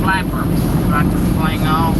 flapper about to fling off.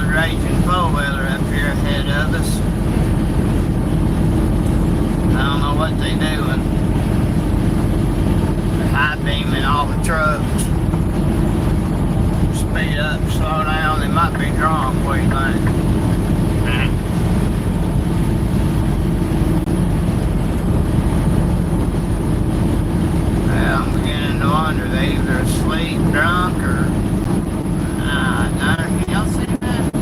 Ragin four-wheeler up here ahead of us. I don't know what they doing. They're high beaming all the trucks. Speed up, slow down. They might be drunk. What do you think? I'm beginning to wonder, they either asleep, drunk, or none. Can y'all see that?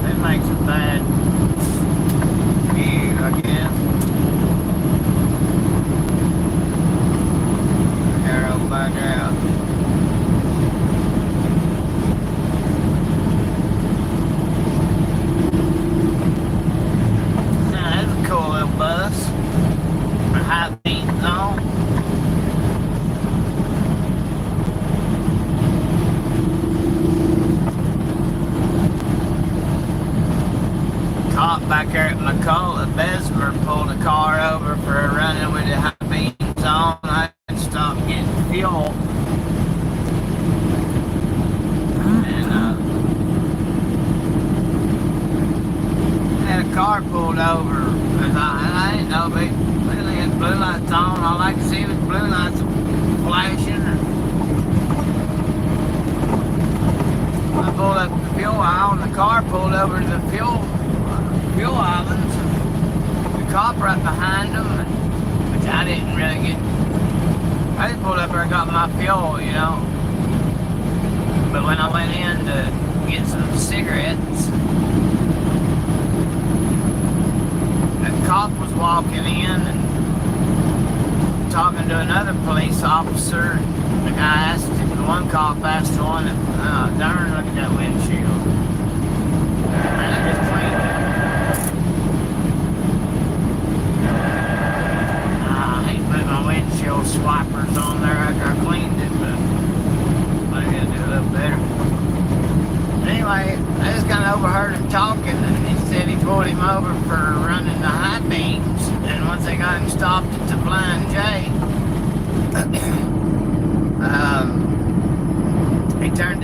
That makes a bad view, I guess. Arrow back out. Bus, a high beat zone. Cop back there at McCullough, Bessemer pulled a car over for a running with a high beat zone. I had to stop getting fuel. And had a car pulled over. I didn't know, but they had blue lights on. All I could see was blue lights flashing. I pulled up the fuel aisle, and the car pulled over to the fuel islands. The cop right behind them, which I didn't really get. I just pulled up there and got my fuel, you know. But when I went in to get some cigarettes, cop was walking in and talking to another police officer. The guy asked, the one cop asked the one, darn, look at that windshield. I just cleaned it. I hate putting my windshield swipers on there after I cleaned it, but I gotta do a little better. Anyway, I just kind of overheard him talking, and he said he pulled him over for running the high beams, and once they got him stopped at the Flying J,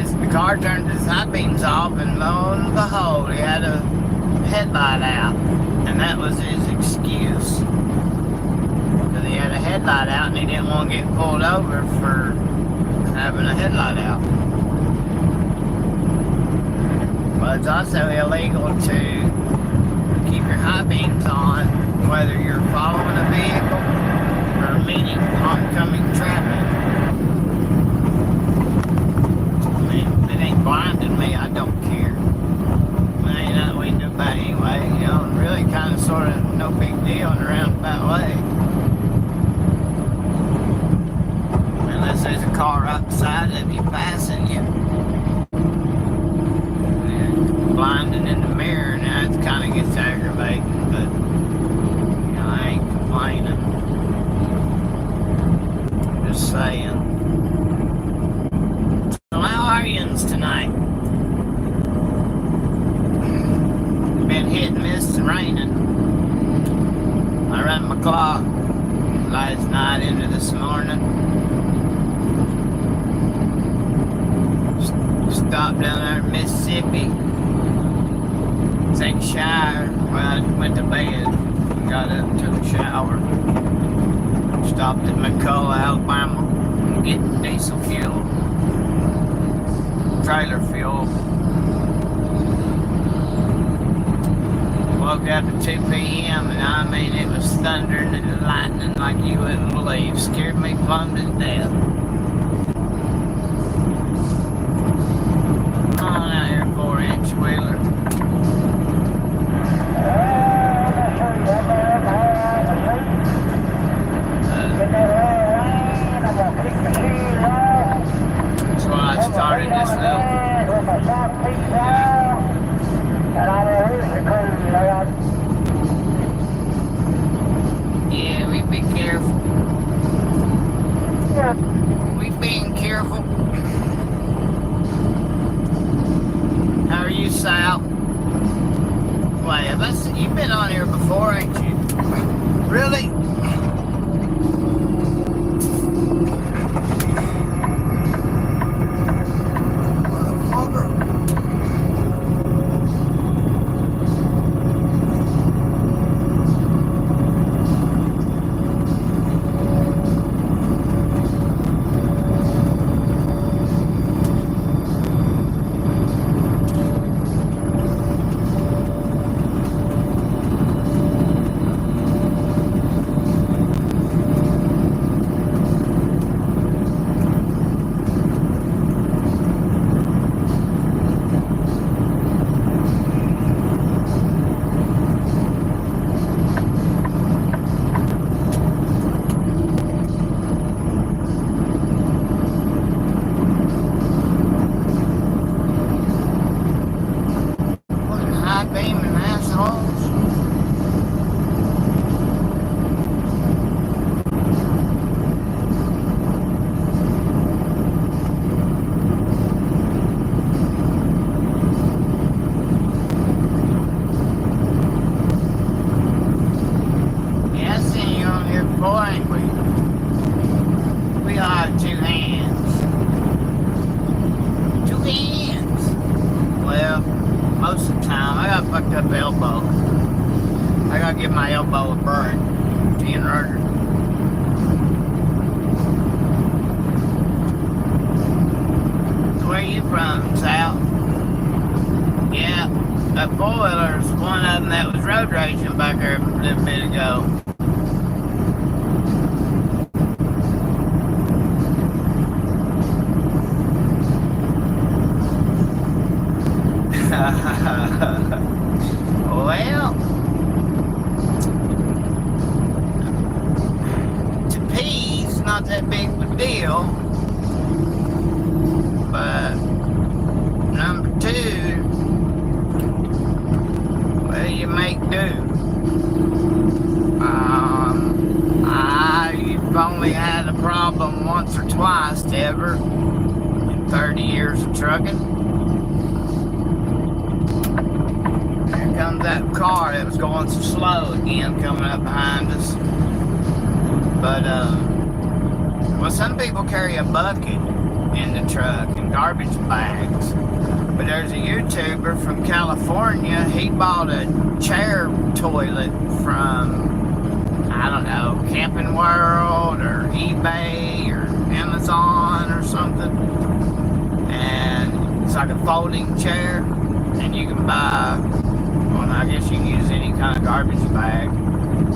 the car turned his high beams off, and lo and behold, he had a headlight out, and that was his excuse. Because he had a headlight out, and he didn't want to get pulled over for having a headlight out. But it's also illegal to keep your high beams on, whether you're following a vehicle or meeting oncoming traffic. Blinding me, I don't care. Well, ain't nothing we can do about it anyway, you know, really kind of sort of no big deal in a roundabout way. Unless there's a car right beside of you passing you. And blinding in the mirror, now it kind of gets aggravating, but, you know, I ain't complaining. Just saying. Tonight. Been hit and miss and raining. I ran my clock last night into this morning. Stopped down there in Mississippi. Take a shower. Well, I went to bed. Got up, took a shower. Stopped at McCullough, Alabama. Getting diesel fuel. Trailer fuel. Woke up at 2 p.m. and I mean it was thundering and lightning like you wouldn't believe. Scared me plumb to death. Come on out here, 4-inch Wheeler. That's why I started this little. Yeah, we be careful. We being careful. How are you, Sal? Well, you've been on here before, ain't you? Really? That Wheelerz, one of them that was road raging back there a little bit ago. Well, to peace, not that big of a deal, but number two, well, you make do. I've only had a problem once or twice ever in 30 years of trucking. Here comes that that car that was going so slow again coming up behind us. But, well, some people carry a bucket in the truck and garbage bags. But there's a YouTuber from California. He bought a chair toilet from, I don't know, Camping World or eBay or Amazon or something. And it's like a folding chair. And you can buy, well, I guess you can use any kind of garbage bag.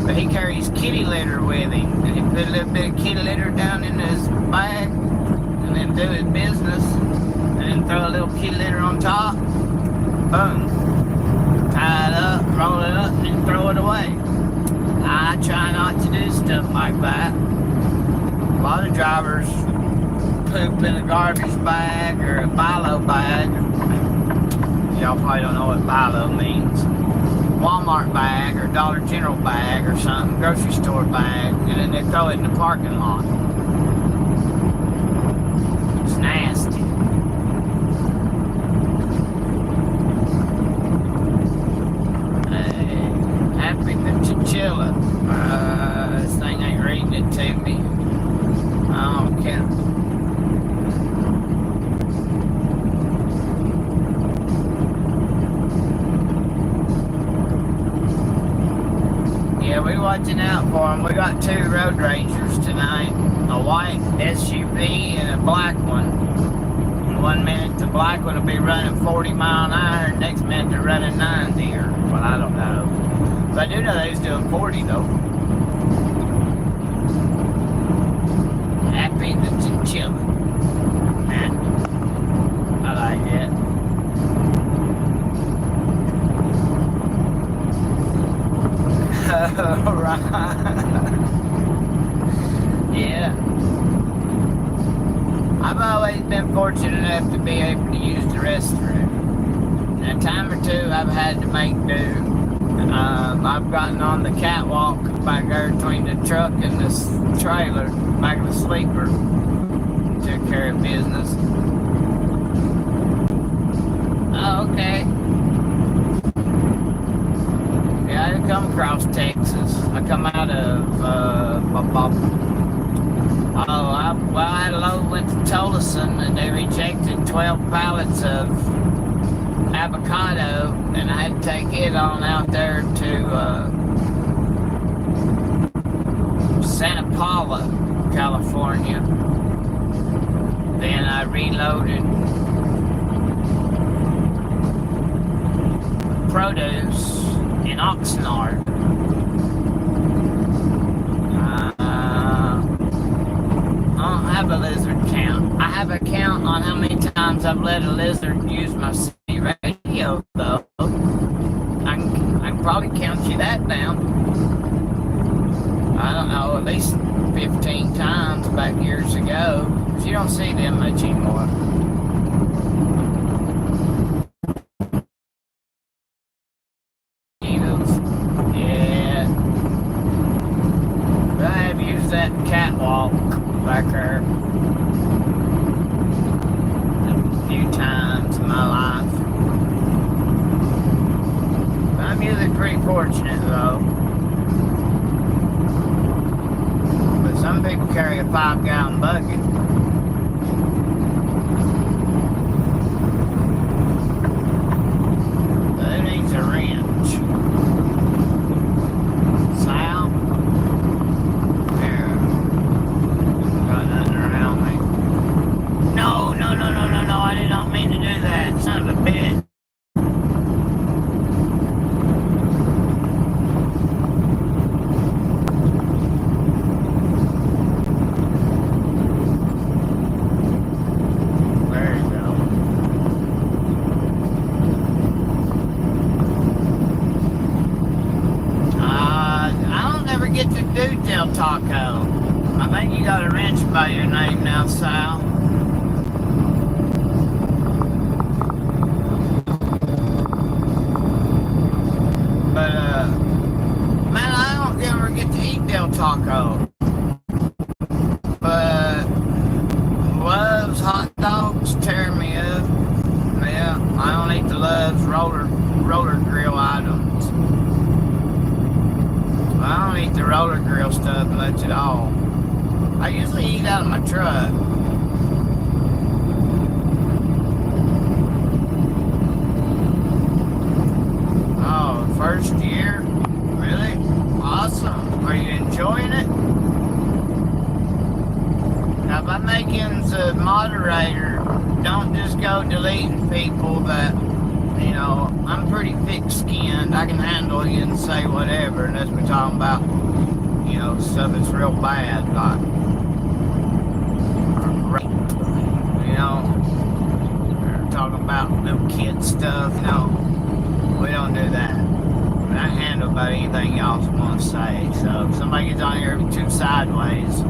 But he carries kitty litter with him. And he put a little bit of kitty litter down in his bag and then do his business. And then throw a little kitty litter on top. Boom. Tie it up, roll it up, and then throw it away. I try not to do stuff like that. A lot of drivers poop in a garbage bag or a bilo bag. Y'all probably don't know what bilo means. Walmart bag or Dollar General bag or something, grocery store bag, and then they throw it in the parking lot. It's nasty. Happy the chinchilla. This thing ain't reading it to me. I don't care. Yeah, we're watching out for them. We got 2 road rangers tonight. A white SUV and a black one. And 1 minute the black one will be running 40 mile an hour, next minute they're running 90 or, well, I don't know. But I do know they was doing 40 though. Happy the chinchilla. I like it. Alright. Yeah. I've always been fortunate enough to be able to use the restroom. And a time or two I've had to make do. I've gotten on the catwalk back there between the truck and this trailer, back of the sleeper. Took care of business. Oh, okay. Yeah, I come across Texas. I come out of, I had a load went to Tolleson and they rejected 12 pallets of avocado, and I had to take it on out there to Santa Paula, California. Then I reloaded produce in Oxnard. I don't have a lizard count. I have a count on how many times I've let a lizard use my city radio, though. I can probably count you that down. I don't know, at least 15 times back years ago. But you don't see them much anymore. Yeah. But I have used that catwalk back there a few times in my life. But I'm usually pretty fortunate though. But some people carry a 5-gallon bucket. That needs a wrench. Sal? There. Got nothing around me. No, I did not mean to do that. Son of a bitch. There you go. I don't ever get to do Del Taco. I think you got a wrench by your name now, Sal. But, man, I don't ever get to eat Del Taco. But Love's hot dogs tear me up. Yeah, I don't eat the Love's roller grill items. the roller grill stuff much at all. I usually eat out of my truck. Oh, first year? Really? Awesome. Are you enjoying it? Now, by making the moderator, don't just go deleting people that, you know, I'm pretty thick-skinned. I can handle you and say whatever, unless we're talking about, you know, stuff that's real bad, like rape, you know, or talking about little kid stuff. No, we don't do that. But I handle about anything y'all want to say. So if somebody gets on here too sideways,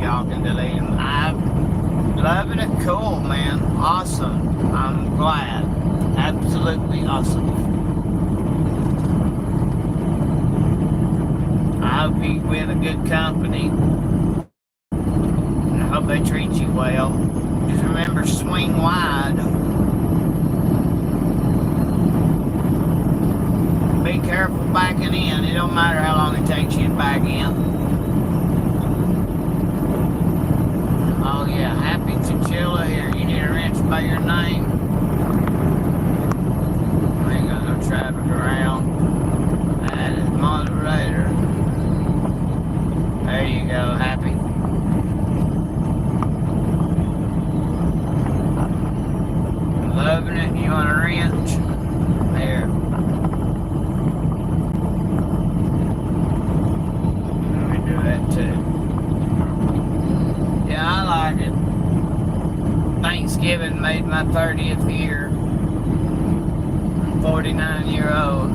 y'all can delete them. I'm loving it. Cool, man. Awesome. I'm glad. Absolutely awesome. I hope you're with a good company. And I hope they treat you well. Just remember, swing wide. Be careful backing in. It don't matter how long it takes you to back in. Oh yeah, Happy Chinchilla here. You need a wrench by your name. I ain't got no traffic around. That is moderator. There you go, Happy. Loving it. You want a wrench? There. Let me do that too. Yeah, I like it. Thanksgiving made my 30th year. I'm 49-year-old.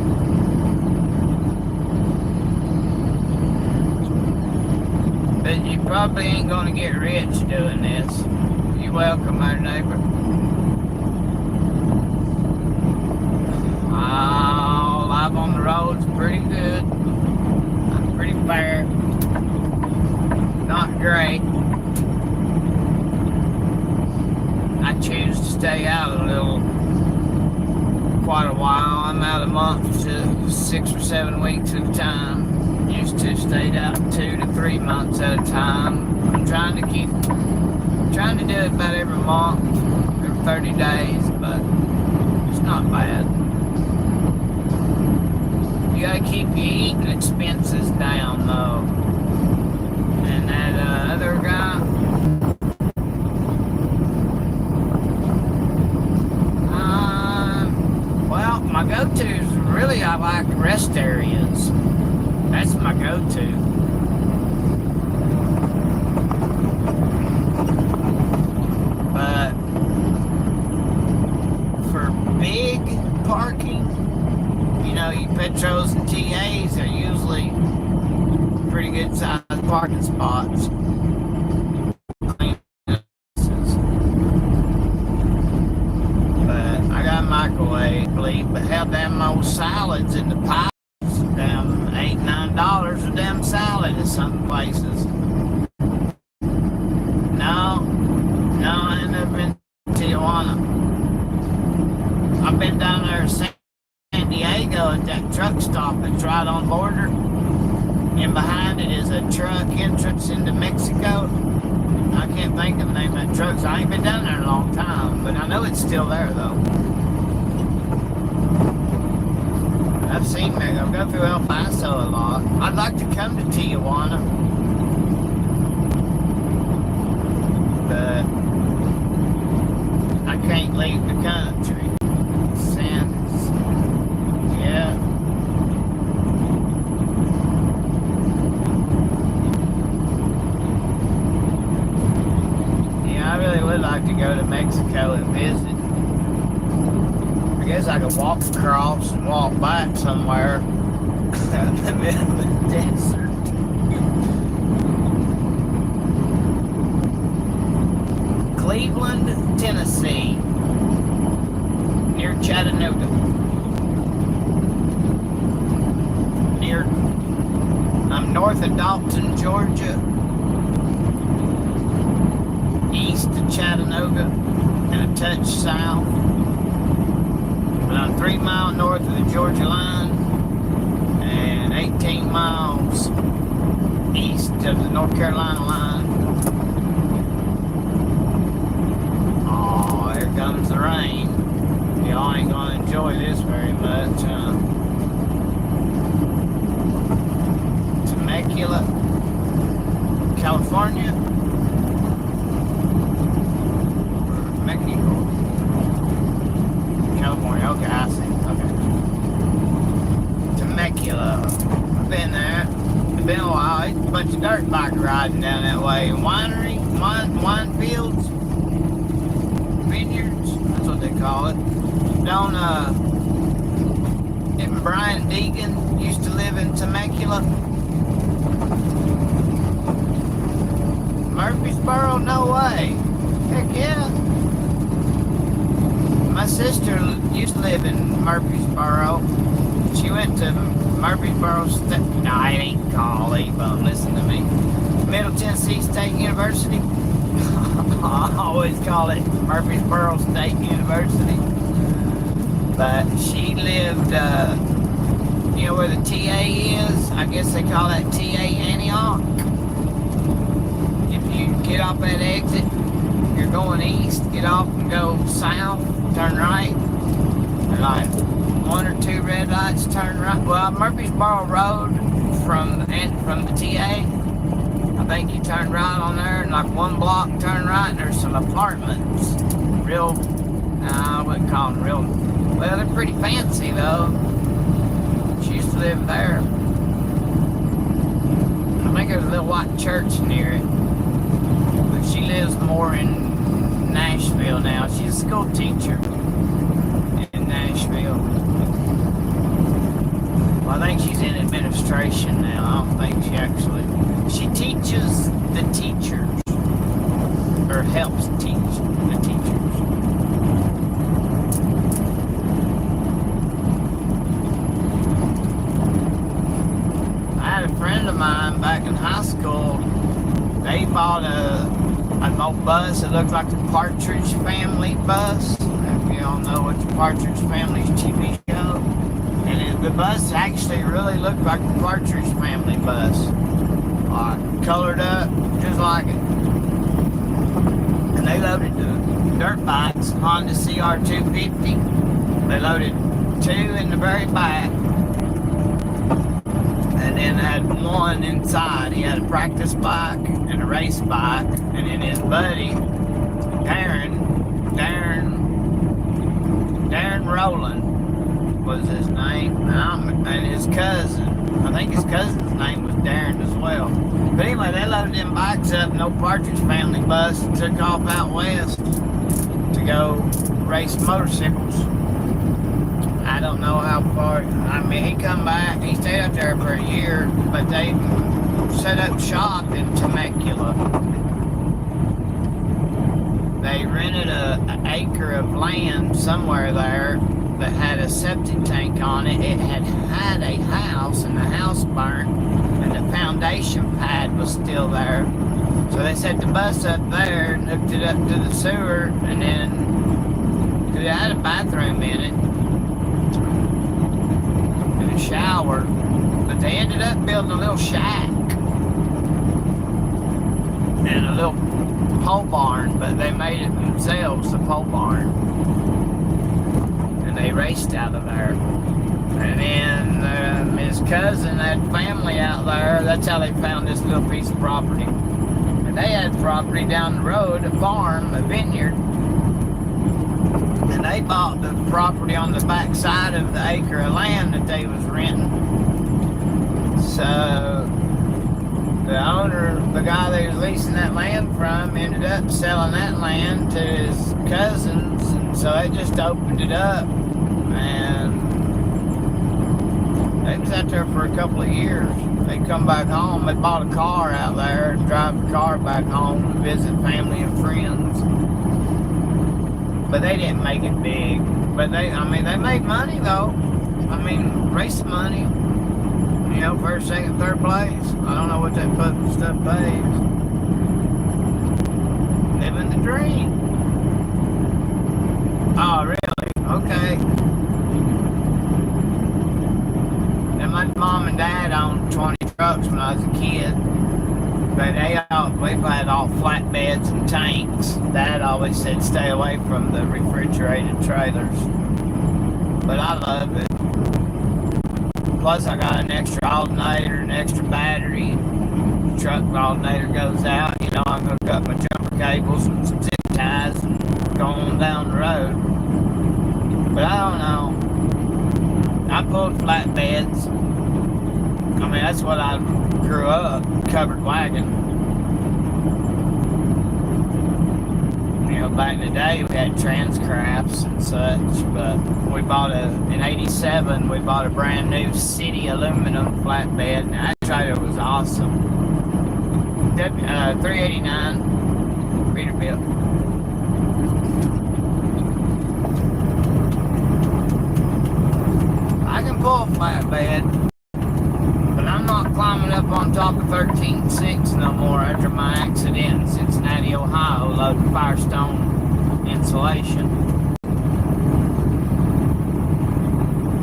But you probably ain't gonna get rich doing this. You're welcome, my neighbor. Oh, life on the road's pretty good. I'm pretty fair. Not great. I choose to stay out quite a while. I'm out a month to 6 or 7 weeks at a time. Used to stay out 2 to 3 months at a time. I'm trying to do it about every month, every 30 days, but it's not bad. You gotta keep your eating expenses down though. And that other guy, well, my go-tos really, I like rest areas. That's my go-to. But for big parking, you know, your Petros and TAs are usually pretty good sized parking spots. But I got a microwave, but hell, damn old salads in the pies, damn $8, $9 a damn salad in some places. No, I ain't never been to Tijuana. I've been down there in San Diego at that truck stop that's right on border. And behind it is a truck entrance into Mexico. I can't think of the name of that truck, so I ain't been down there in a long time. But I know it's still there, though. I've seen Mexico. I go through El Paso a lot. I'd like to come to Tijuana. But I can't leave the country. Since, yeah. Yeah, I really would like to go to Mexico and visit. I guess I could walk across and walk back somewhere in the middle of the desert. Cleveland, Tennessee, near Chattanooga. I'm north of Dalton, Georgia, east of Chattanooga, and a touch south. But I'm 3 miles north of the Georgia line and 18 miles east of the North Carolina line. Oh, here comes the rain. Y'all ain't gonna enjoy this very much, huh? Temecula, California. Mexico. California, okay, I see. Okay. Temecula. I've been there. It's been a while. It's a bunch of dirt bike riding down that way. Winery, wine fields, vineyards, that's what they call it. Don't, didn't Brian Deegan used to live in Temecula? Murfreesboro? No way. Heck yeah. My sister used to live in Murfreesboro. She went to Murfreesboro State. No, I ain't called E-Bone. Listen to me. Middle Tennessee State University. I always call it Murfreesboro State University. But she lived, you know where the TA is? I guess they call that TA Antioch. If you get off that exit, you're going east, get off and go south, turn right. And like one or two red lights, turn right. Well, Murfreesboro Road from the TA, I think you turn right on there, and like one block turn right, and there's some apartments. Real, I wouldn't call them real, well, they're pretty fancy though. She used to live there. I think there's a little white church near it. But she lives more in Nashville now. She's a school teacher in Nashville. Well, I think she's in administration now. I don't think she teaches the teachers, or helps teach the teachers. I had a friend of mine back in high school. They bought an old bus. It looked like the Partridge Family bus. If you all know what the Partridge Family's TV show. And the bus actually really looked like the Partridge Family bus. Colored up, just like it. And they loaded the dirt bikes, Honda CR250. They loaded two in the very back. And then had one inside. He had a practice bike and a race bike. And then his buddy, Darren Rowland was his name. And his cousin. I think his cousin's name was Darren as well. But anyway, they loaded them bikes up, no Partridge Family bus, and took off out west to go race motorcycles. I don't know how far. I mean, he come back. He stayed up there for a year, but they set up shop in Temecula. They rented an acre of land somewhere there that had a septic tank on it. It had a house, and the house burnt, and the foundation pad was still there. So they set the bus up there and hooked it up to the sewer, and then it had a bathroom in it. Shower, but they ended up building a little shack and a little pole barn, but they made it themselves, the pole barn, and they raced out of there. And then his cousin had family out there. That's how they found this little piece of property. And they had property down the road, a farm, a vineyard. And they bought the property on the back side of the acre of land that they was renting. So the owner, the guy they was leasing that land from, ended up selling that land to his cousins, and so they just opened it up, and they was out there for a couple of years. They come back home. They bought a car out there and drive the car back home to visit family and friends. But they didn't make it big. But they made money though. I mean, race money. You know, first, second, third place. I don't know what that stuff pays. Living the dream. Oh, really? Okay. Them my mom and dad owned 20 trucks when I was a kid. But we had all flatbeds and tanks. Dad always said stay away from the refrigerated trailers. But I love it. Plus I got an extra alternator, an extra battery. The truck alternator goes out, you know, I'm gonna cut my jumper cables and some zip ties and go on down the road. But I don't know. I pulled flatbeds. I mean, that's what I grew up, covered wagon. You know, back in the day we had Transcrafts and such, but in '87, we bought a brand new City aluminum flatbed, and that trailer was awesome. 389 Peterbilt. I can pull a flatbed, but I'm not climbing up on top of 13.6 no more after my accident in Cincinnati, Ohio, loading Firestone insulation.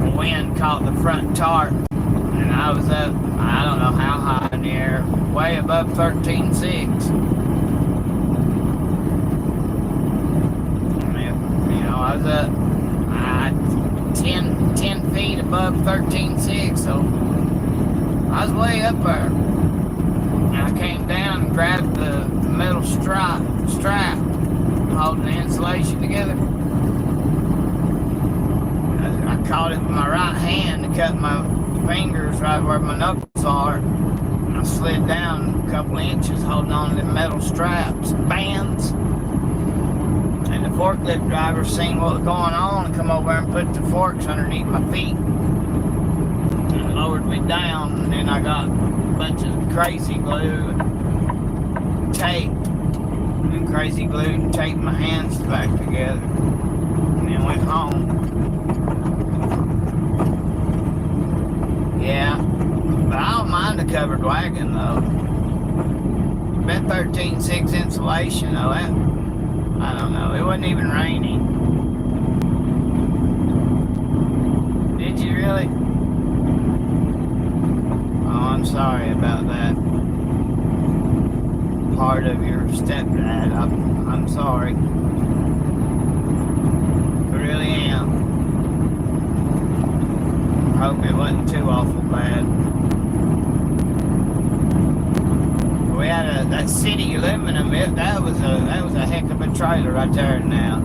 The wind caught the front tarp, and I was up, I don't know how high in the air, way above 13.6. You know, I was up 10 feet above 13.6, so I was way up there. And I came down and grabbed the metal strap holding the insulation together. I caught it with my right hand to cut my fingers right where my knuckles are. And I slid down a couple inches holding on to the metal straps, bands. And the forklift driver seen what was going on and come over and put the forks underneath my feet and lowered me down. And then I got a bunch of crazy glue and tape, and crazy glue and taped my hands back together, and then went home. Yeah, but I don't mind a covered wagon though. That 13.6 insulation though, that, I don't know, it wasn't even raining. Did you really? Oh, I'm sorry about that. Part of your stepdad. I'm sorry. I really am. I hope it wasn't too awful bad. We had that City aluminum. That was a heck of a trailer right there. Now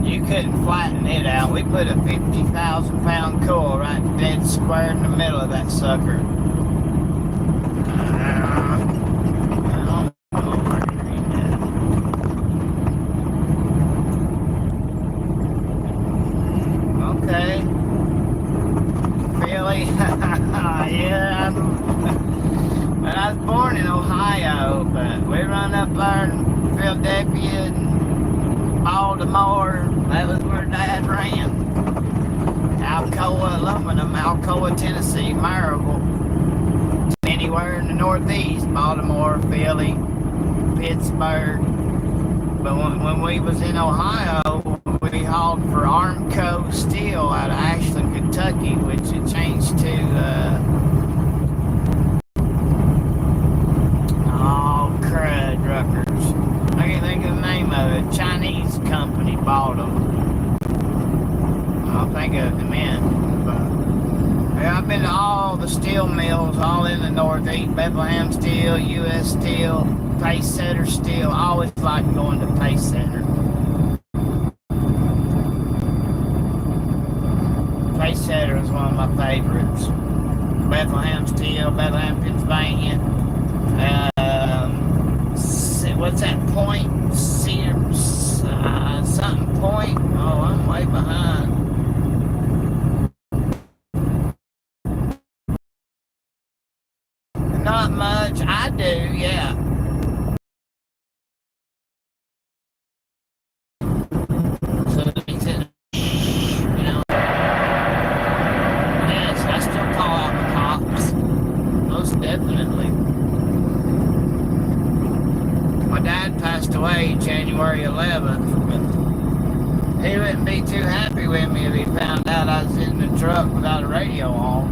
you couldn't flatten it out. We put a 50,000-pound coil right dead square in the middle of that sucker. Okay. Really? Yeah. But I was born in Ohio, but we run up there in Philadelphia and Baltimore. That was where Dad ran. Alcoa Aluminum, Alcoa, Tennessee, Maryville. Anywhere in the Northeast, Baltimore, Philly, Pittsburgh. But when we was in Ohio, we hauled for Armco Steel out of Ashland, Kentucky, which it changed to, crud, Ruckers. I can't think of the name of it. Chinese company bought them. I'll think of the men. But, yeah, I've been to all the steel mills, all in the Northeast. Bethlehem Steel, U.S. Steel, Pacesetter Steel. I always liked going to Pacesetter. Pacesetter was one of my favorites. Bethlehem Steel, Bethlehem, Pennsylvania. What's that point? Something point? Oh, I'm way behind. Not much. I do, yeah. So he said, you know, yes, I still call out the cops. Most definitely. My dad passed away January 11th, but he wouldn't be too happy with me if he found out I was in the truck without a radio on.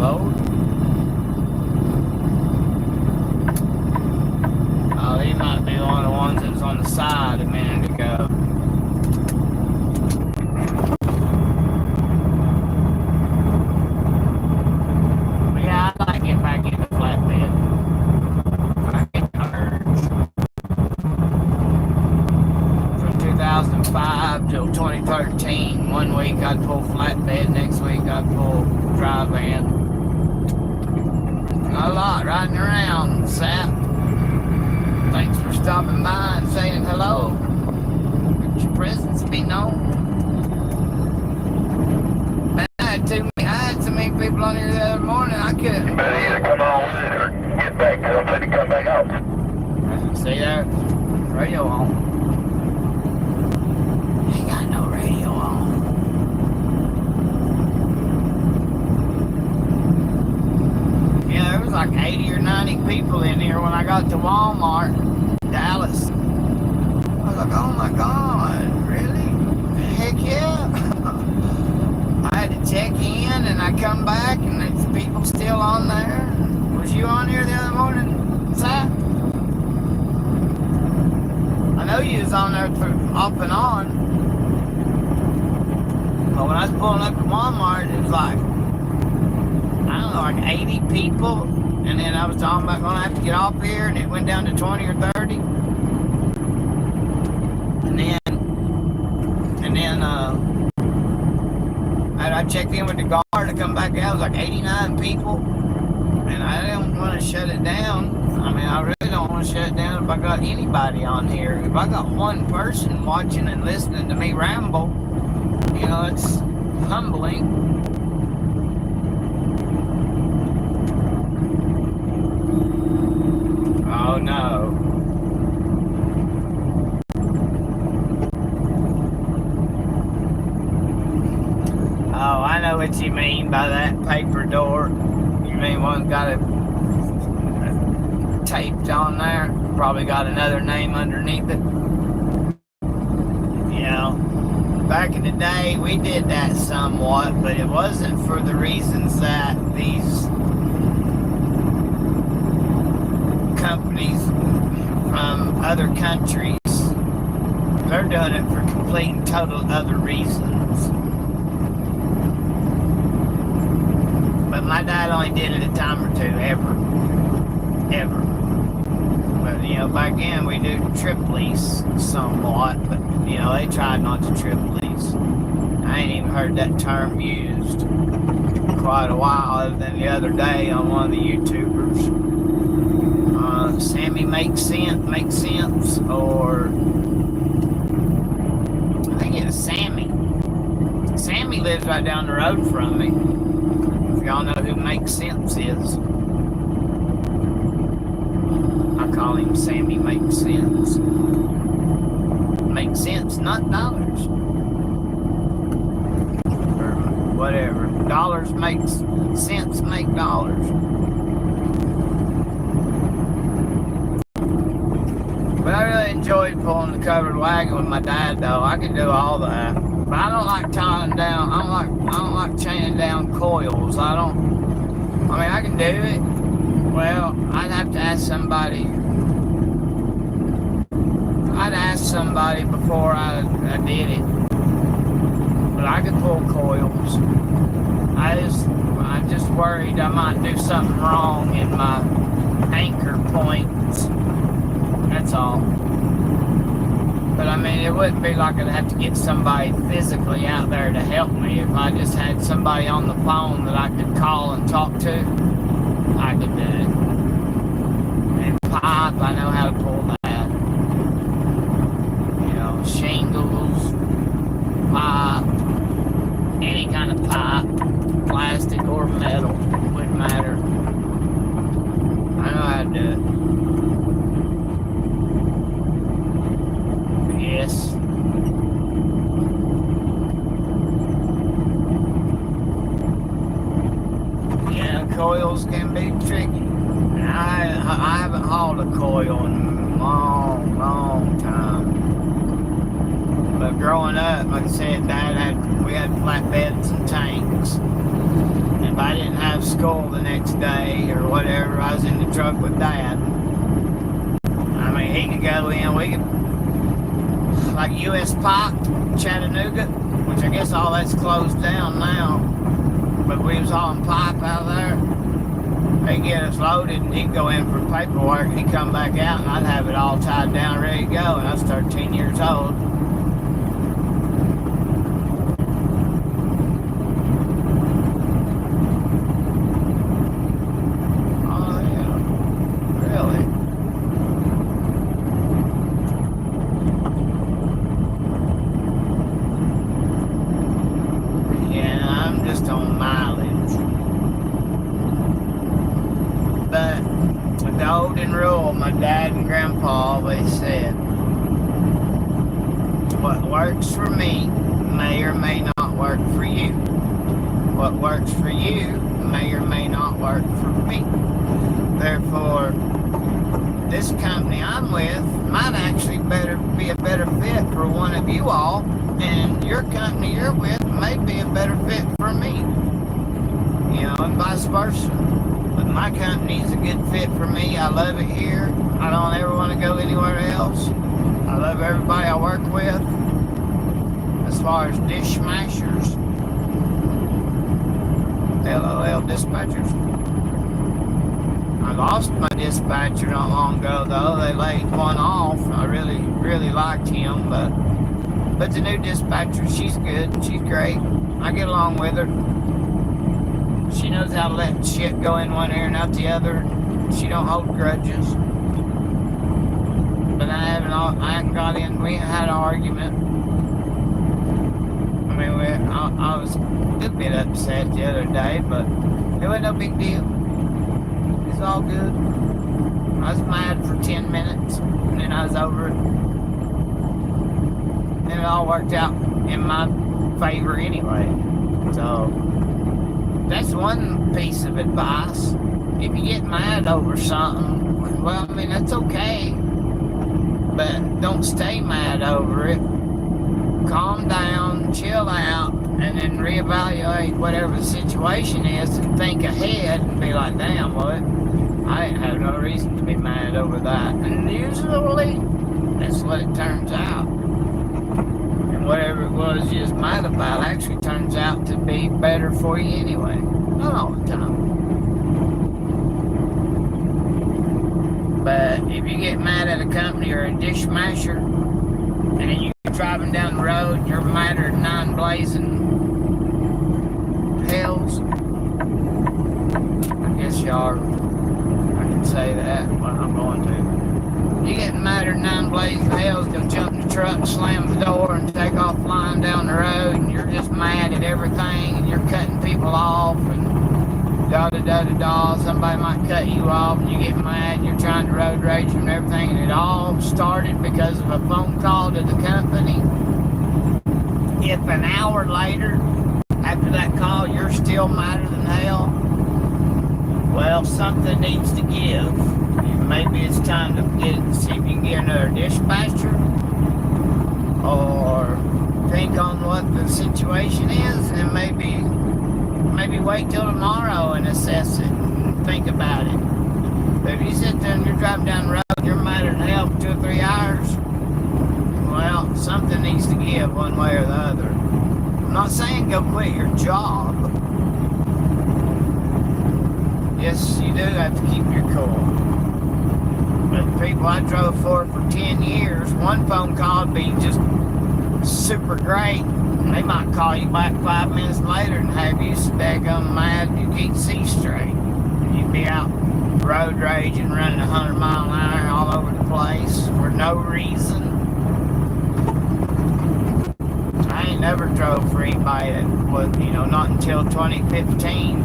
load. Oh, he might be one of the ones that was on the side a minute ago. But yeah, I'd like to get back into flatbed. I get the urge. From 2005 till 2013, one week I'd pull flatbed, next week I'd pull dry van. Not a lot riding around, Sap. Thanks for stopping by and saying hello. Let your presence be known. Man, I had so many people on here the other morning, I couldn't. You better either come on or get back, because I'm ready to come back out. See there? Radio on. Ain't got no radio on. Yeah, there was like 80 or 90 people in here when I got to Walmart in Dallas. I was like, oh my God, really? Heck yeah. I had to check in and I come back and there's people still on there. Was you on here the other morning, Zach? I know you was on there off and on. But when I was pulling up to Walmart, it was like, I don't know, like 80 people. And then I was talking about going to have to get off here, and it went down to 20 or 30. And then I checked in with the guard to come back out. It was like 89 people. And I didn't want to shut it down. I mean, I really don't want to shut it down if I got anybody on here. If I got one person watching and listening to me ramble, you know, it's humbling. Oh no. Oh, I know what you mean by that paper door. You mean one got it taped on there? Probably got another name underneath it. You know, back in the day we did that somewhat, but it wasn't for the reasons that these companies from other countries, they're doing it for complete and total other reasons. But my dad only did it a time or two, ever. But, you know, back then we do trip lease somewhat, but, you know, they tried not to trip lease. I ain't even heard that term used in quite a while, other than the other day on one of the YouTubers. Sammy makes sense, or I think it was Sammy. Sammy lives right down the road from me. If y'all know who Makes Sense is. I call him Sammy Makes Sense. Makes sense, not dollars. Or whatever. Dollars makes sense, make dollars. But I really enjoyed pulling the covered wagon with my dad, though. I could do all that. But I don't like tying down. I don't like chaining down coils. I mean, I can do it. Well, I'd have to ask somebody. I'd ask somebody before I did it. But I could pull coils. I'm just worried I might do something wrong in my anchor points. That's all. But I mean, it wouldn't be like I'd have to get somebody physically out there to help me. If I just had somebody on the phone that I could call and talk to, I could do it. And pipe, I know how to pull that. You know, shingles, pipe, any kind of pipe, plastic or metal, wouldn't matter. I know how to do it. Yes. Yeah, coils can be tricky. I haven't hauled a coil in a long time. But growing up, like I said, we had flatbeds and tanks. And if I didn't have school the next day or whatever, I was in the truck with Dad. I mean, he could go in, we could, like U.S. Pike, Chattanooga, which I guess all that's closed down now, but we was hauling pipe out of there. They'd get us loaded, and he'd go in for paperwork, and he'd come back out, and I'd have it all tied down, ready to go, and I was 13 years old. My dad and grandpa always said, what works for me may or may not work for you. What works for you may or may not work for me. Therefore, this company I'm with might actually be a better fit for one of you all, and your company you're with may be a better fit for me. You know, and vice versa. But my company's a good fit for me. I love it here. I don't ever want to go anywhere else. I love everybody I work with. As far as dish smashers, LOL dispatchers. I lost my dispatcher not long ago, though. They laid one off. I really liked him, but the new dispatcher, she's good. She's great. I get along with her. She knows how to let shit go in one ear and out the other. She don't hold grudges. But I haven't got in. We had an argument. I mean, I was a bit upset the other day, but it wasn't no big deal. It's all good. I was mad for 10 minutes, and then I was over it. And it all worked out in my favor anyway. So that's one piece of advice. If you get mad over something, well, I mean, that's okay. But don't stay mad over it. Calm down, chill out, and then reevaluate whatever the situation is and think ahead and be like, damn, what? I didn't have no reason to be mad over that. And usually, that's what it turns out. And whatever it was you was mad about actually turns out to be better for you anyway. Not all the time. But if you get mad at a company or a dish smasher, and you're driving down the road, you're madder than 9 blazing hells. I guess y'all, I can say that, but I'm going to. You get madder than 9 blazing hells, go jump in the truck, slam the door, and take off flying down the road, and you're just mad at everything, and you're cutting people off, and da-da-da-da-da, somebody might cut you off, and you get mad, and you're trying to road rage and everything, and it all started because of a phone call to the company. If an hour later, after that call, you're still madder than hell, well, something needs to give. Maybe it's time to see if you can get another dispatcher, or think on what the situation is, and maybe wait till tomorrow and assess it and think about it. But if you sit there and you're driving down the road and you're madder than hell for 2 or 3 hours, well, something needs to give one way or the other. I'm not saying go quit your job. Yes, you do have to keep your cool. But the people I drove for 10 years, one phone call would be just super great. They might call you back 5 minutes later and have you so daggone mad you can't see straight. You'd be out road raging, running 100 mile an hour all over the place for no reason. I ain't never drove for anybody that was, not until 2015.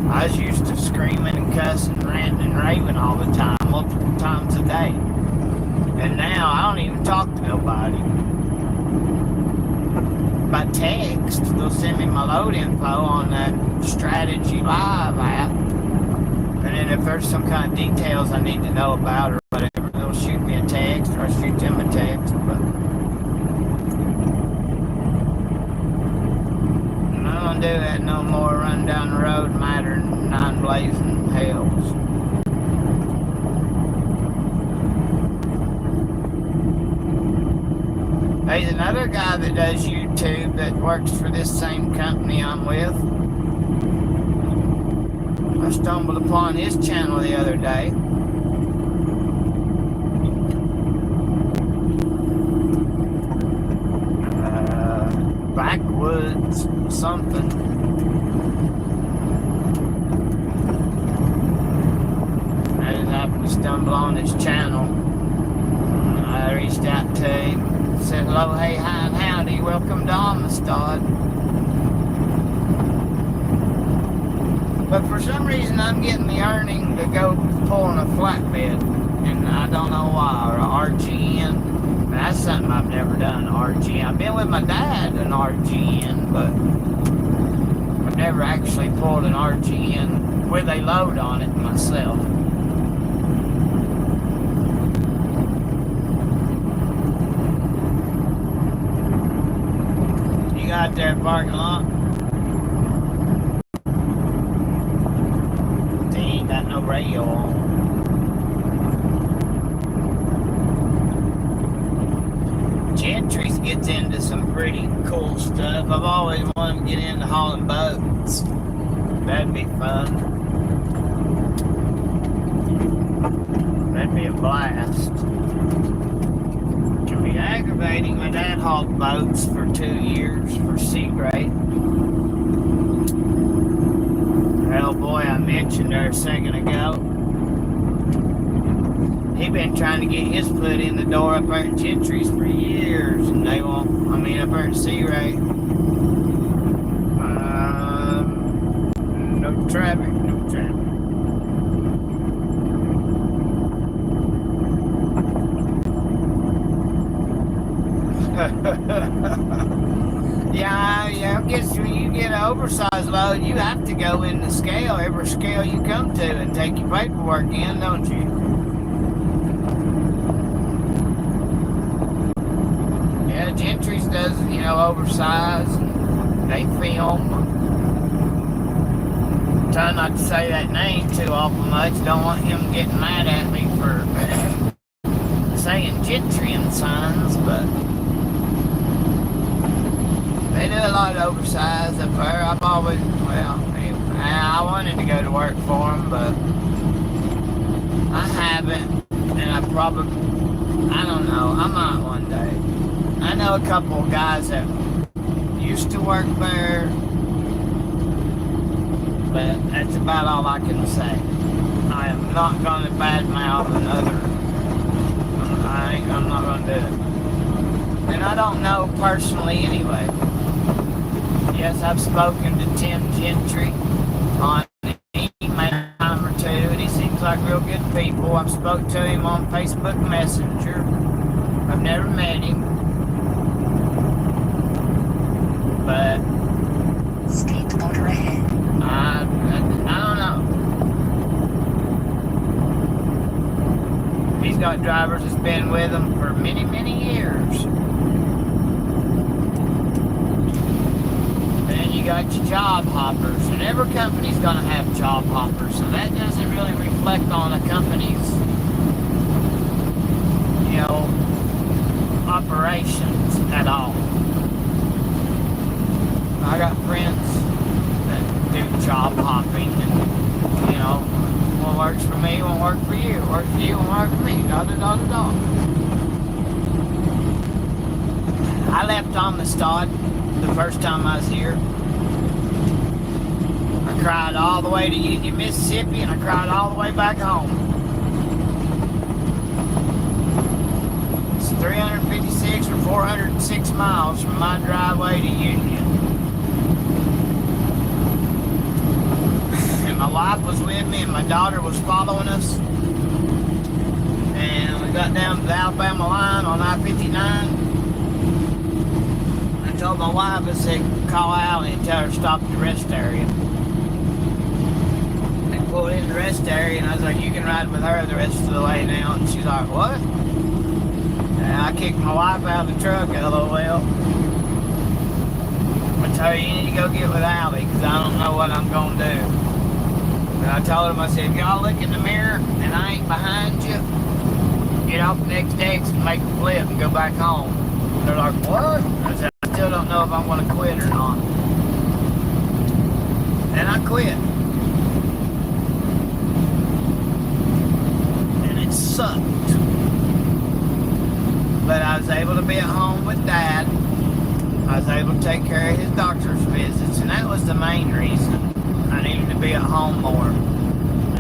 I was used to screaming and cussing, ranting and raving all the time, multiple times a day. And now I don't even talk to nobody. By text, they'll send me my load info on that Strategy Live app. And then if there's some kind of details I need to know about or whatever, they'll shoot me a text or I shoot them a text. But no, do that no more. Run down the road, matter than 9 blazing hells. There's another guy that does YouTube that works for this same company I'm with. I stumbled upon his channel the other day. Backwoods something. I just happened to stumble on his channel. I reached out to him, said hello, hey, hi, and howdy, welcome to Amistad. But for some reason I'm getting the earning to go pulling a flatbed, and I don't know why, or a RGN. That's something I've never done, RGN. I've been with my dad an RGN, but I've never actually pulled an RGN with a load on it myself. You got there parking lot? They ain't got no radio on. Gentry gets into some pretty cool stuff. I've always wanted to get into hauling boats. That'd be fun. That'd be a blast. It can be aggravating. My dad hauled boats for 2 years for Seagrate. Well, boy, I mentioned her a second ago. He's been trying to get his foot in the door up there at Gentry's for years, and they won't. I mean, up there at Seagrate. No traffic, no traffic. Yeah, I guess when you get an oversized load, you have to go in the scale, every scale you come to, and take your paperwork in, don't you? Gentry's does, you know, oversized. They film. Try not to say that name too awful much. Don't want him getting mad at me for saying Gentry and Sons, but they do a lot of oversized up there. I've always, well, I wanted to go to work for them, but I haven't, and I probably, I don't know, I might one day. I know a couple of guys that used to work there, but that's about all I can say. I am not going to badmouth another. I'm not going to do it. And I don't know personally anyway. Yes, I've spoken to Tim Gentry on email a time or two, and he seems like real good people. I've spoke to him on Facebook Messenger. I've never met him. But skateboarder ahead. I don't know. He's got drivers that's been with him for many, many years. Then you got your job hoppers, and every company's gonna have job hoppers, so that doesn't really reflect on a company's, you know, operations at all. I got friends that do job hopping, and, you know, what works for me won't work for you. What works for you won't work for me. Da da da da da. I left Amistad the first time I was here. I cried all the way to Union, Mississippi, and I cried all the way back home. It's 356 or 406 miles from my driveway to Union. My wife was with me and my daughter was following us, and we got down to the Alabama line on I-59. I told my wife, I said, call Allie and tell her to stop at the rest area. They pulled in the rest area, and I was like, you can ride with her the rest of the way now. And she's like, what? And I kicked my wife out of the truck, LOL. I tell you, you need to go get with Allie, because I don't know what I'm going to do. And I told him, I said, if y'all look in the mirror and I ain't behind you, get off the next exit and make a flip and go back home. They're like, what? I said, I still don't know if I'm going to quit or not. And I quit. And it sucked. But I was able to be at home with Dad. I was able to take care of his doctor's visits, and that was the main reason. I needed to be at home more.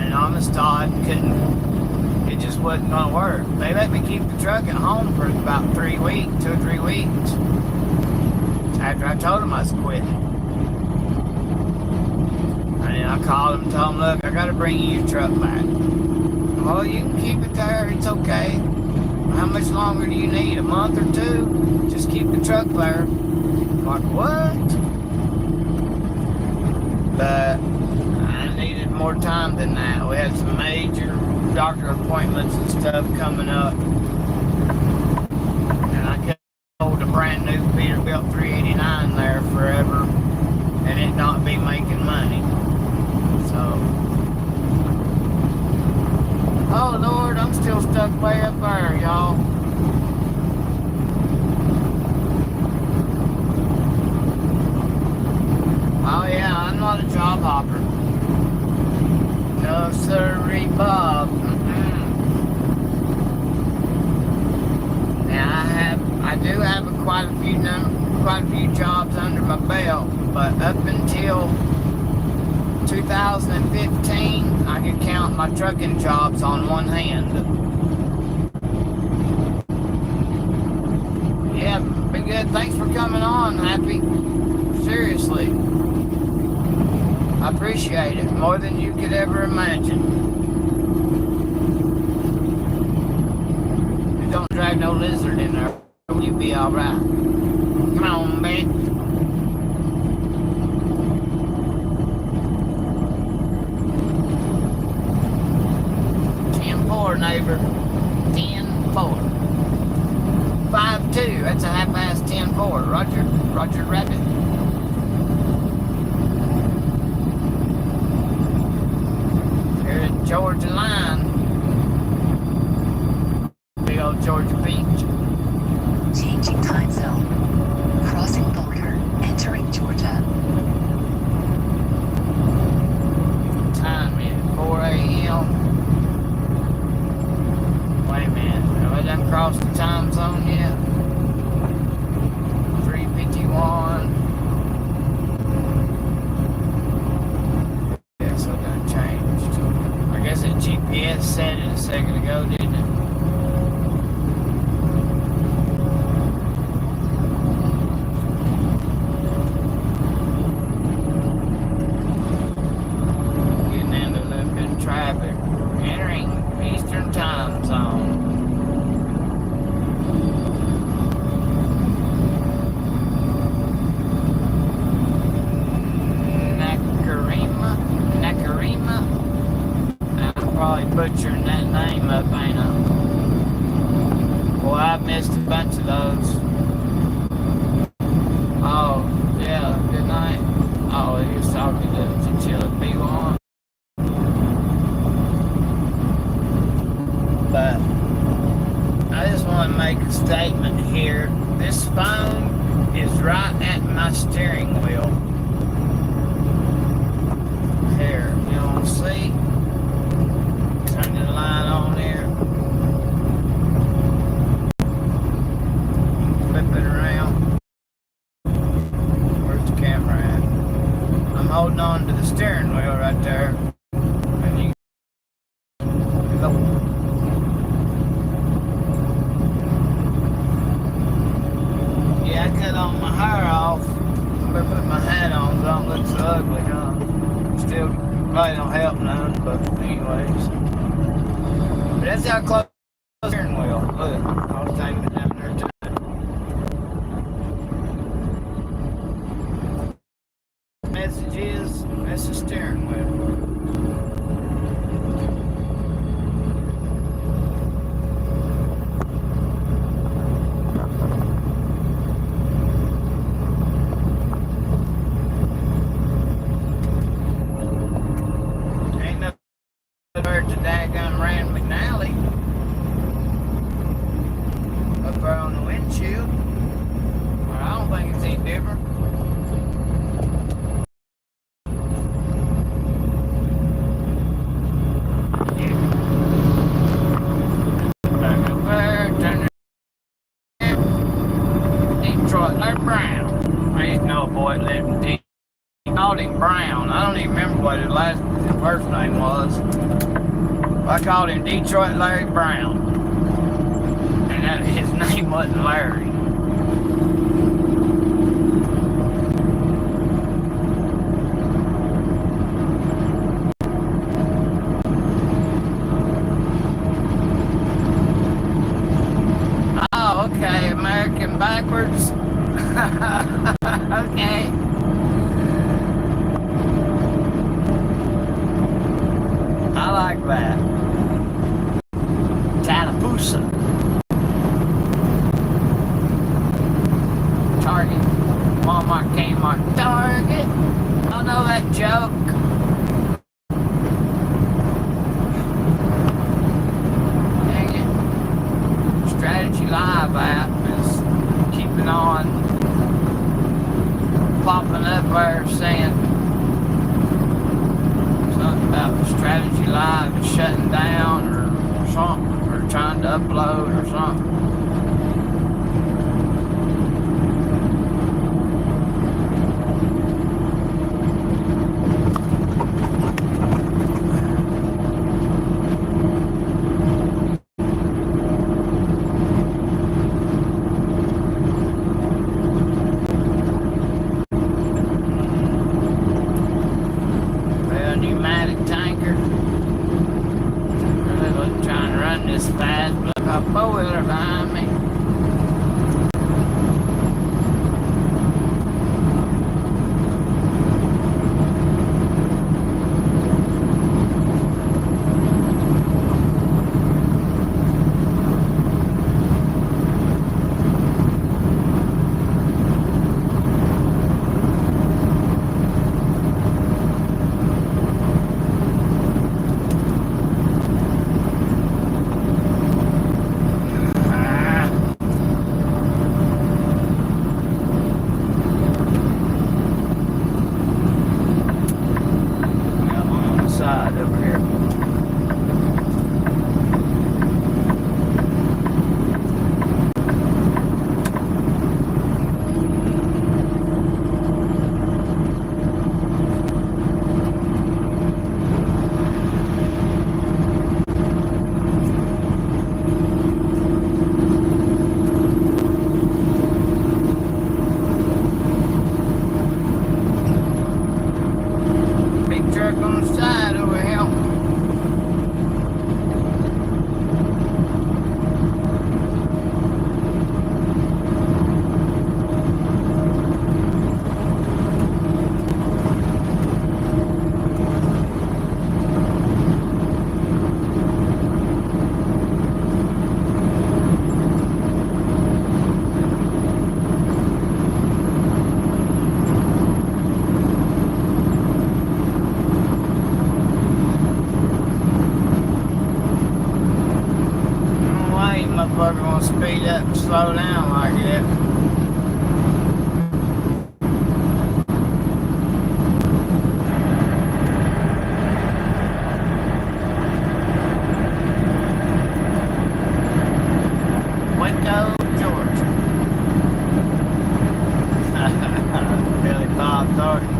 And honest God, it just wasn't going to work. They let me keep the truck at home for about 2 or 3 weeks. After I told them I was quitting. And then I called them and told them, look, I got to bring you your truck back. Well, you can keep it there, it's okay. How much longer do you need? A month or 2? Just keep the truck there. I'm like, what? But I needed more time than that. We had some major doctor appointments and stuff coming up. And I couldn't hold a brand new Peterbilt 389 there forever and it not be making money. So, oh Lord, I'm still stuck way up there, y'all. Oh yeah, I'm not a job hopper. No sirree, Bob. Now I do have quite a few jobs under my belt, but up until 2015, I could count my trucking jobs on one hand. Yeah, be good. Thanks for coming on, Happy. Seriously. I appreciate it more than you could ever imagine. Don't drag no lizard in there. You'll be alright. Come on, man. 10-4, neighbor. 10-4. 5-2. That's a half-past 10-4. Roger. Roger Rabbit. Here at Georgia line. Big old Georgia Beach. Changing time zone. Crossing border. Entering Georgia. Time is 4 a.m. Wait a minute. Have I done crossed the time zone yet? 3:51. Yes, I done changed. I guess that GPS said it a second ago, didn't it? Getting into a little bit of traffic. Entering Eastern time zone. Nakarima. I'm probably butchering that name up, ain't I? Boy, I've missed a bunch of those. Oh, yeah, good night. Oh, he was talking to Chinchilla B1. But I just want to make a statement here. This phone is right at my steering wheel. Here, you want to see? Turn the line on here. Flip it around. Where's the camera at? I'm holding on to the steering wheel right there. And you go. Yeah, I cut all my hair off. I'm gonna put my hat on so I don't look so ugly, huh? Still probably don't help none, but anyways. But that's how close the steering wheel. Look, I was taking it down there too. Message is, that's the steering wheel. called him Brown. I don't even remember what his first name was. I called him Detroit Larry Brown. And his name wasn't Larry. Oh, okay, American backwards. Okay. I like that. Tallapoosa. Target. Walmart, Kmart, Target. I know that joke. Dang it. Strategy Live app is keeping on popping up there saying something about Strategy Live is shutting down or something, or trying to upload or something. Well, pneumatic tanker. Really wasn't trying to run this fast, but look, a four-wheeler behind me. Got one on the side over here. Big truck on the side over here. Why you motherfucker want to speed up and slow down like that? Waco, Georgia. Billy Bob Thornton.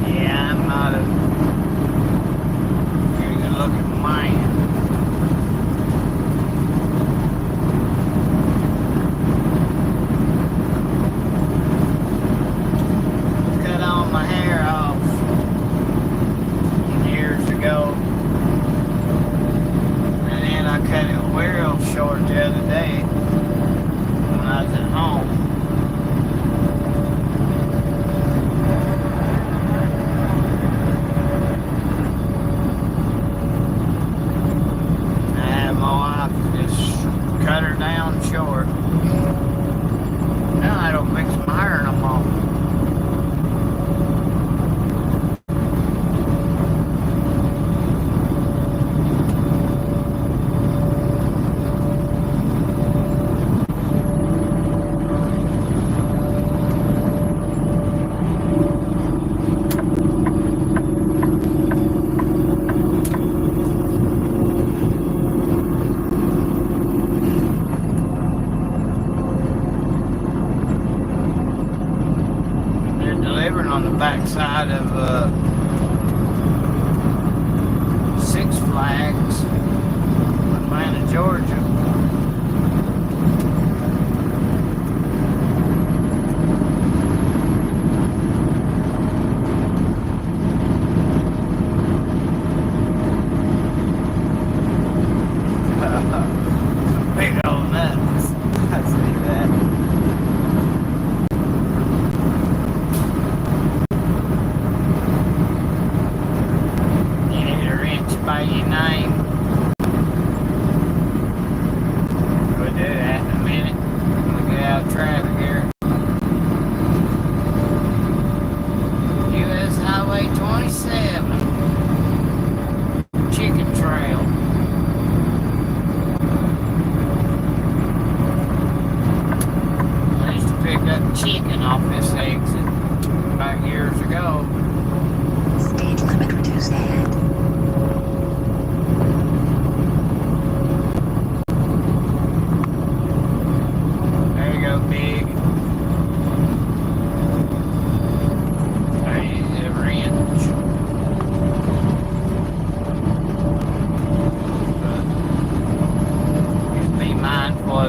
Yeah, I'm not a very good looking man. Cut all my hair off years ago. And then I cut it real short the other day when I was at home. And my wife just cut her down short. Now I don't mix my hair no more.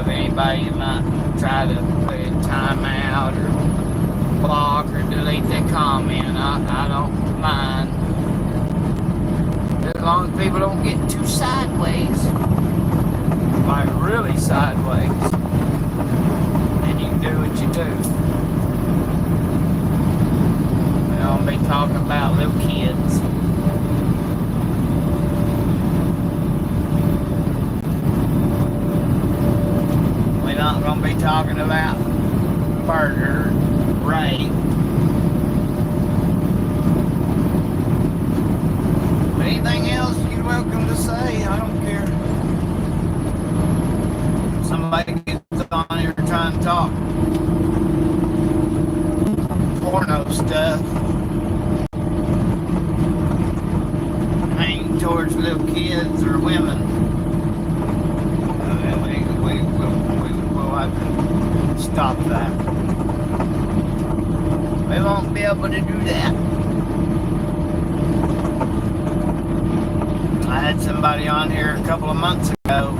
if anybody might try to put a timeout or block or delete their comment. I don't mind. As long as people don't get too sideways. Like really sideways. And you can do what you do. We don't be talking about little kids. We're not going to be talking about murder, rape. But anything else you're welcome to say. I don't care. Somebody gets on here trying to talk porno stuff, aimed towards little kids or women. We'll have to stop that. We won't be able to do that. I had somebody on here a couple of months ago.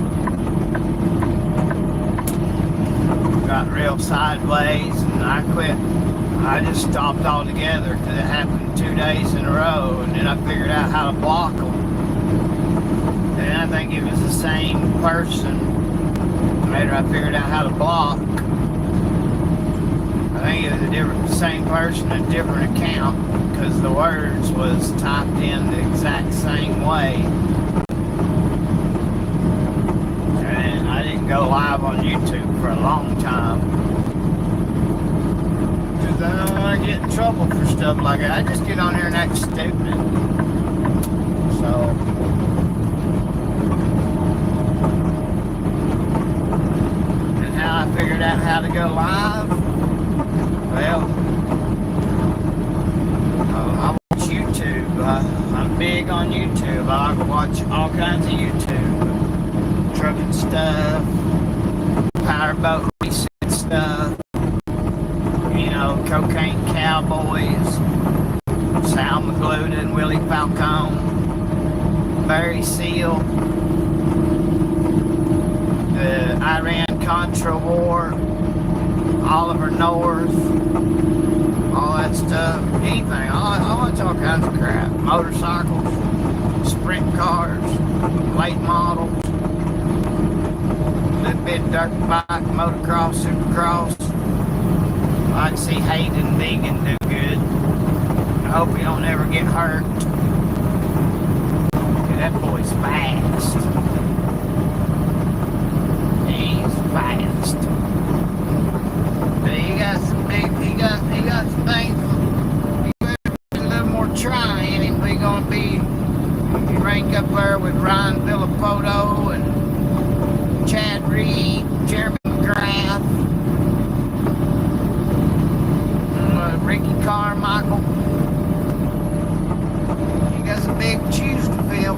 Got real sideways and I quit. I just stopped altogether because it happened 2 days in a row, and then I figured out how to block them. And I think it was the same person. Later I figured out how to block. I think it was the same person, a different account, because the words was typed in the exact same way. And I didn't go live on YouTube for a long time. Because I don't want to get in trouble for stuff like that. I just get on here and act stupid. So... I figured out how to go live. Well, I watch YouTube. I'm big on YouTube. I like to watch all kinds of YouTube. Trucking stuff, powerboat racing stuff, you know, cocaine cowboys, Sal McGluden, Willie Falcone, Barry Seal, the Iran-Contra War, Oliver North, all that stuff, anything. I watch all kinds of crap. Motorcycles, sprint cars, late models, a little bit dirt bike, motocross, supercross. I like to see Hayden Dealin do good. I hope he don't ever get hurt. That boy's fast. Fast. But he got some things. He better do a little more trying if we're gonna be ranked up there with Ryan Villapoto and Chad Reed, Jeremy McGrath, Ricky Carmichael. He got some big shoes to fill.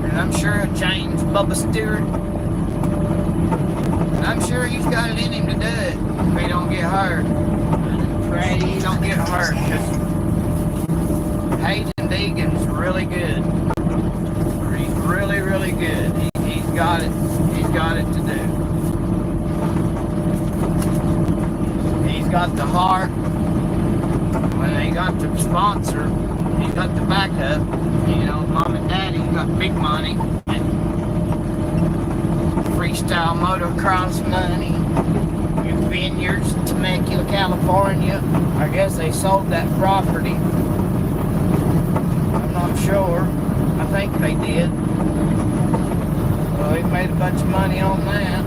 And I'm sure James Bubba Stewart, I'm sure he's got it in him to do it if he don't get hurt. Pray he don't get hurt, because Hayden Deegan's really good. He's really, really good. He's got it. He's got it to do. He's got the heart. When he got the sponsor, he's got the backup. You know, mom and daddy got big money. Freestyle motocross money. Vineyards in Temecula, California. I guess they sold that property. I'm not sure. I think they did. Well, he made a bunch of money on that.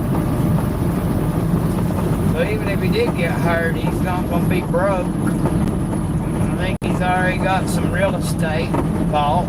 So even if he did get hurt, he's not going to be broke. I think he's already got some real estate bought.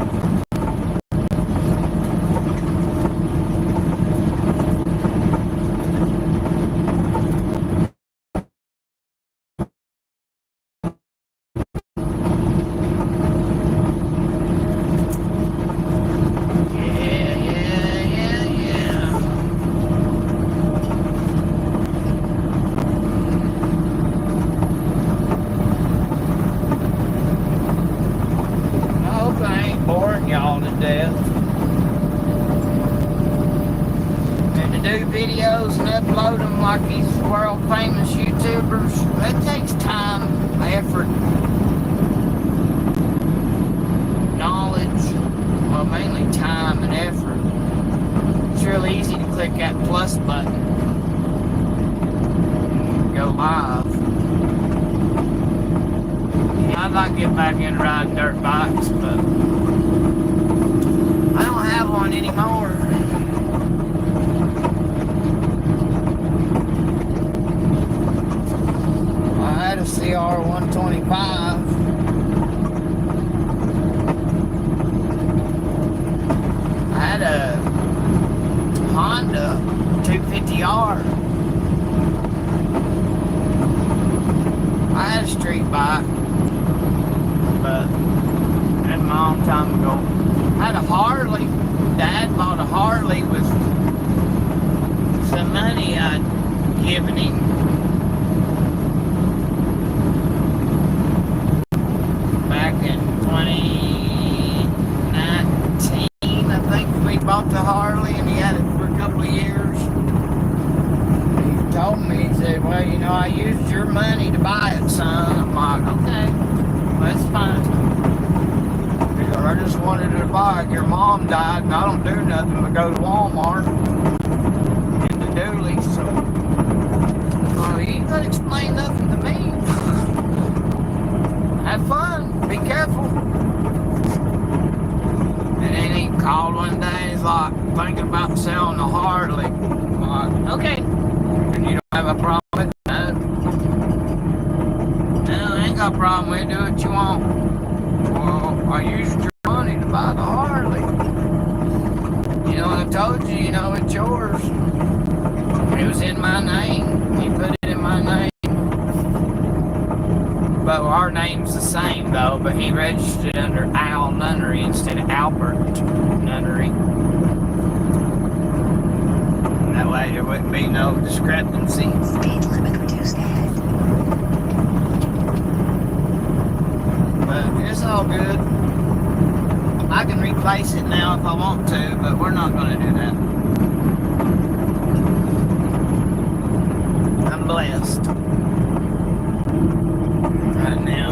videos and upload them like these world famous YouTubers. That takes time, effort, knowledge, well, mainly time and effort. It's real easy to click that plus button and go live. I'd like to get back in riding dirt bikes, but I don't have one anymore. I had a CR 125. I had a Honda 250R. I had a street bike, but that's a long time ago. I had a Harley. Dad bought a Harley with some money I'd given him. Back in 2019, I think we bought the Harley, and he had it for a couple of years. He told me, he said, well, you know, I used your money to buy it, son. I'm like, okay, that's fine. I just wanted to buy it. Your mom died, and I don't do nothing but go to Walmart and the Dealin. So, well, you ain't gonna explain nothing to me. Have fun. Be careful. And then he called one day, and he's like, thinking about selling the Harley. I'm like, okay. And you don't have a problem with it? No. No, I ain't got a problem with it. Do what you want. Well, I used your money to buy the Harley. You know, I told you, you know, it's yours. It was in my name. He put it in my name. But our name's the same, though, but he registered under Al Nunnery instead of Albert Nunnery. That way there wouldn't be no discrepancy. Speed limit reduced ahead. But it's all good. I can replace it now if I want to, but we're not going to do that. I'm blessed. Right now,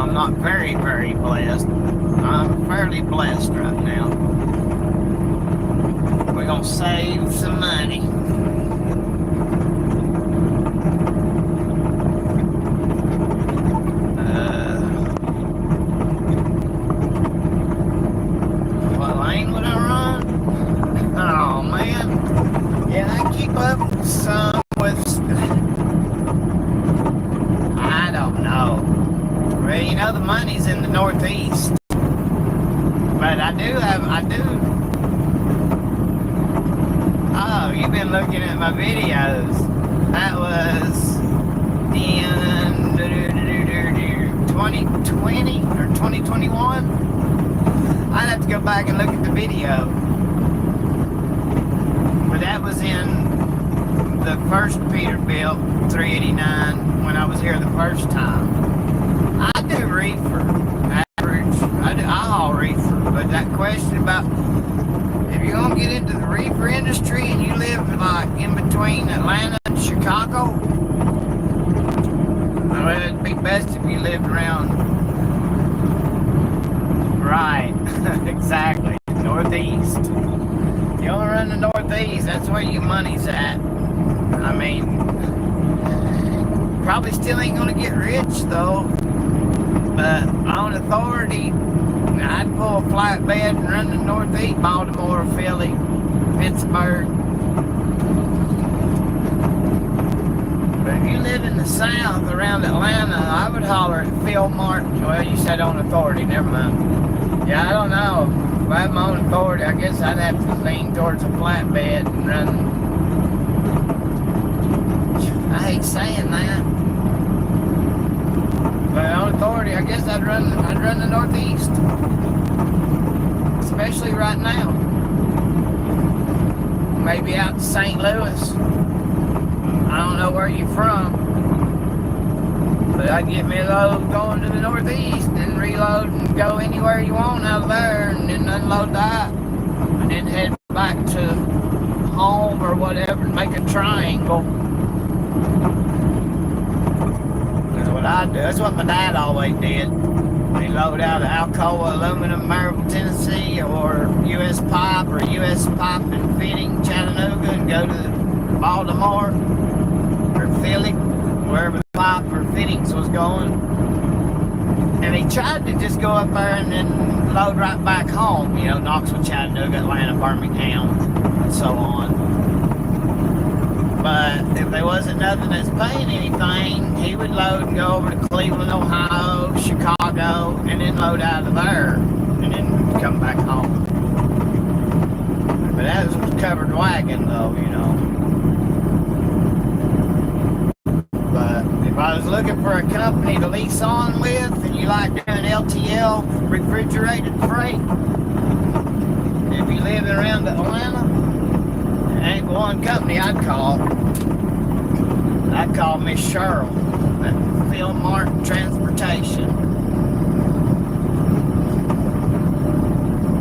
I'm not very, very blessed. I'm fairly blessed right now. We're going to save some money. Northeast, but I do. Oh, you've been looking at my videos. That was in 2020 or 2021. I'd have to go back and look at the video, but that was in the first Peterbilt 389 when I was here the first time. I do reefer. I haul reefer, but that question about if you're gonna get into the reefer industry and you live like in between Atlanta and Chicago, well, it'd be best if you lived around right, exactly, Northeast. You only run the Northeast, that's where your money's at. I mean, probably still ain't gonna get rich though. But on authority, I'd pull a flatbed and run the Northeast, Baltimore, Philly, Pittsburgh. But if you live in the South around Atlanta, I would holler at Phil Martin. Well, you said on authority, never mind. Yeah, I don't know. If I had my own authority, I guess I'd have to lean towards a flatbed and run. I hate saying that. But on authority, I guess I'd run the Northeast, especially right now. Maybe out to St. Louis. I don't know where you're from, but I'd get me a load going to the Northeast and reload and go anywhere you want out of there, and then unload that, and then head back to whatever and make a triangle. That's what I do. That's what my dad always did. He load out of Alcoa Aluminum, Maryville, Tennessee, or U.S. Pipe or U.S. Pipe and Fitting, Chattanooga, and go to Baltimore or Philly, wherever the pipe or fittings was going. And he tried to just go up there and then load right back home, you know, Knoxville, Chattanooga, Atlanta, Birmingham, and so on. But if there wasn't nothing that's paying anything, he would load and go over to Cleveland, Ohio, Chicago, and then load out of there, and then come back home. But that was a covered wagon, though, you know. But if I was looking for a company to lease on with, and you like doing LTL refrigerated freight, if you live around Atlanta, there ain't one company I'd call. I'd call Miss Cheryl at Phil Martin Transportation.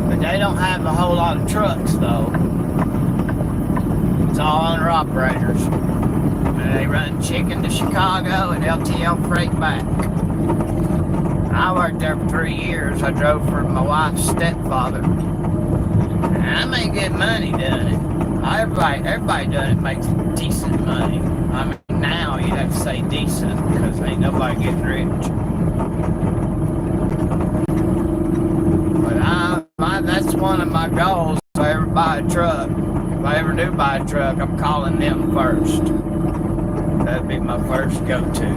But they don't have a whole lot of trucks, though. It's all owner operators. And they run chicken to Chicago and LTL freight back. I worked there for 3 years. I drove for my wife's stepfather. And I made good money doing it. Everybody doing it makes decent money. I mean, now you'd have to say decent because ain't nobody getting rich. But that's one of my goals. If I ever buy a truck, if I ever do buy a truck, I'm calling them first. That'd be my first go-to.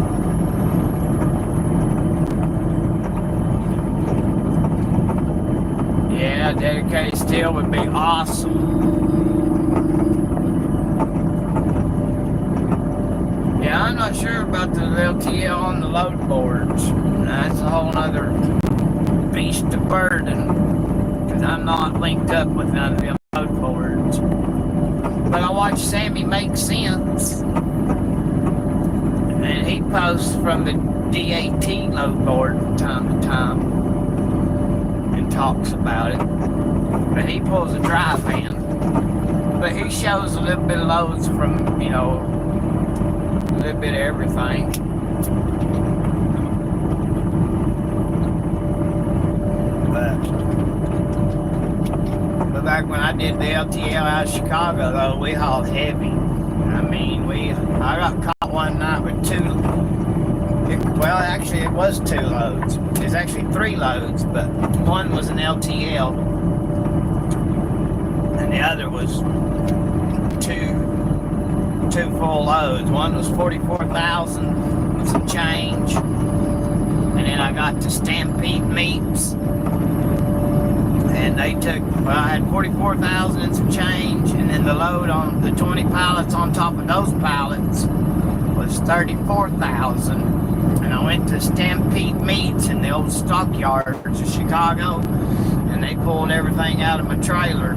Yeah, dedicated steel would be awesome. Yeah, I'm not sure about the LTL on the load boards. That's a whole other beast of burden. Because I'm not linked up with none of them load boards. But I watch Sammy Make Sense. And he posts from the DAT load board from time to time. And talks about it. But he pulls a dry van. But he shows a little bit of loads from, you know, a little bit of everything. But back when I did the LTL out of Chicago, though, we hauled heavy. I mean, I got caught one night with well, actually it was 2 loads. It was actually 3 loads, but one was an LTL, and the other was two full loads. One was 44,000 and some change, and then I got to Stampede Meats, and they took, well, I had 44,000 and some change, and then the load on the 20 pallets on top of those pallets was 34,000. And I went to Stampede Meats in the old stockyards of Chicago, and they pulled everything out of my trailer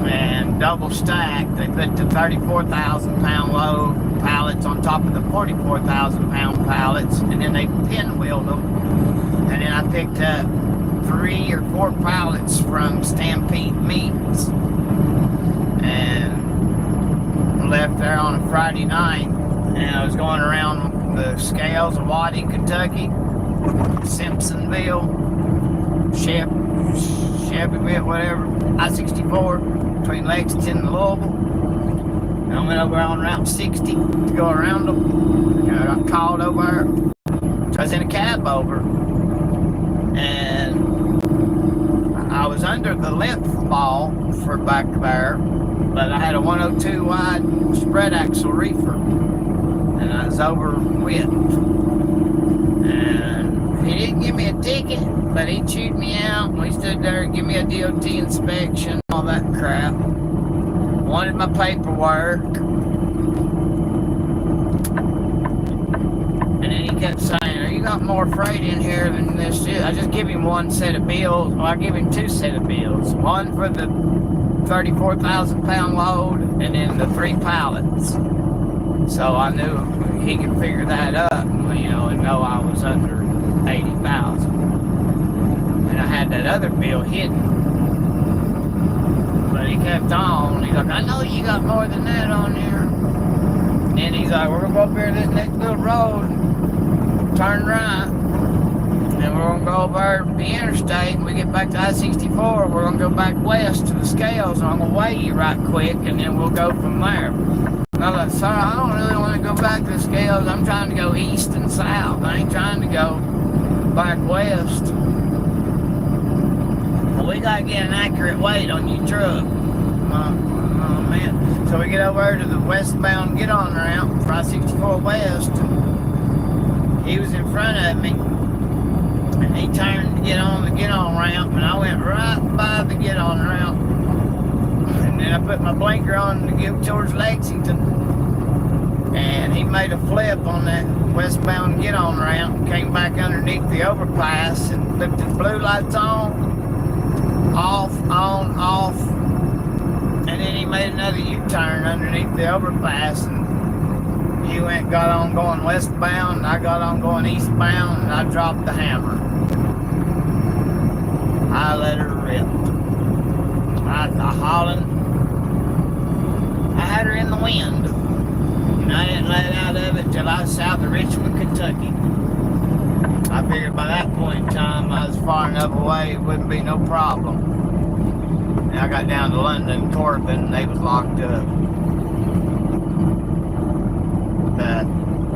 and double stacked. They put the 34,000 pound load pallets on top of the 44,000 pound pallets, and then they pinwheeled them. And then I picked up 3 or 4 pallets from Stampede Meats and left there on a Friday night. And I was going around the scales of Waddy, Kentucky, Simpsonville, Shelbyville, whatever, I-64, between Lexington and Louisville. And I went over on Route 60 to go around them. And I got called over there. So I was in a cab over. And I was under the length ball for back there, but I had a 102 wide spread axle reefer. And I was over width. And he didn't give me a ticket, but he chewed me out. And we stood there and gave me a DOT inspection, all that crap. Wanted my paperwork. And then he kept saying, you got more freight in here than this shit. I just give him one set of bills. Well, I give him 2 set of bills. One for the 34,000 pound load, and then the 3 pallets. So I knew he could figure that up, you know, and know I was under 80,000. And I had that other bill hidden. But But he kept on. He's like, I know you got more than that on there. And he's like, we're going to go up here to this next little road, turn right. And we're going to go over the interstate. And we get back to I-64. We're going to go back west to the scales. And I'm going to weigh you right quick. And then we'll go from there. And I was like, sir, I don't really want to go back to the scales. I'm trying to go east and south. I ain't trying to go back west. Well, we got to get an accurate weight on your truck. Oh, man. So we get over to the westbound get-on ramp for I-64 West. He was in front of me. And he turned to get on the get-on ramp. And I went right by the get-on ramp. And then I put my blinker on to get towards Lexington. And he made a flip on that westbound get-on ramp. Came back underneath the overpass and flipped his blue lights on. Off, on, off. And then he made another U-turn underneath the overpass, and he got on going westbound, and I got on going eastbound, and I dropped the hammer. I let her rip. I hauling. I had her in the wind, and I didn't let out of it till I was south of Richmond, Kentucky. I figured by that point in time I was far enough away it wouldn't be no problem. And I got down to London, Corbin, and they was locked up. But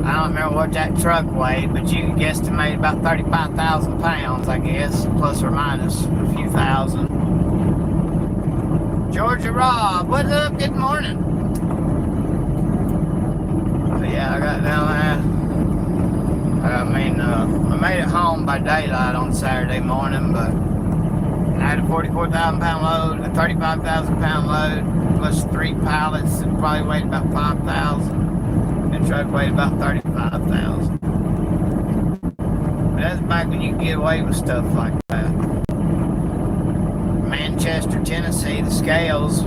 I don't remember what that truck weighed, but you can guesstimate about 35,000 pounds, I guess, plus or minus a few thousand. Georgia Rob, what's up? Good morning. But yeah, I got down there. I made it home by daylight on Saturday morning, but I had a 44,000 pound load, a 35,000 pound load, plus 3 pallets that probably weighed about 5,000, and the truck weighed about 35,000. But that's back when you could get away with stuff like that. Manchester, Tennessee, the scales,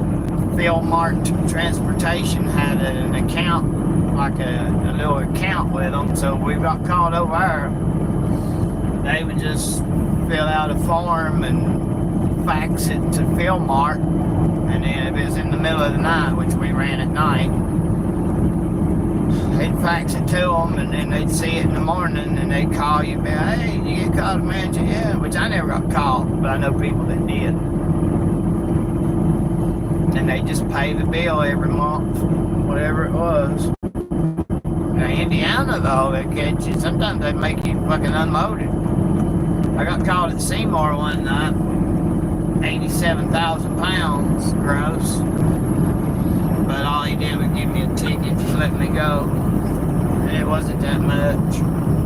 Phil Mart Transportation had an account, like a little account with them, so we got called over there. They would just fill out a form and fax it to Phil Mart, and then if it was in the middle of the night, which we ran at night, they'd fax it to them, and then they'd see it in the morning, and they'd call you, be like, hey, you get called to Manchester? Yeah, which I never got called, but I know people that did. And they just pay the bill every month, whatever it was. Now, Indiana, though, they catch you. Sometimes they make you fucking unloaded. I got called at Seymour one night, 87,000 pounds gross. But all he did was give me a ticket to let me go. And it wasn't that much.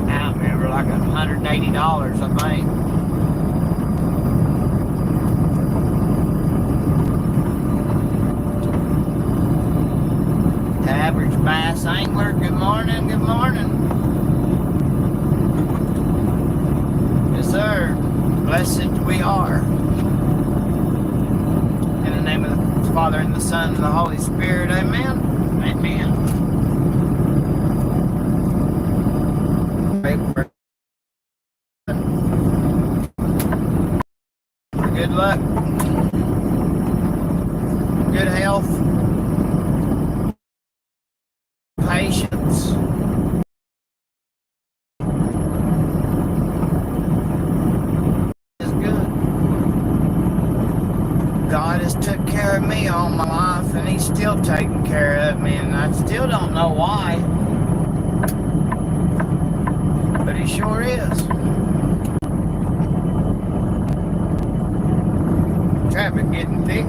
I don't remember, like $180, I think. Average bass angler, good morning, good morning. Yes, sir. Blessed we are. In the name of the Father, and the Son, and the Holy Spirit, amen. Amen. Pray for good luck, good health, patience. Is good. God has took care of me all my life, and He's still taking care of me, and I still don't know why, but He sure is. Traffic getting thick.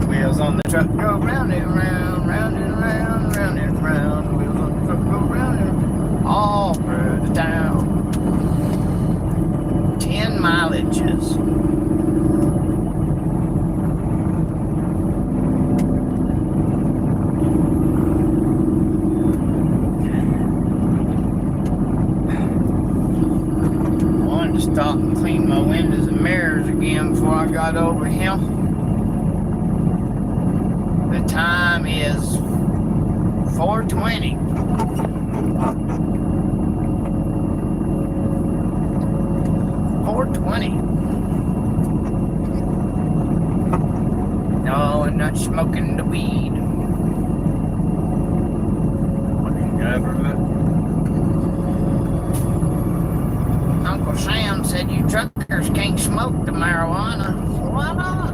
Wheels on the truck go round and round, round and round, round and round. Wheels on the truck go round and all through the town. 10 mileages. I wanted to stop and clean my windows and mirrors again before I got over here. The time is 4:20. 420. No, I'm not smoking the weed. Fucking government. Uncle Sam said you truckers can't smoke the marijuana. Why not?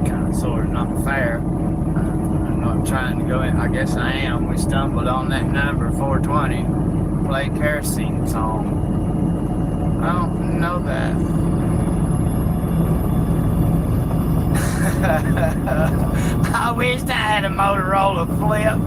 Kind of sort of not fair. I'm not trying to go in. I guess I am. We stumbled on that number 420. Play kerosene song. I don't know that. I wish I had a Motorola flip.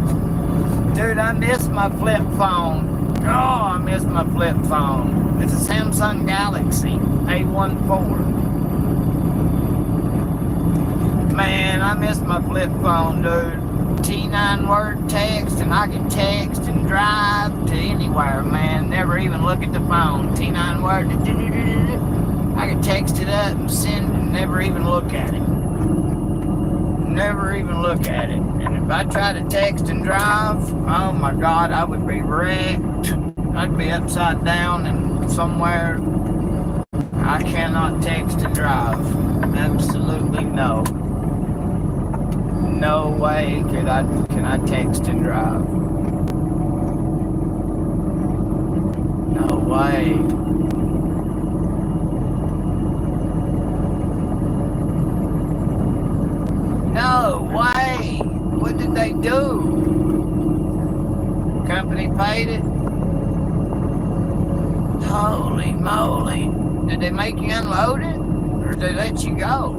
Dude, I miss my flip phone. Oh, I miss my flip phone. It's a Samsung Galaxy A14. Man, I miss my flip phone, dude. T9 word text, and I can text and drive to anywhere, man. Never even look at the phone. T9 word. I can text it up and send and never even look at it. Never even look at it. And if I try to text and drive, oh my God, I would be wrecked. I'd be upside down and somewhere. I cannot text and drive. Absolutely no. No way can I text and drive. No way. No way! What did they do? Company paid it? Holy moly. Did they make you unload it? Or did they let you go?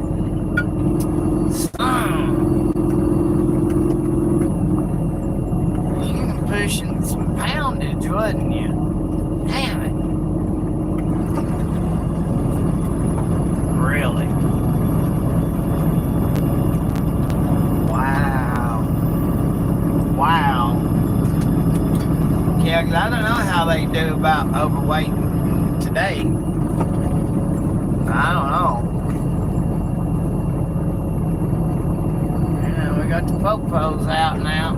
You were pushing some poundage, wasn't you? Damn it. Really? Wow. Yeah, 'cause I don't know how they do about overweight today. I don't know. Yeah, we got the popos out now.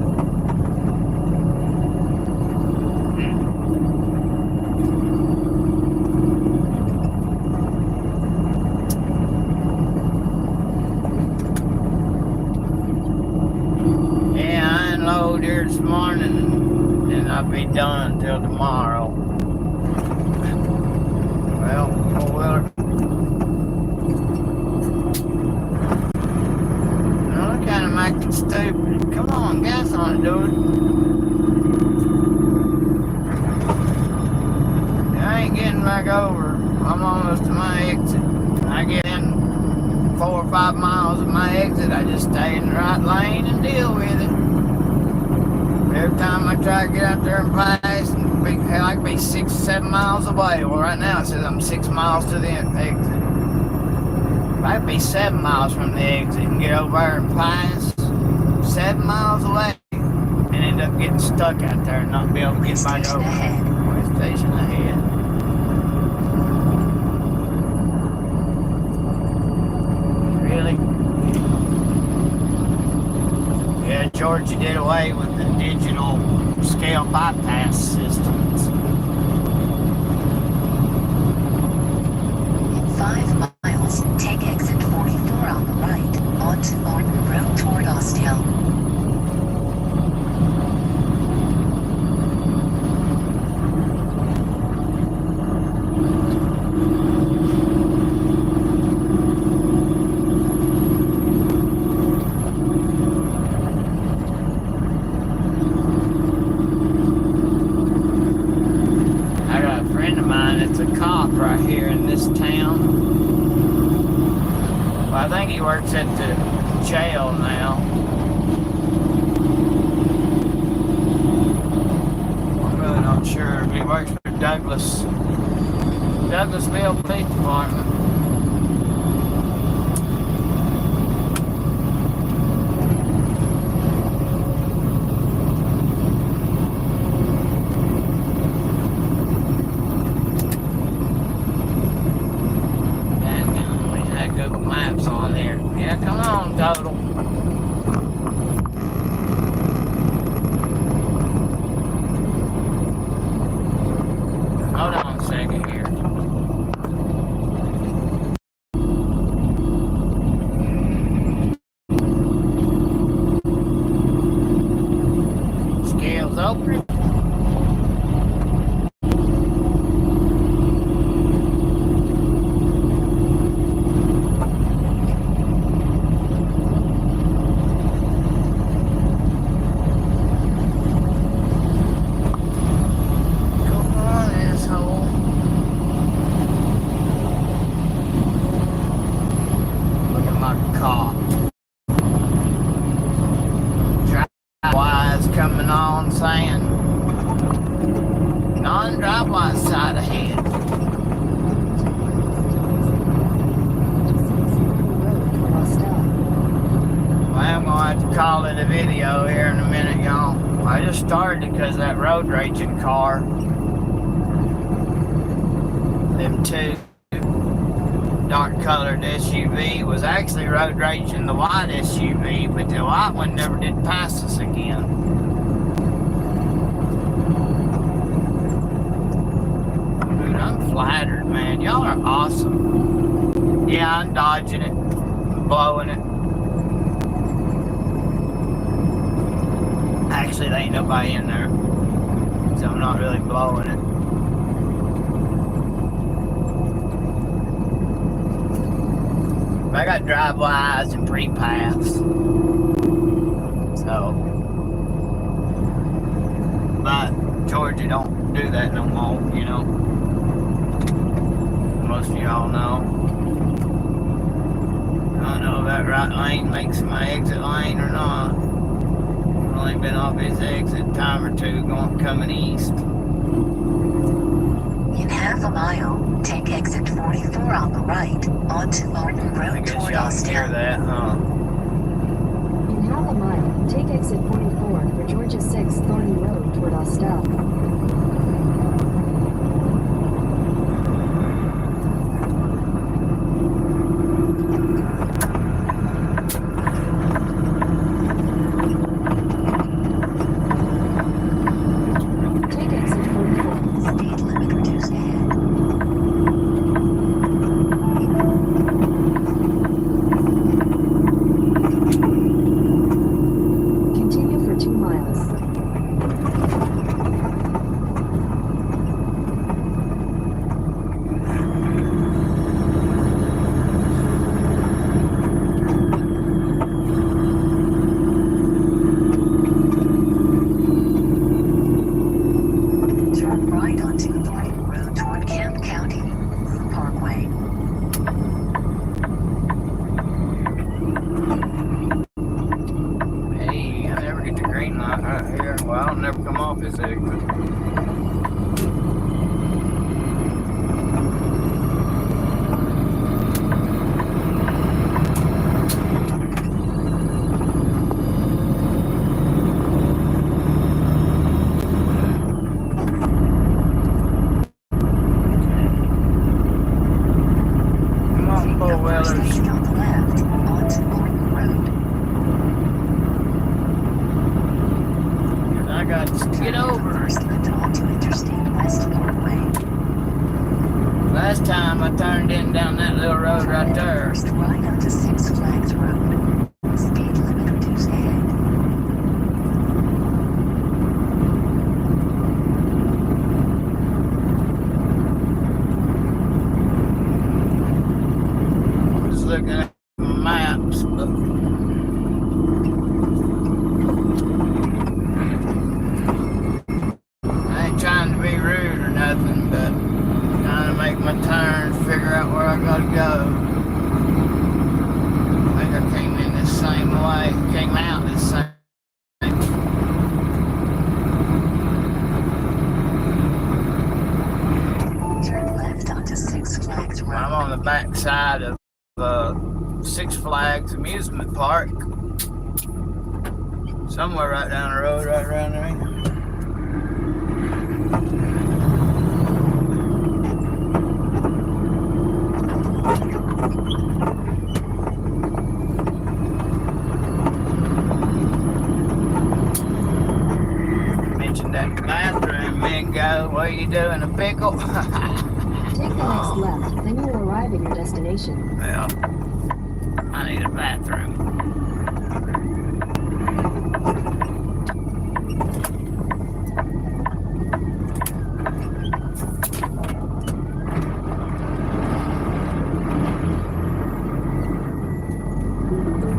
Here this morning, and I'll be done till tomorrow. Well, Wheelerz. No, I'm kind of acting stupid. Come on, gas on it, dude. I ain't getting back over. I'm almost to my exit. I get in 4 or 5 miles of my exit. I just stay in the right lane and deal with it. Every time I try to get out there and pass, and I could be 6 or 7 miles away. Well, right now it says I'm 6 miles to the exit. I could be 7 miles from the exit and get over there and pass 7 miles away and end up getting stuck out there and not be able to get back over. Police station ahead. Really? Yeah, Georgia did away with the digital scale bypass systems. 5 miles, take exit 44 on the right, onto Martin Road toward Austell. Right here in this town. Well, I think he works at the jail now. I'm really not sure. He works for Douglasville Police Department. On there. Yeah, come on, Total. like a cop. Drive-wise coming on saying, non-drive-wise side ahead. Well, I'm going to have to call it a video here in a minute, y'all. I just started because that road raging car, them two dark colored SUV was actually road raging the white SUV, but the white one never did pass us again. Dude, I'm flattered, man. Y'all are awesome. Yeah, I'm dodging it, blowing it. Actually, there ain't nobody in there, so I'm not really blowing it. I got drive-bys and pre-pass, so, but Georgia don't do that no more, you know. Most of y'all know. I don't know if that right lane makes my exit lane or not. I've only been off his exit time or two coming east. In half a mile, take exit 44 on the right, onto Martin I Road guess toward y'all can hear Austin. that, huh? In half a mile, take exit 44 for Georgia 6 Thorny Road toward Austell. Take exit 44. Speed limit reduced ahead. Continue for 2 miles. Turn right onto Thorny Road toward Kent County Parkway. Hey, I never get the green light right here. Well, I'll never come off this exit. Come on, Take the first Wheelerz. exit on the left, onto Martin Road. I got to get over. First left onto Interstate West Parkway. Last time I turned in down that little road right there. First right onto Six Flags Road. Speed limit reduced ahead. Just looking at maps, but I ain't trying to be rude or nothing, but trying to make my turns, figure out where I gotta go. I think I came in this same way, came out this same. Turn left onto Six Flags Road. I'm on the back side of Six Flags amusement park. Somewhere right down the road, right around there. Mentioned that bathroom, Mingo. What are you doing, a pickle? Take the next left, then you will arrive at your destination. Well, I need a bathroom.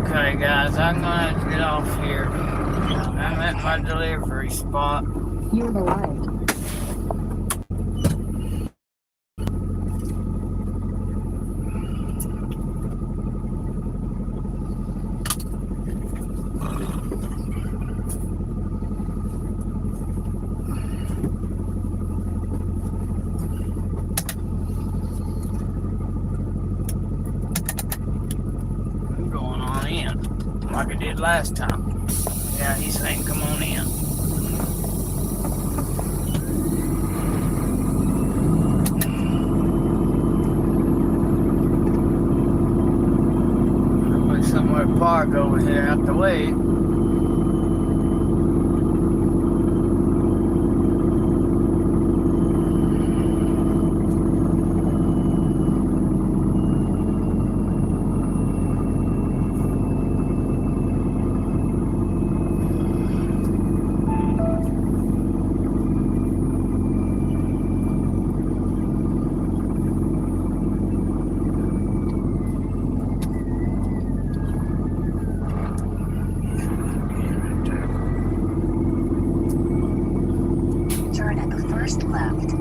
Okay, guys, I'm gonna have to get off here. I'm at my delivery spot. You have arrived. like I did last time. Yeah, he's saying come on in. There's somewhere to park over here out the way. Turn at the first left.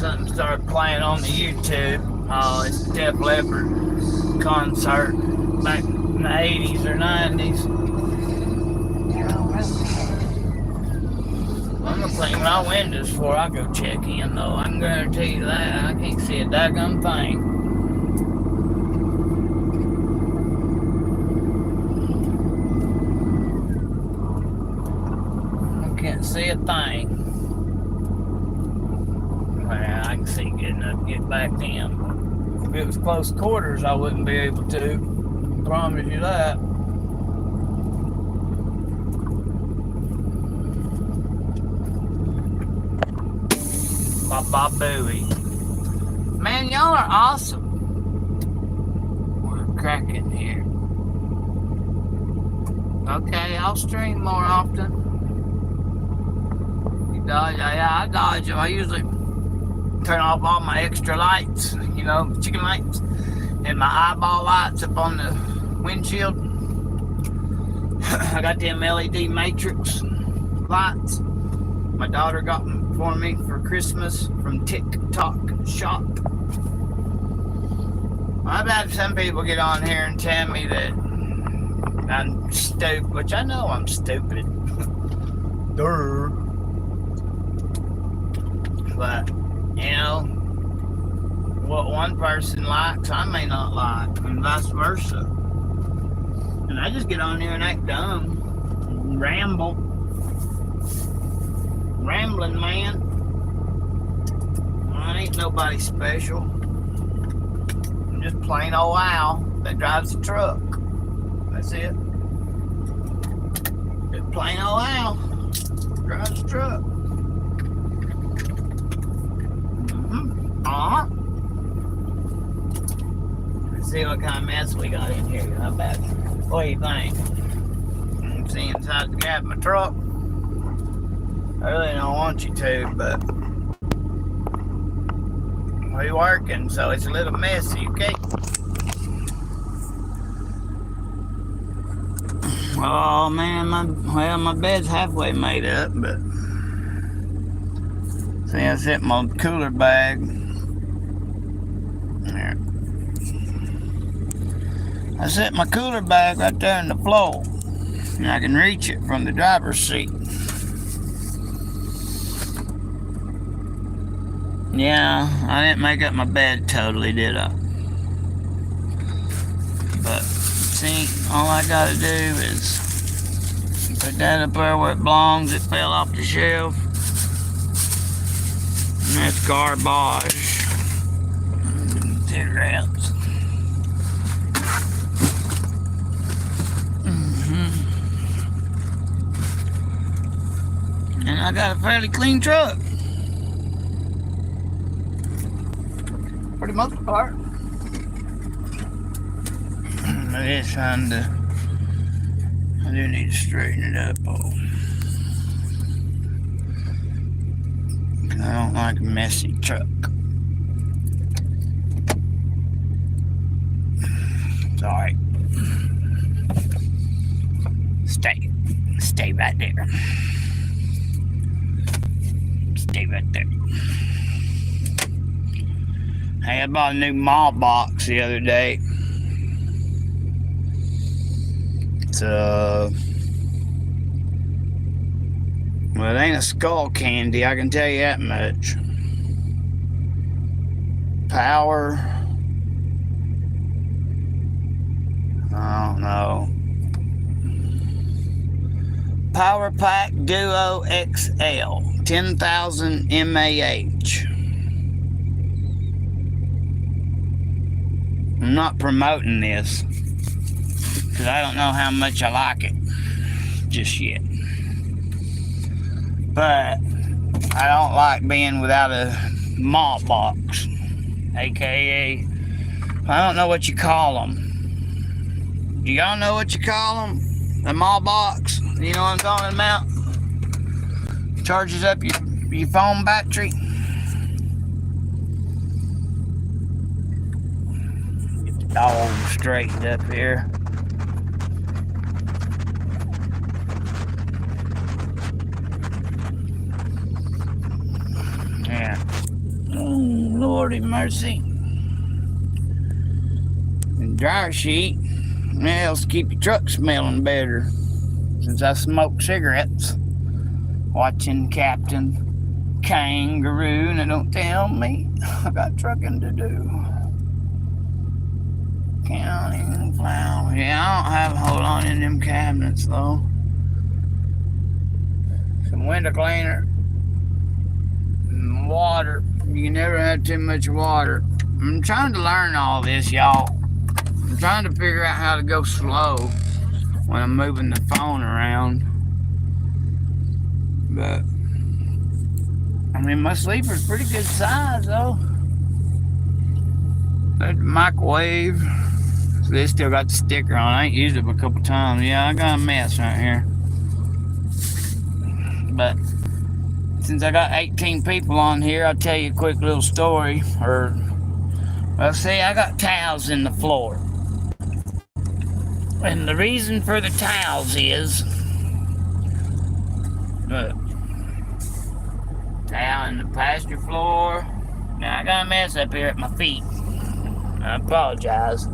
Something started playing on the YouTube. Oh, it's Def Leppard concert back in the 80s or 90s. Narrow road ahead. I'm gonna clean my windows before I go check in, though. I can guarantee you that. I can't see a daggum thing. I can't see a thing. Well, I can see good enough to get back in. If it was close quarters, I wouldn't be able to. I promise you that. Baba Booey. Man, y'all are awesome. We're cracking here. Okay, I'll stream more often. You dodge, yeah, I dodge them. I usually turn off all my extra lights, you know, chicken lights, and my eyeball lights up on the windshield. I got them LED matrix lights. My daughter got them for me for Christmas from TikTok Shop. I've had some people get on here and tell me that I'm stupid, which I know I'm stupid. Durr. But, you know, what one person likes, I may not like, and vice versa. And I just get on here and act dumb, and ramble. Rambling man. I ain't nobody special. I'm just plain old Al that drives a truck. That's it. Just plain old Al drives a truck. Let's see what kind of mess we got in here. How bad? What do you think? See inside the cab of my truck. I really don't want you to, but we're working, so it's a little messy, okay? Oh man, my bed's halfway made up, but see, I set my cooler bag there. I set my cooler bag right there on the floor, and I can reach it from the driver's seat. Yeah, I didn't make up my bed totally, did I? But, see, all I gotta do is put that up there where it belongs. It fell off the shelf. And that's garbage. Cigarettes. And I got a fairly clean truck. For the most part. It is trying to. I do need to straighten it up. I don't like a messy truck. It's alright. Stay right there. Stay right there. Hey, I bought a new mall box the other day. It's well, it ain't a skull candy, I can tell you that much. Power, I don't know. Power Pack Duo XL, 10,000 mAh. I'm not promoting this because I don't know how much I like it just yet. But I don't like being without a malt box, aka I don't know what you call them. Do y'all know what you call them? A malt box? You know what I'm talking about? Charges up your phone battery. Get the dog straightened up here. Yeah. Oh, Lordy mercy. And dryer sheet. It helps keep your truck smelling better. Since I smoke cigarettes. Watching Captain Kangaroo, and don't tell me I got trucking to do. Counting flowers. Yeah, I don't have a whole lot in them cabinets though. Some window cleaner. Water. You never have too much water. I'm trying to learn all this, y'all. I'm trying to figure out how to go slow when I'm moving the phone around. But I mean, my sleeper's pretty good size though. That microwave. So they still got the sticker on. I ain't used it but a couple times. Yeah, I got a mess right here. But since I got 18 people on here, I'll tell you a quick little story. Well, see, I got towels in the floor. And the reason for the towels is, look, towel in the pasture floor. Now, I got a mess up here at my feet. I apologize.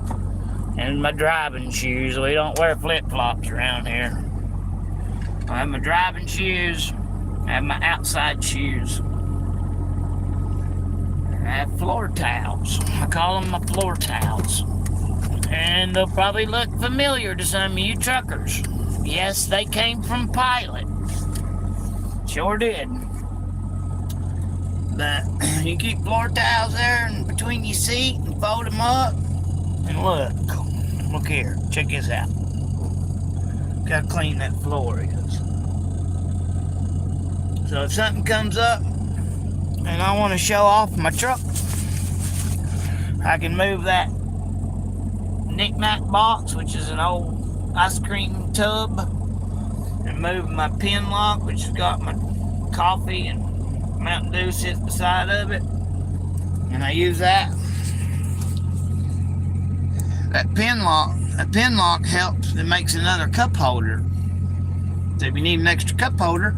And my driving shoes. We don't wear flip-flops around here. I have my driving shoes. I have my outside shoes. I have floor towels. I call them my floor towels. And they'll probably look familiar to some of you truckers. Yes, they came from Pilot. Sure did. But you keep floor towels there and between your seat and fold them up. And look here, check this out. Gotta clean that floor is. So if something comes up and I want to show off my truck, I can move that knick-knack box, which is an old ice cream tub, and move my pin lock, which has got my coffee and Mountain Dew sits beside of it, and I use that. That pin lock helps. It makes another cup holder. So if you need an extra cup holder,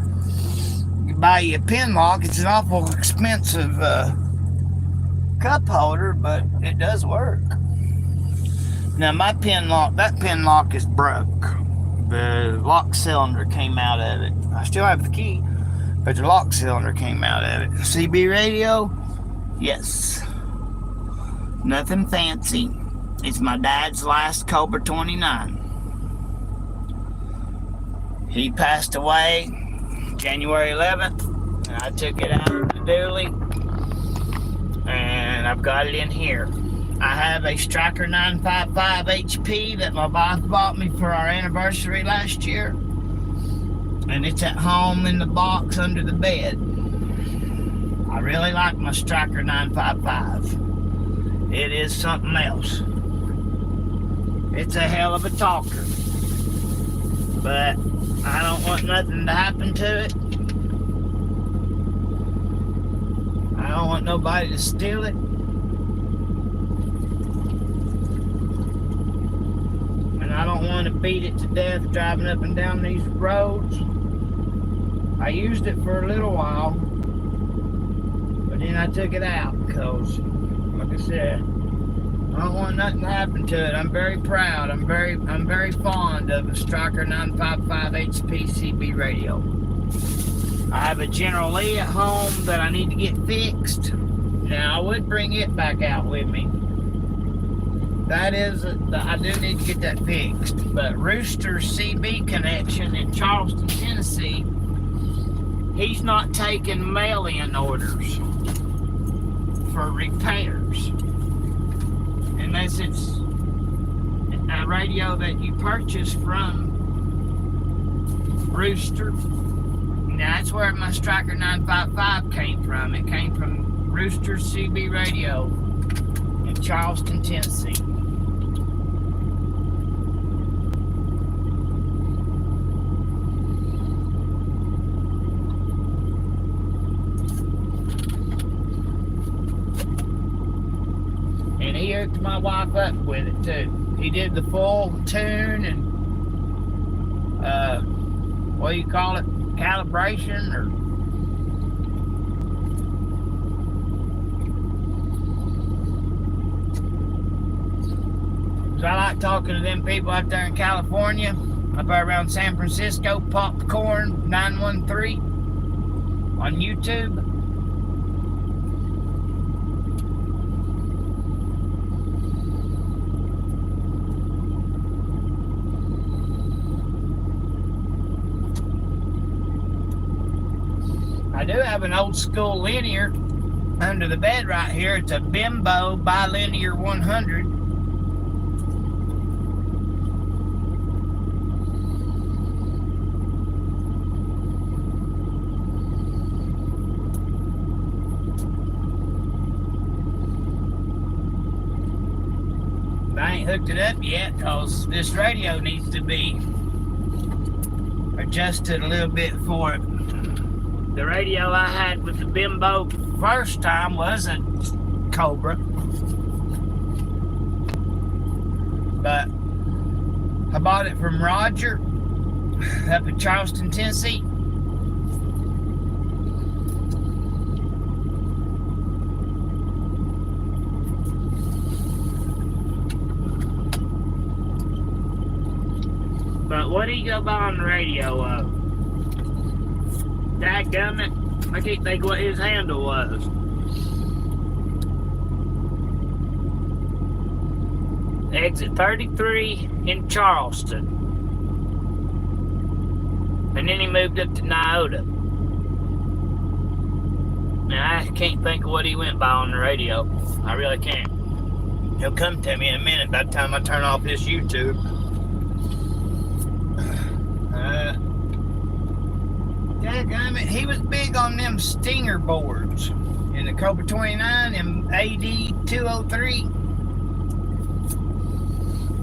you buy you a pin lock. It's an awful expensive cup holder, but it does work. Now my that pin lock is broke. The lock cylinder came out of it. I still have the key, but the lock cylinder came out of it. CB radio? Yes. Nothing fancy. It's my dad's last Cobra 29. He passed away January 11th, and I took it out of the dually, and I've got it in here. I have a Striker 955 HP that my boss bought me for our anniversary last year, and it's at home in the box under the bed. I really like my Striker 955. It is something else. It's a hell of a talker. But I don't want nothing to happen to it. I don't want nobody to steal it. And I don't want to beat it to death driving up and down these roads. I used it for a little while, but then I took it out because, like I said, I don't want nothing to happen to it. I'm very proud. I'm very fond of a Striker 955 HPCB radio. I have a General Lee at home that I need to get fixed. Now I would bring it back out with me. That is, I do need to get that fixed. But Rooster's CB connection in Charleston, Tennessee, he's not taking mail-in orders for repairs. Unless it's a radio that you purchase from Rooster. Now, that's where my Striker 955 came from. It came from Rooster CB Radio in Charleston, Tennessee. And he hooked my wife up with it too. He did the full tune and what do you call it? Calibration or so I like talking to them people out there in California, up there around San Francisco. Popcorn 913 on YouTube. I do have an old school linear under the bed right here. It's a Bimbo bilinear 100. I ain't hooked it up yet because this radio needs to be adjusted a little bit for it. The radio I had with the Bimbo first time was a Cobra. But I bought it from Roger up in Charleston, Tennessee. But what do you go buy on the radio of? Dadgummit, I can't think what his handle was. Exit 33 in Charleston. And then he moved up to Nyota. Now, I can't think of what he went by on the radio. I really can't. He'll come to me in a minute by the time I turn off this YouTube. Dadgummit, he was big on them Stinger boards in the Cobra 29 and AD 203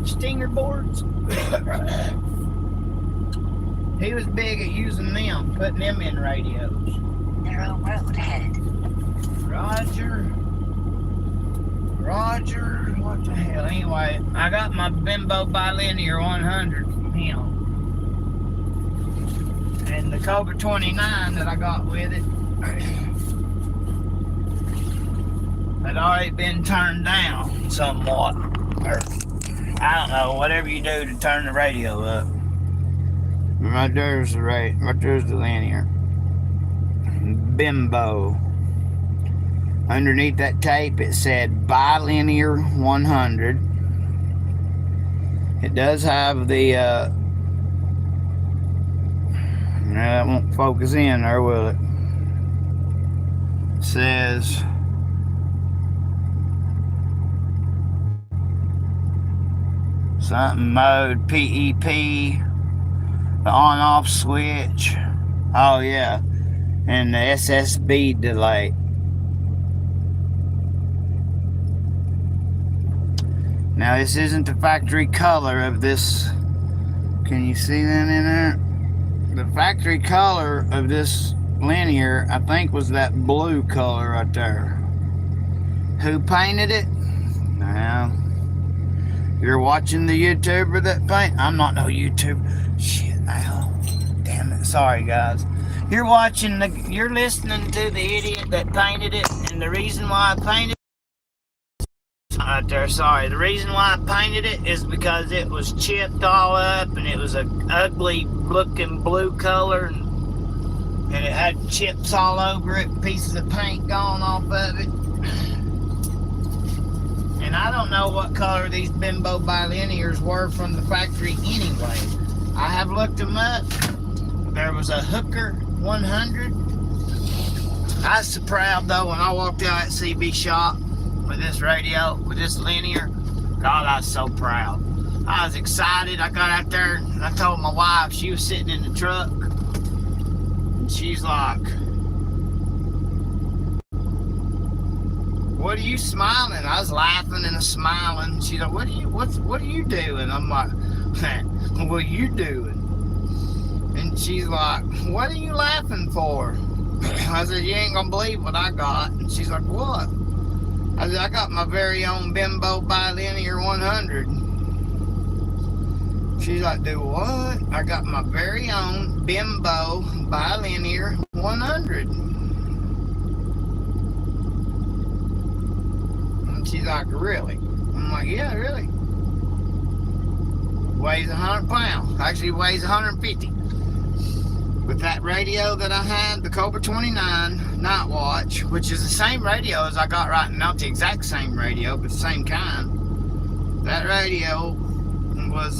Stinger boards. He was big at using them, putting them in radios. Narrow road ahead. Roger, what the hell? Anyway, I got my Bimbo bilinear 100 from him. And the Cobra 29 that I got with it had already been turned down somewhat. Or, I don't know, whatever you do to turn the radio up. Right there's the linear. Bimbo. Underneath that tape it said bilinear 100. It does have the that won't focus in there, will it? It says something mode PEP, the on-off switch. Oh yeah, and the SSB delay. Now this isn't the factory color of this. Can you see them in there? The factory color of this linear, I think, was that blue color right there. Who painted it? Now, you're watching the YouTuber that paint. I'm not no YouTuber. Shit, ow. Damn it. Sorry, guys. You're listening to the idiot that painted it, and the reason why I painted right there, sorry. The reason why I painted it is because it was chipped all up and it was a ugly looking blue color and it had chips all over it, pieces of paint gone off of it. And I don't know what color these bimbo bilinears were from the factory anyway. I have looked them up. There was a Hooker 100. I was so proud though when I walked out at CB shop with this radio, with this linear. God, I was so proud. I was excited. I got out there and I told my wife, she was sitting in the truck, and she's like, "What are you smiling?" I was laughing and smiling. She's like, what are you doing? I'm like, "What are you doing?" And she's like, "What are you laughing for?" I said, "You ain't gonna believe what I got." And she's like, "What?" I said, "I got my very own bimbo bilinear 100. She's like, "Do what?" I got my very own bimbo bilinear 100. And she's like, "Really?" I'm like, "Yeah, really." Weighs 100 pounds. Actually weighs 150. With that radio that I had, the Cobra 29 Night Watch, which is the same radio as I got right now, not the exact same radio, but the same kind. That radio was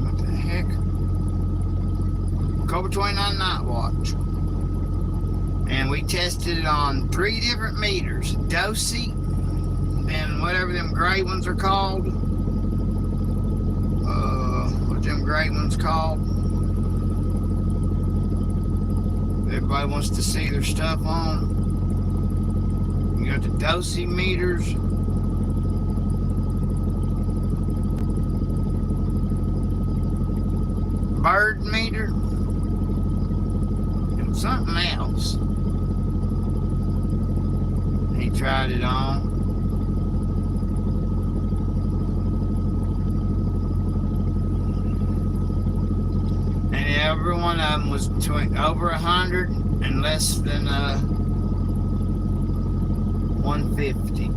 what the heck? Cobra 29 Night Watch. And we tested it on 3 different meters. Dosey, and whatever them gray ones are called. Them gray ones called. Everybody wants to see their stuff on. You got the dosy meters. Bird meter. And something else. He tried it on. Every one of them was over 100 and less than 150.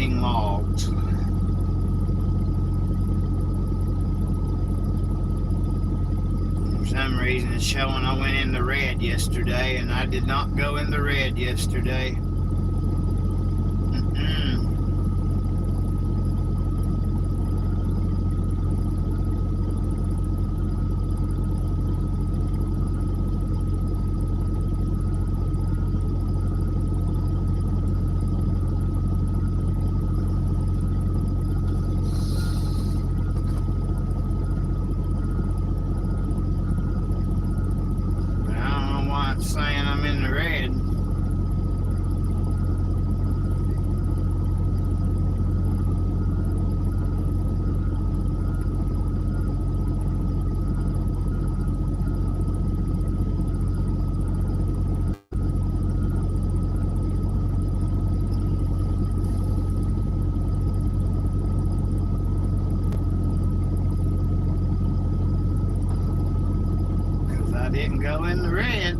Logs. For some reason it's showing I went in the red yesterday, and I did not go in the red yesterday. Saying I'm in the red. Because I didn't go in the red.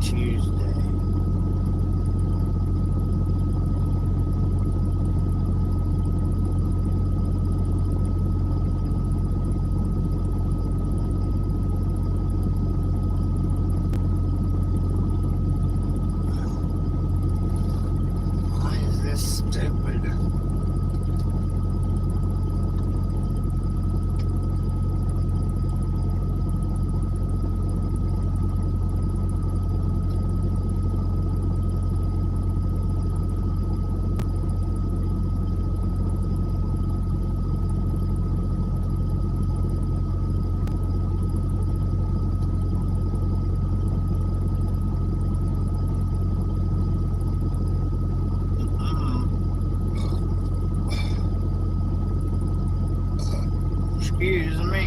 Tuesday. Why is this stupid? Excuse me.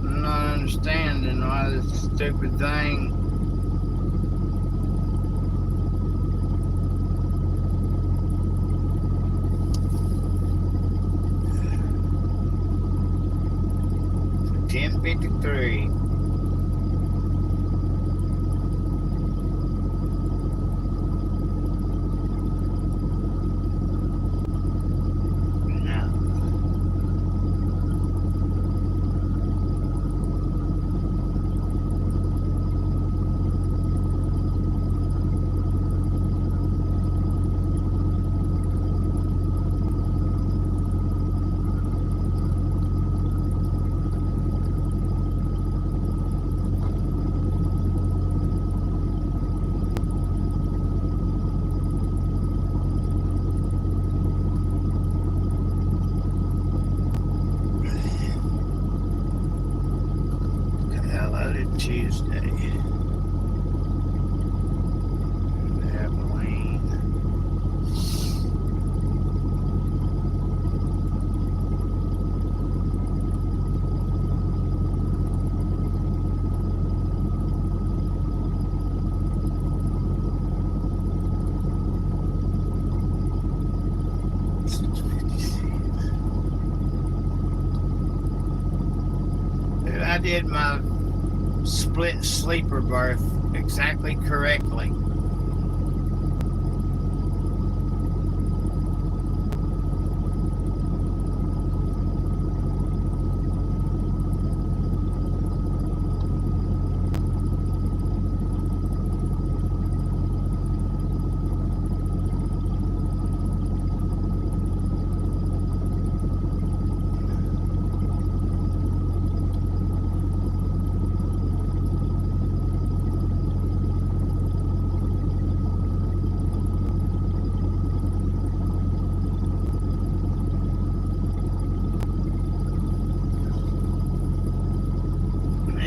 I'm not understanding why this stupid thing. So 10:53. Tuesday. Abilene. I did my split sleeper berth exactly correctly.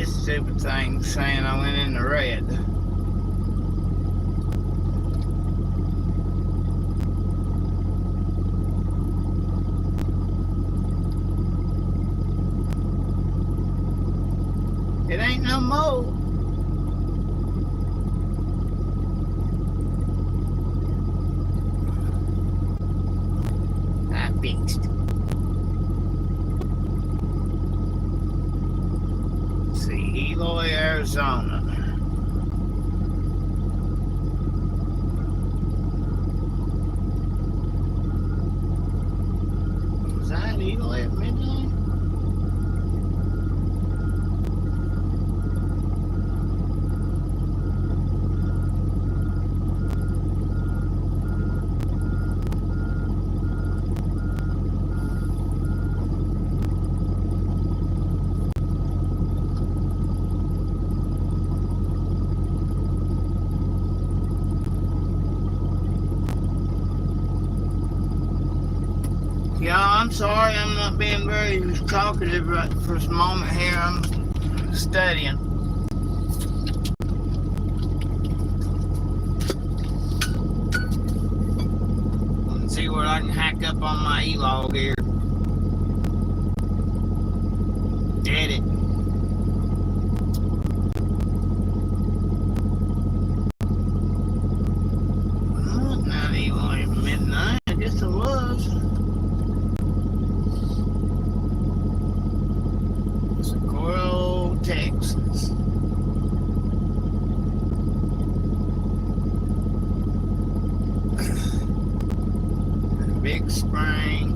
Stupid thing saying I went in the red. It ain't no more. I fixed. Eloy, Arizona. Was I in Eloy at midnight? Y'all, I'm sorry I'm not being very talkative right for this moment here. I'm studying. Let's see what I can hack up on my E-log here. Edit. Not Eloy at midnight. I guess it was. Squirrel. Big spring.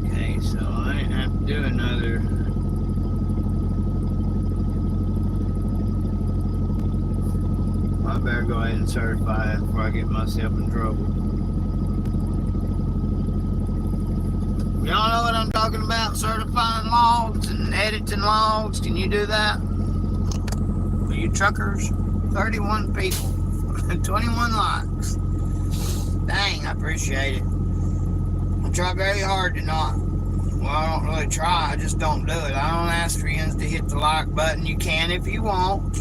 Okay, so I didn't have to do another. I better go ahead and certify it before I get myself in trouble. Y'all know what I'm talking about? Certifying logs and editing logs. Can you do that? For you truckers? 31 people. 21 likes. Dang, I appreciate it. I try very hard to not. Well, I don't really try. I just don't do it. I don't ask for you to hit the like button. You can if you want.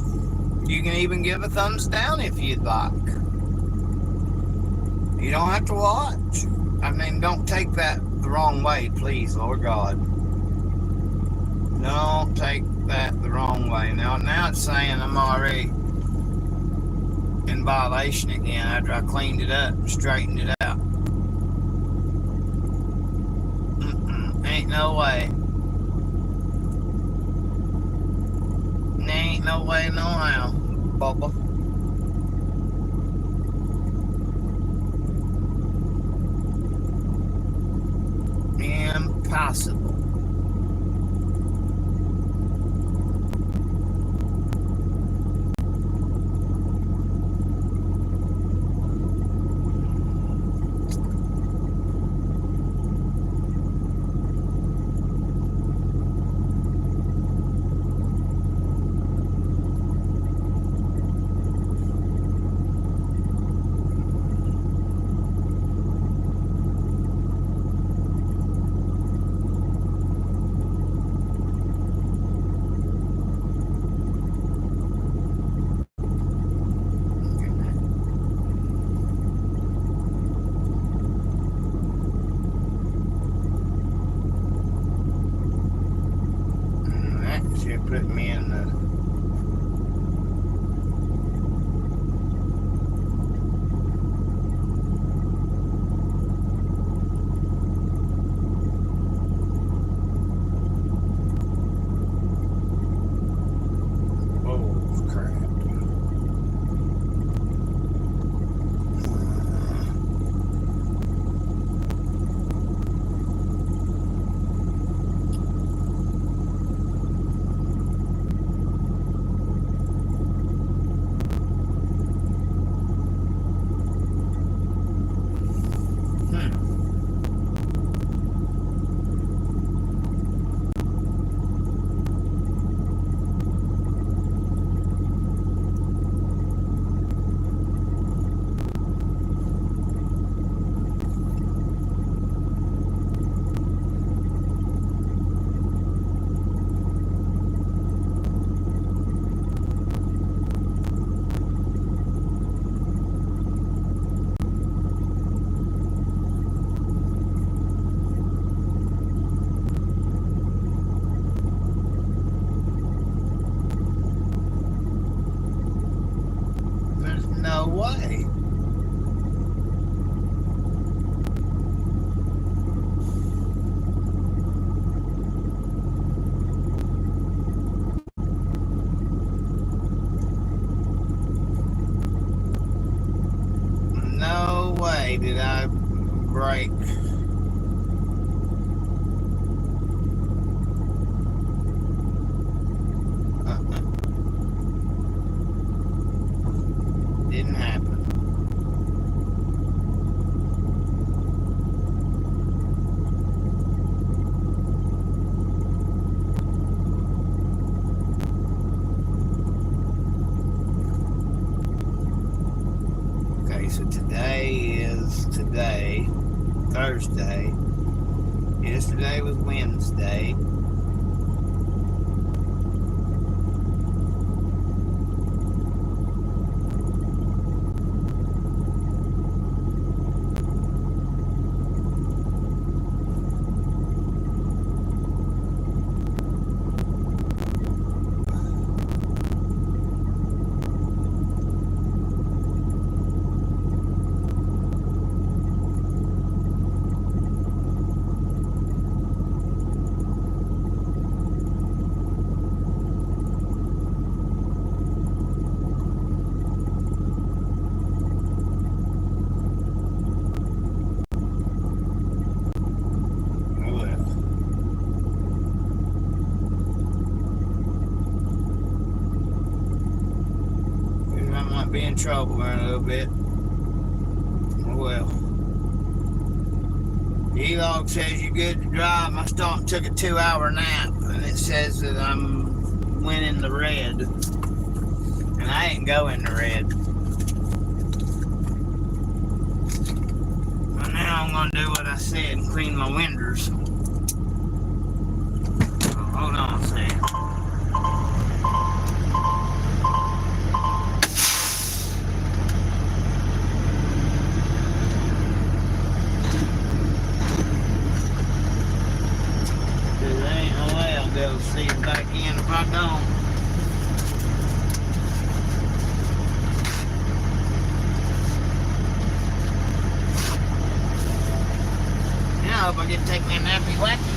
You can even give a thumbs down if you'd like. You don't have to watch. I mean, don't take that the wrong way, please, Lord God. Don't take that the wrong way. Now it's saying I'm already in violation again after I cleaned it up and straightened it out. Ain't no way. Ain't no way, no how, Bubba. Impossible. Put me in the no way. No way did I break. Didn't happen. Okay, so today, Thursday. Yesterday was Wednesday. in trouble there a little bit. Oh well. The E-log says you're good to drive. I stopped and took a 2-hour nap, and it says that I'm winning the red. And I ain't going the red. But now I'm going to do what I said and clean my winders. Hold on a second. There ain't no way I'll be able to see it back in if I don't. Yeah, I hope I get to take me a nappy wacky.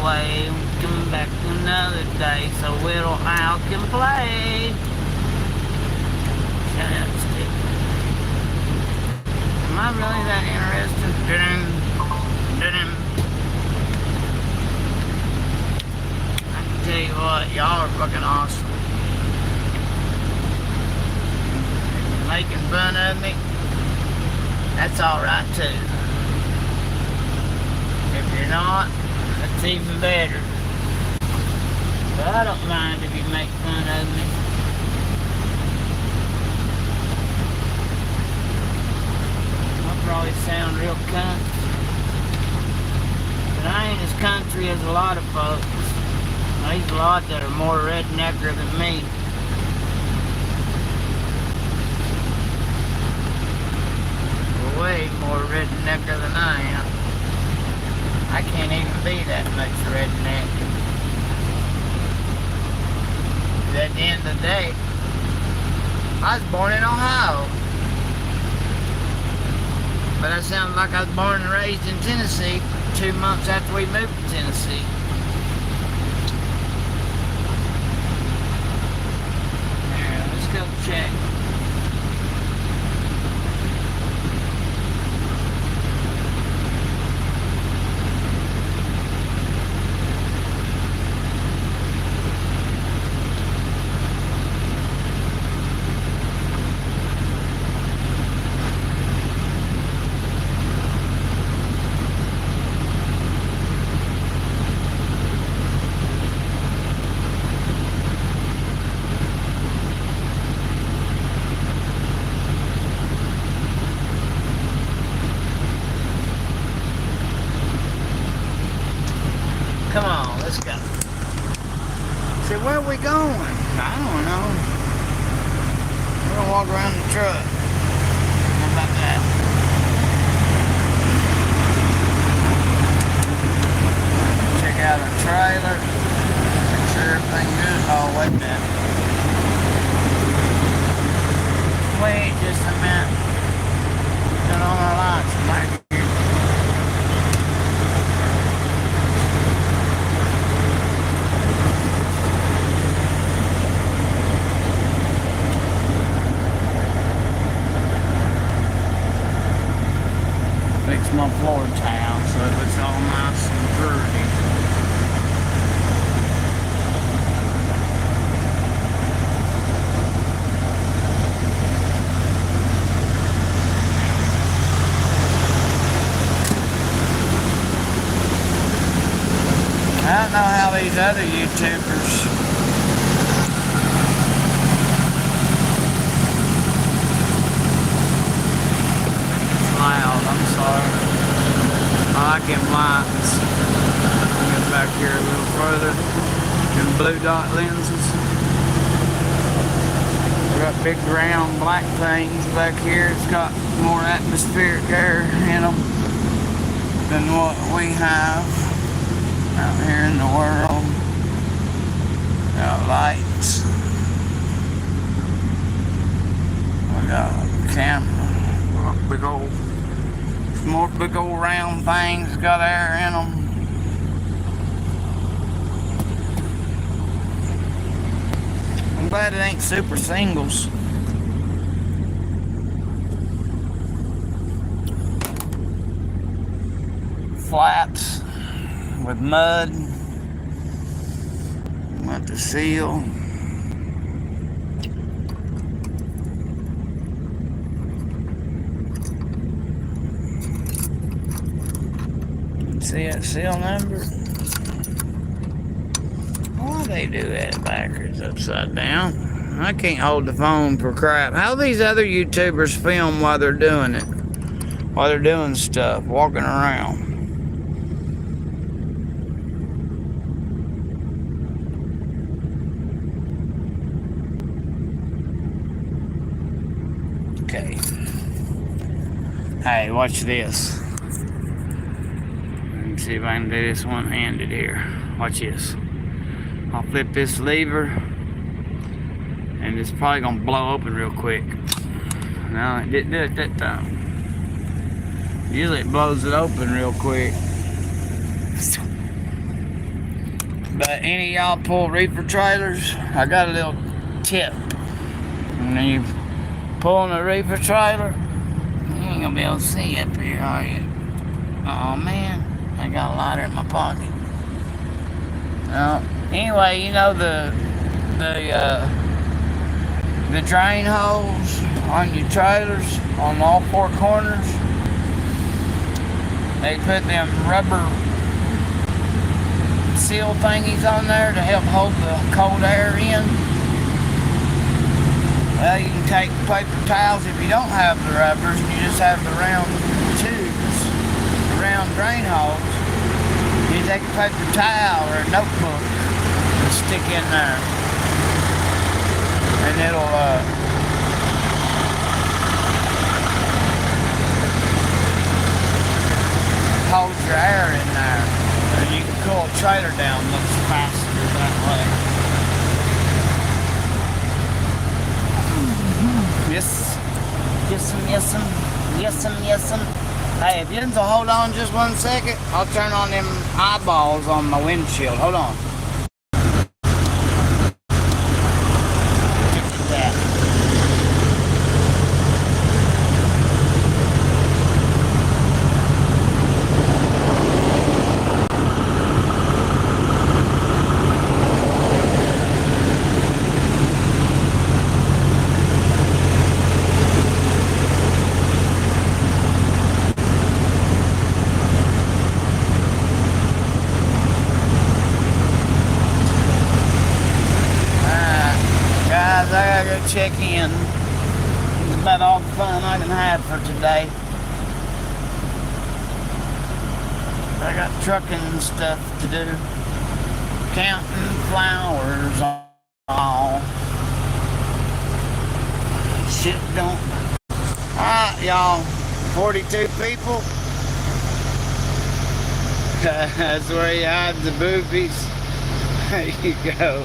away. Come back another day so little Al can play. Shut up, Stick. Am I really that interested? I can tell you what, y'all are fucking awesome. If you're making fun of me, that's alright too. If you're not, that's even better. But I don't mind if you make fun of me. I'll probably sound real country. But I ain't as country as a lot of folks. There's a lot that are more rednecker than me. Way more rednecker than I am. I can't even be that much redneck. At the end of the day, I was born in Ohio. But I sound like I was born and raised in Tennessee 2 months after we moved to Tennessee. Yeah, let's go check. Come on, let's go. So where are we going? I don't know. We're gonna walk around the truck. How about that? Check out our trailer. Make sure everything's good. Oh, wait a minute. Wait just a minute. Turn on our lights back here. Fix my floor tile so it looks all nice and pretty. I don't know how these other YouTubers loud, I'm sorry. I like them lights. Get back here a little further. Them blue dot lenses. We got big round black things back here. It's got more atmospheric air in them than what we have out here in the world. Got lights. We got a camera. Big old, more big old round things got air in them. I'm glad it ain't super singles. Flats with mud. With the seal. See that seal number? Why they do that backwards, upside down? I can't hold the phone for crap. How these other YouTubers film while they're doing it? While they're doing stuff, walking around. Okay. Hey, watch this. See if I can do this one-handed here. Watch this. I'll flip this lever and it's probably gonna blow open real quick. No, it didn't do it that time. Usually it blows it open real quick. But any of y'all pull reefer trailers, I got a little tip. When you pulling a reefer trailer, you ain't gonna be able to see up here, are you? Oh man. I got a lighter in my pocket. Anyway, you know the drain holes on your trailers on all four corners. They put them rubber seal thingies on there to help hold the cold air in. Well, you can take paper towels if you don't have the rubbers and you just have the round tubes, the round drain holes. You take a paper towel or a notebook and stick in there, and it'll hold your air in there, and you can cool a trailer down much faster that way. Yes, yes. Hey, if you will hold on just 1 second, I'll turn on them eyeballs on my windshield. Hold on. Look at that. Check in. It's about all the fun I can have for today. I got trucking and stuff to do. Counting flowers all. Shit don't. Alright, y'all. 42 people. That's where you hide the boobies. There you go.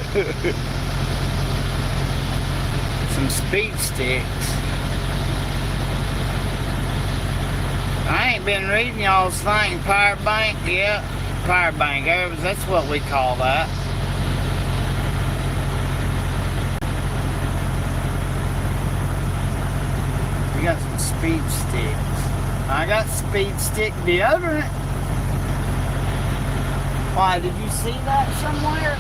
Some speed sticks. I ain't been reading y'all's thing. Power bank, yeah. Power bank, that's what we call that. We got some speed sticks. I got speed stick deodorant. Why, did you see that somewhere?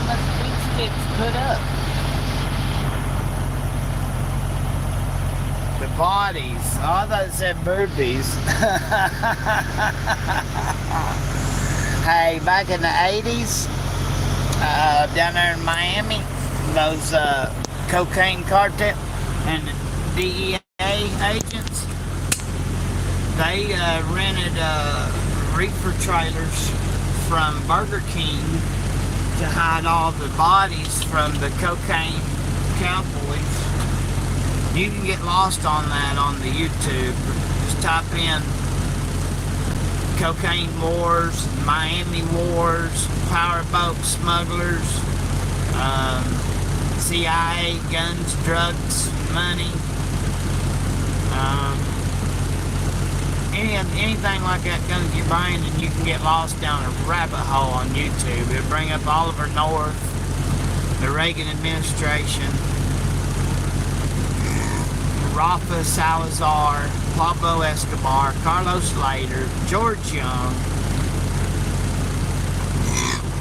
My speed sticks put up. The bodies. Oh, I thought it said boobies. Hey, back in the 80s, down there in Miami, those cocaine cartel and DEA agents, they rented reefer trailers from Burger King to hide all the bodies from the cocaine cowboys. You can get lost on that on the YouTube. Just type in Cocaine Wars, Miami Wars, Powerboat Smugglers, CIA, guns, drugs, money, anything like that comes to your brain, and you can get lost down a rabbit hole on YouTube. It'll bring up Oliver North, the Reagan administration, Rafa Salazar, Pablo Escobar, Carlos Slater, George Young,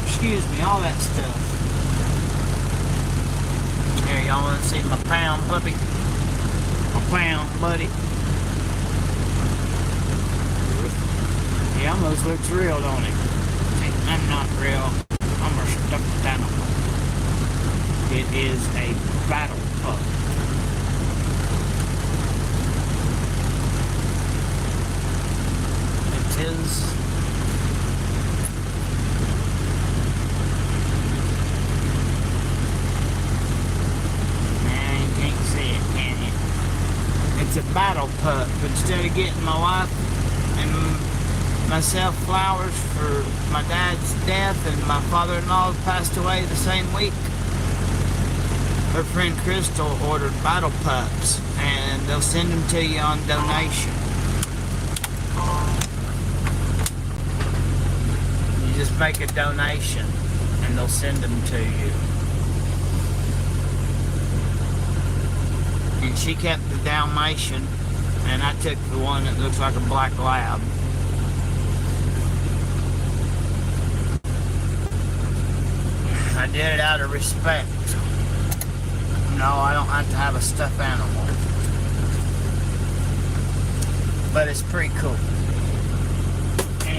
excuse me, all that stuff. Here, y'all want to see my pound puppy? My pound buddy. He almost looks real, don't he? I'm not real. I'm a stuffed animal. It is a battle pup. It is. Man, you can't see it, can you? It's a battle pup. Instead of getting my wife and myself flowers for my dad's death, and my father-in-law passed away the same week, her friend Crystal ordered battle pups, and they'll send them to you on donation. You just make a donation and they'll send them to you. And she kept the Dalmatian, and I took the one that looks like a black lab. I did it out of respect. No, I don't have to have a stuffed animal. But it's pretty cool.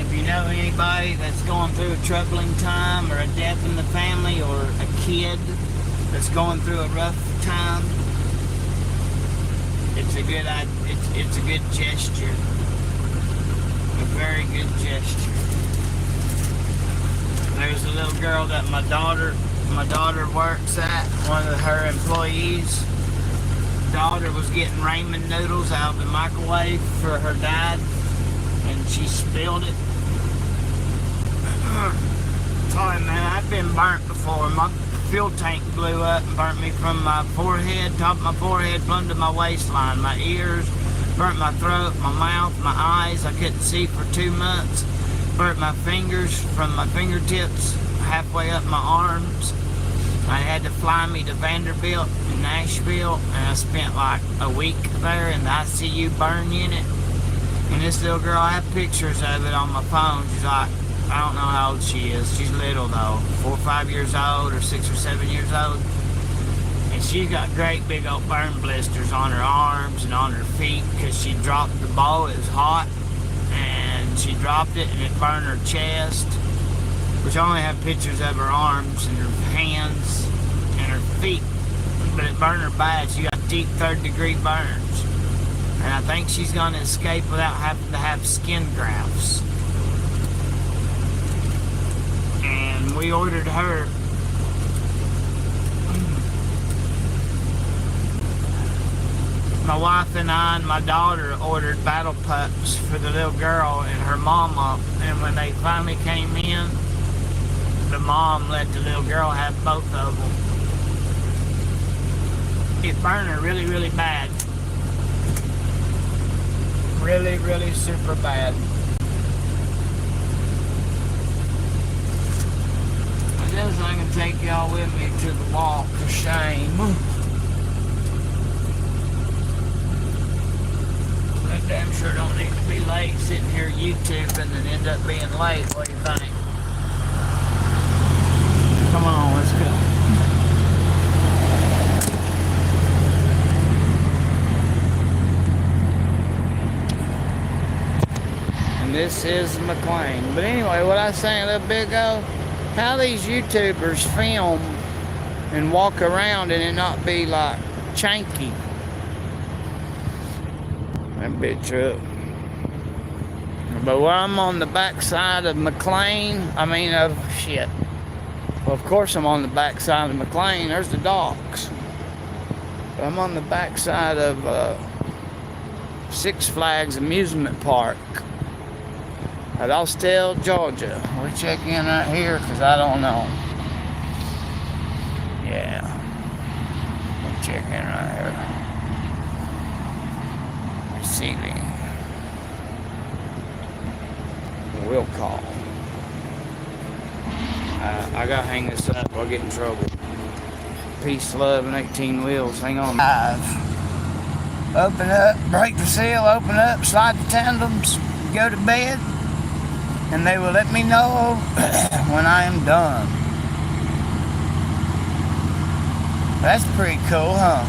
if you know anybody that's going through a troubling time, or a death in the family, or a kid that's going through a rough time, it's a good gesture. A very good gesture. There's a little girl that my daughter works at, one of her employees. Daughter was getting ramen noodles out of the microwave for her dad, and she spilled it. Sorry, man, I've been burnt before. My fuel tank blew up and burnt me from my forehead, top of my forehead, plumb to my waistline. My ears, burnt my throat, my mouth, my eyes. I couldn't see for 2 months. Burnt my fingers from my fingertips halfway up my arms. I had to fly me to Vanderbilt in Nashville, and I spent like a week there in the ICU burn unit. And this little girl, I have pictures of it on my phone. She's like, I don't know how old she is. She's little though, 4 or 5 years old, or 6 or 7 years old. And she's got great big old burn blisters on her arms and on her feet because she dropped the ball. It was hot, and she dropped it, and it burned her chest. Which I only have pictures of her arms and her hands and her feet, but it burned her bad. She got deep 3rd-degree burns, and I think she's going to escape without having to have skin grafts. And we ordered her my wife and I and my daughter ordered battle pups for the little girl and her mama, and when they finally came in, the mom let the little girl have both of them. It burned her really, really bad. Really, really super bad. I guess I can take y'all with me to the walk of shame. I damn sure don't need to be late sitting here YouTubing and end up being late. What do you think? Come on, let's go. And this is McLean. But anyway, what I was saying a little bit ago, how these YouTubers film and walk around and it not be like chanky. That big truck. But when I'm on the backside of McLean, well, of course I'm on the backside of McLean. There's the docks. But I'm on the backside of Six Flags Amusement Park at Austell, Georgia. We'll check in right here because I don't know. Yeah. We'll check in right here. Receiving. We'll call. I gotta hang this up or I'll get in trouble. Peace, love, and 18 wheels. Hang on. Open up, break the seal, open up, slide the tandems, go to bed, and they will let me know when I am done. That's pretty cool, huh?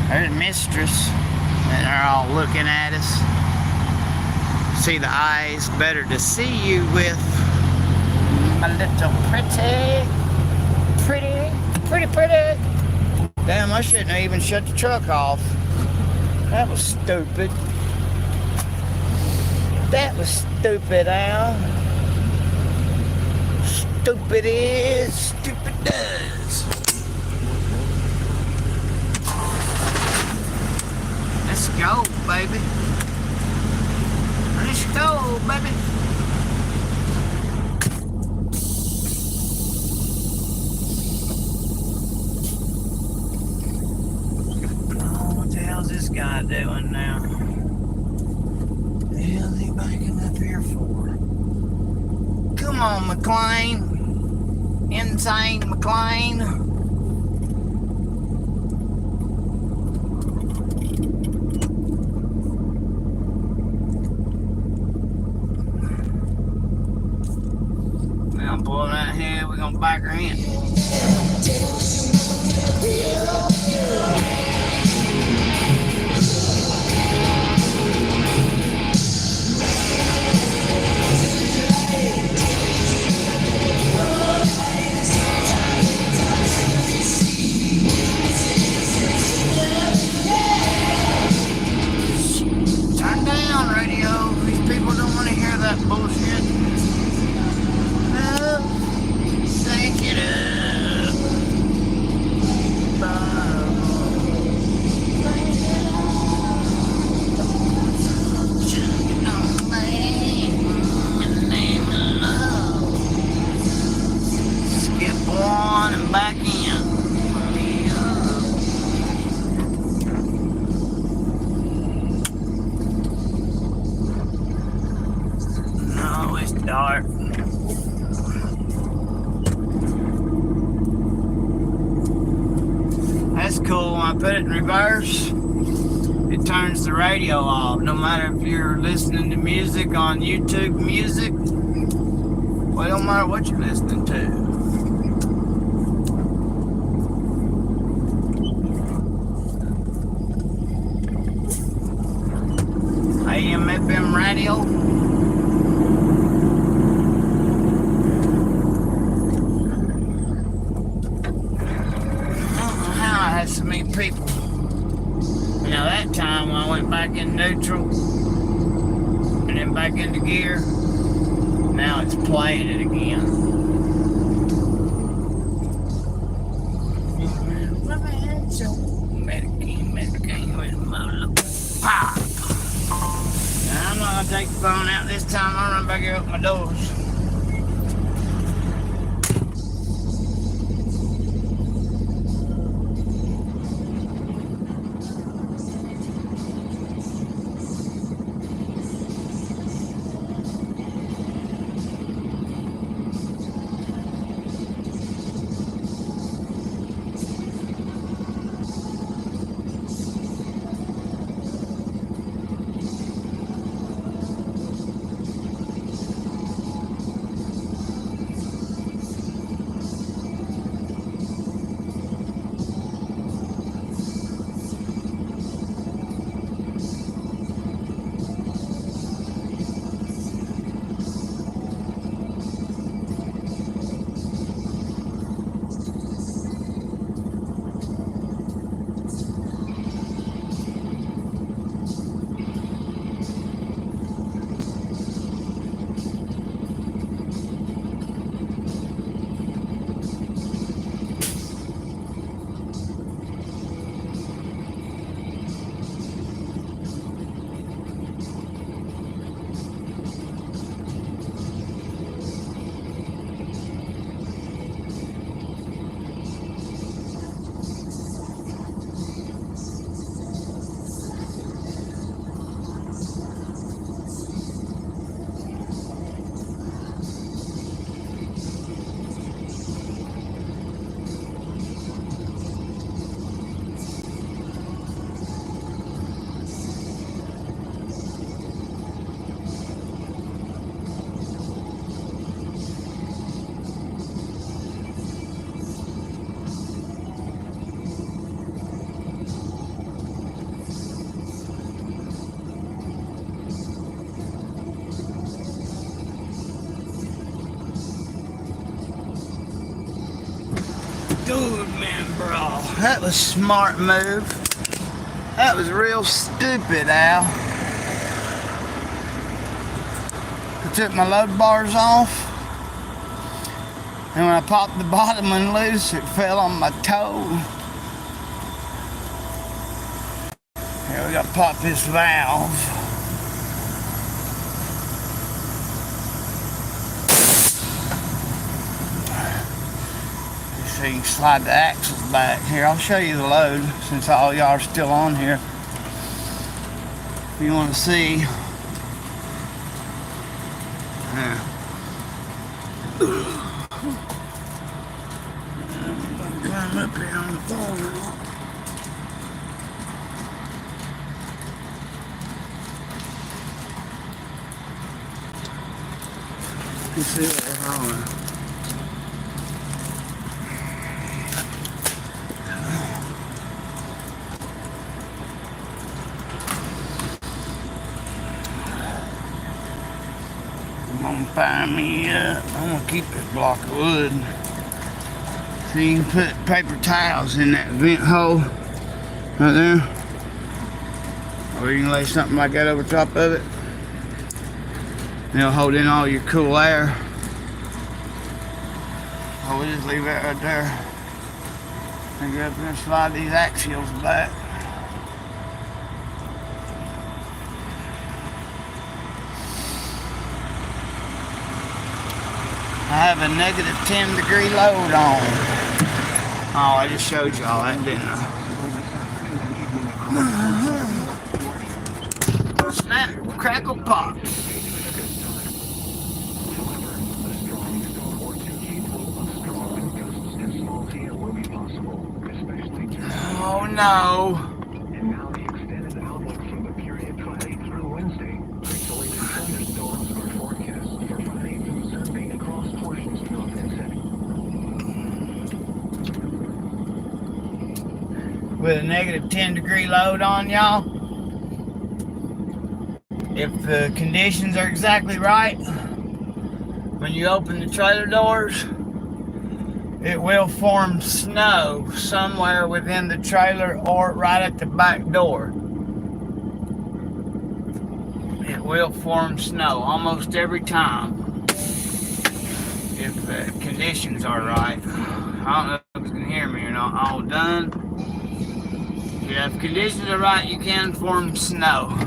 There's Mistress, and they're all looking at us. See the eyes, better to see you with, my little pretty. Damn, I shouldn't have even shut the truck off. That was stupid. That was stupid, Al. Stupid is, stupid does. Let's go, baby. Let's go, baby. Oh, what the hell's this guy doing now? What the hell's he backing up here for? Come on, McLean. Insane McLean. I'm pulling out here, we're gonna back her in. on and back in. No, it's dark. That's cool. When I put it in reverse, it turns the radio off. No matter if you're listening to music on YouTube Music, well, it don't matter what you're listening to. AM, FM radio. I don't know how I had so many people. Now that time when I went back in neutral and then back into gear, now it's playing it again. Medicine with my little pop. Now I'm not gonna take the phone out this time. I'll run back here and open my doors. Good man, bro. That was a smart move. That was real stupid, Al. I took my load bars off, and when I popped the bottom one loose, it fell on my toe. Here we gotta pop this valve. So you can slide the axles back. Here, I'll show you the load since all y'all are still on here. If you want to see. Climb up here on the phone. You can see what they're hauling. I'm gonna fire me up. I'm gonna keep this block of wood. So you can put paper towels in that vent hole right there. Or you can lay something like that over top of it. And it'll hold in all your cool air. Or we just leave it right there. And go up there and slide these axials back. have a negative 10 degree load on. Oh, I just showed you all that, didn't I? Snap, crackle, pop. Oh no. With a negative 10 degree load on, y'all, if the conditions are exactly right, when you open the trailer doors, it will form snow somewhere within the trailer or right at the back door. It will form snow almost every time if the conditions are right. I don't know if you can hear me or not. All done. Yeah, if conditions are right, you can form snow.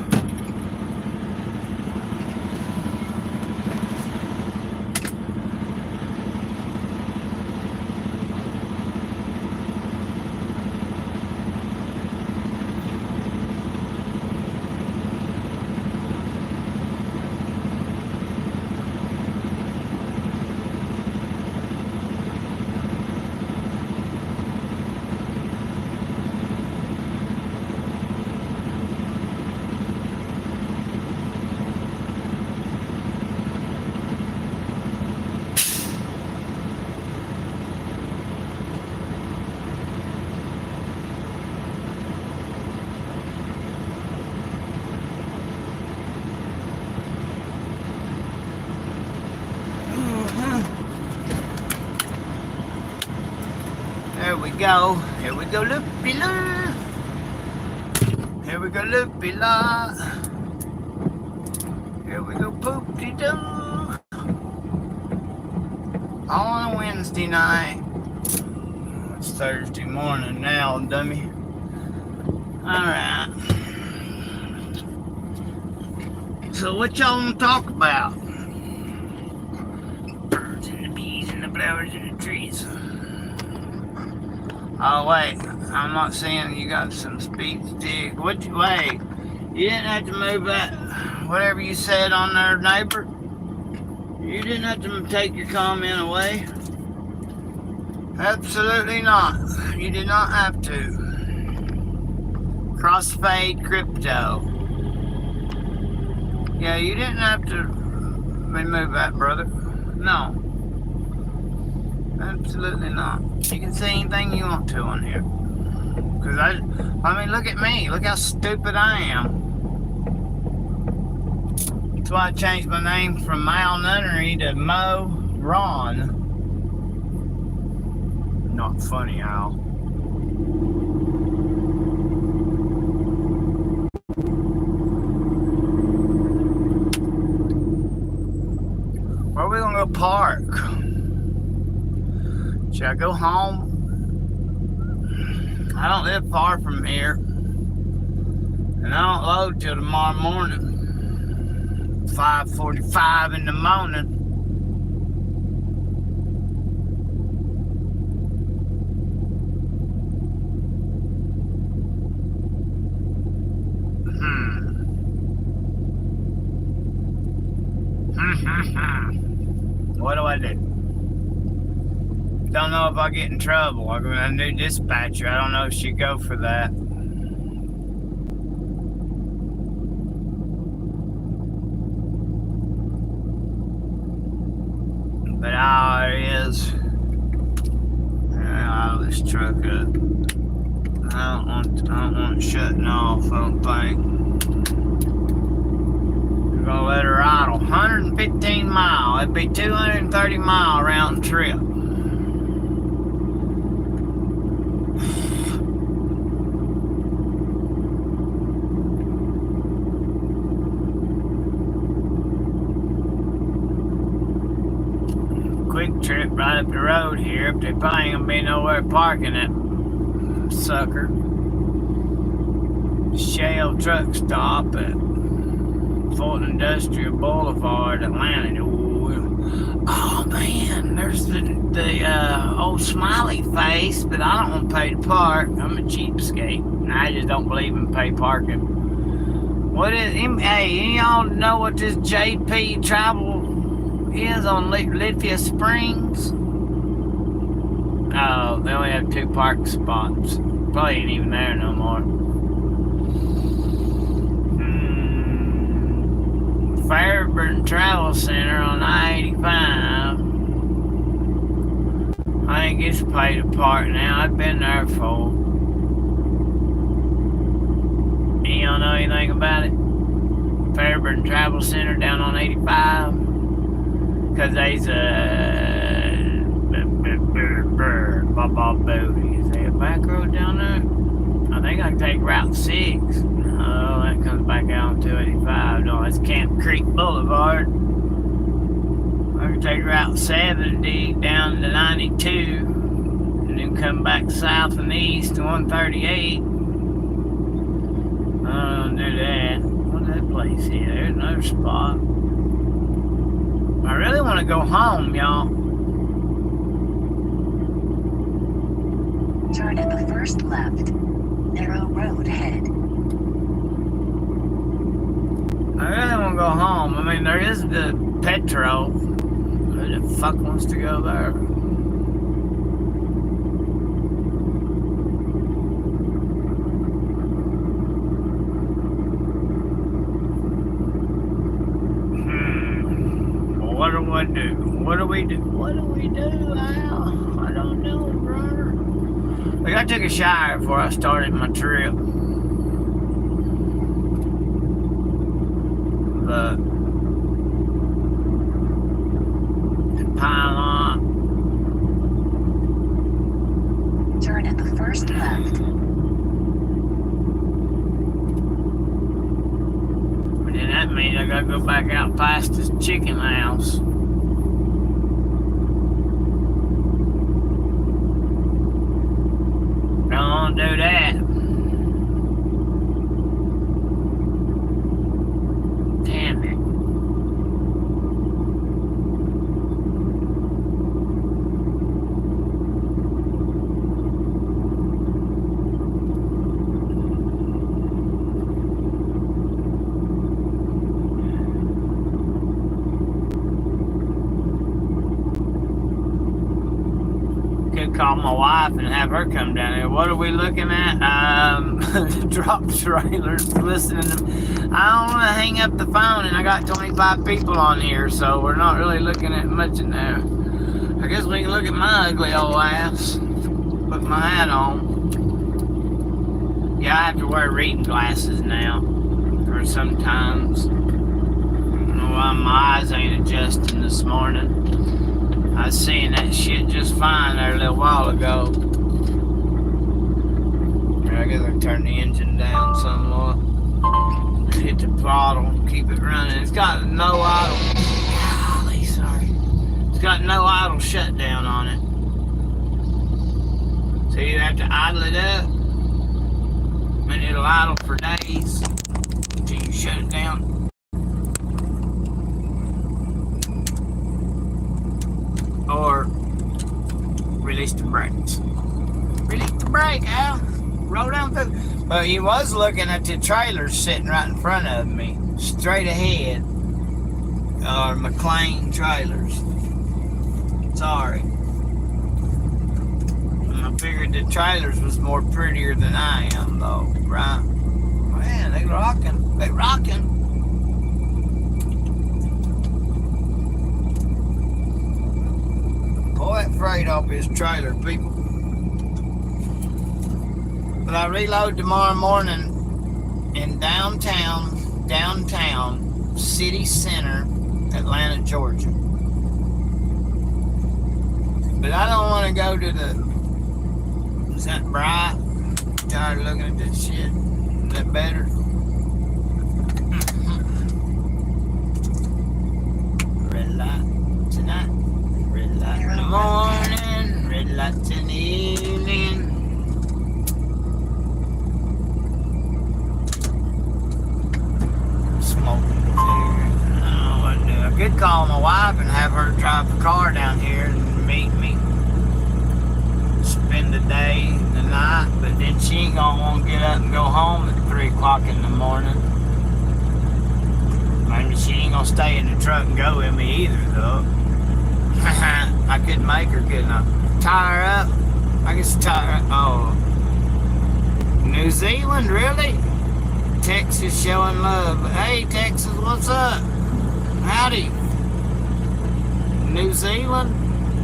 There we go. Here we go, loopy-loo. Here we go, loopy-la. Here we go, poop-de-doo. On a Wednesday night. It's Thursday morning now, dummy. Alright. So what y'all want to talk about? Birds and the bees and the flowers and the trees. Oh wait, I'm not saying you got some speech stick. Wait, you didn't have to move that, whatever you said on there, neighbor. You didn't have to take your comment away. Absolutely not. You did not have to. Crossfade crypto. Yeah, you didn't have to remove that, brother. No. Absolutely not. You can say anything you want to on here. Because I mean, look at me. Look how stupid I am. That's why I changed my name from Mal Nunnery to Mo Ron. Not funny, Al. Where are we gonna go park? Should I go home? I don't live far from here. And I don't load till tomorrow morning. 5:45 in the morning. What do I do? Don't know if I get in trouble. I'm a new dispatcher. I don't know if she'd go for that. But all it is, I'll this truck up. I don't want shutting off, I don't think. We're gonna let her idle. 115 mile. It'd be 230 mile round trip. Quick trip right up the road here. If they probably ain't gonna be nowhere parking it, sucker. Shell truck stop at Fulton Industrial Boulevard, Atlanta. Ooh, Oh man, there's the old smiley face, but I don't want to pay to park. I'm a cheapskate. And I just don't believe in pay parking. What is, hey, any of y'all know what this JP Travel is on Lithia Springs? Oh, they only have 2 parking spots. Probably ain't even there no more. Fairburn Travel Center on I-85. I think it's paid to park now. I've been there before. Y'all know anything about it? Fairburn Travel Center down on 85. Because there's is there a back road down there? I think I can take Route 6. Oh, that comes back out on 285. No, it's Camp Creek Boulevard. I can take Route 70 down to 92. And then come back south and east to 138. Do that. What's that place here? There's another spot. I really want to go home, y'all. Turn at the first left. Narrow road ahead. I really want to go home. I mean, there is the Petro. Who the fuck wants to go there? What do I do? What do we do? What do we do, Al? I don't know, brother. Like, I took a shower before I started my trip. But the pylon. Turn at the first left. And then that means I gotta go back out past this chicken house. Don't want to do that. Damn it. Could call my wife and have her come down here. What are we looking at? Drop trailers, listening to. I don't want to hang up the phone, and I got 25 people on here, so we're not really looking at much in there. I guess we can look at my ugly old ass. Put my hat on. Yeah, I have to wear reading glasses now. Or sometimes. I don't know why my eyes ain't adjusting this morning. I was seeing that shit just fine there a little while ago. I guess I turn the engine down somewhat. Hit the throttle, keep it running. It's got no idle. Golly, sorry. It's got no idle shutdown on it. So you have to idle it up. And it'll idle for days until you shut it down. Or release the brakes. Release the brake, Al. Roll down through. But he was looking at the trailers sitting right in front of me, straight ahead. McLean trailers. Sorry. And I figured the trailers was more prettier than I am, though, right? Man, they rocking. They rocking. Pull that freight off his trailer, people. But I reload tomorrow morning in downtown, city center, Atlanta, Georgia. But I don't want to go to the. Is that bright? Tired of looking at this shit. Is that better? Red light tonight. Red light in the morning. Red lights in the evening. Smoking cigarettes. I don't know what to do. I could call my wife and have her drive the car down here and meet me. Spend the day and the night, but then she ain't gonna want to get up and go home at 3 o'clock in the morning. Maybe she ain't gonna stay in the truck and go with me either, though. I couldn't make her, couldn't I? Tie her up. I guess tie her up. Oh. New Zealand, really? Texas showing love. Hey, Texas, what's up? Howdy. New Zealand?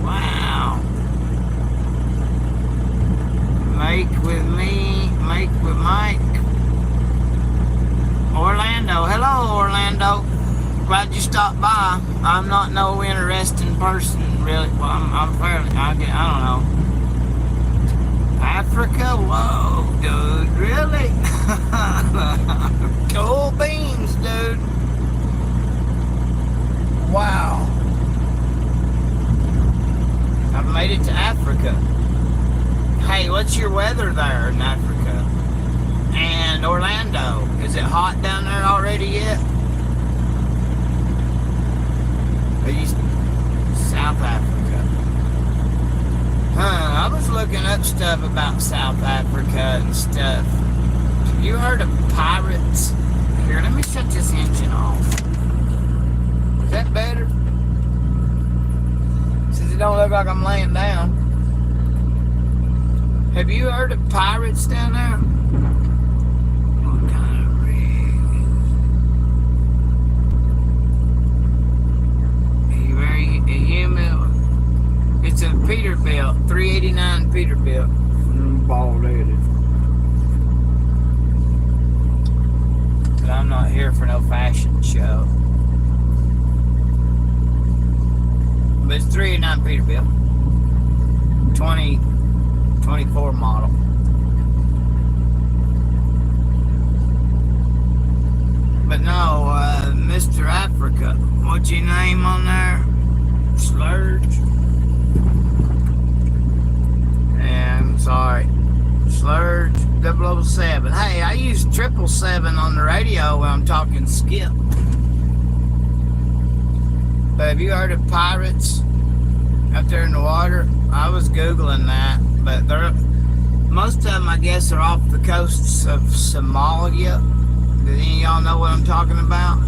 Wow. Make with me, make with Mike. Orlando. Hello, Orlando. Glad you stopped by. I'm not no interesting person, really. Well, I'm fairly, I don't know. Africa? Whoa, dude, really? Cool beans, dude. Wow. I've made it to Africa. Hey, what's your weather there in Africa? And Orlando, is it hot down there already yet? Are you South Africa? I was looking up stuff about South Africa and stuff. Have you heard of pirates? Here, let me shut this engine off. Is that better? Since it don't look like I'm laying down. Have you heard of pirates down there? What kind of rig? It's a Peterbilt, 389 Peterbilt. Bald-headed. But I'm not here for no fashion show. But it's 389 Peterbilt. 2024 model. But no, Mr. Africa, what's your name on there? Slurge? Yeah, I'm sorry. Slurge 007. Hey, I use 777 on the radio when I'm talking skip. But have you heard of pirates out there in the water? I was Googling that, but most of them, I guess, are off the coasts of Somalia. Do any of y'all know what I'm talking about?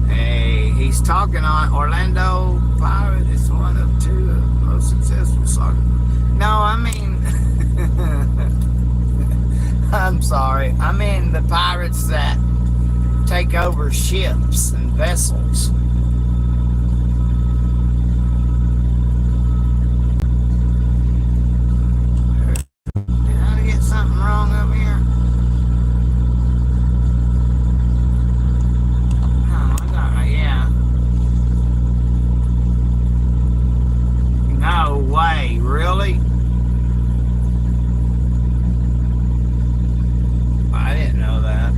Hey, he's talking on Orlando Pirate is one of 2 of the most successful soccer. No, I mean, I'm sorry. I mean the pirates that take over ships and vessels. Did I get something wrong up here? No, I got, yeah. No way, really? I didn't know that.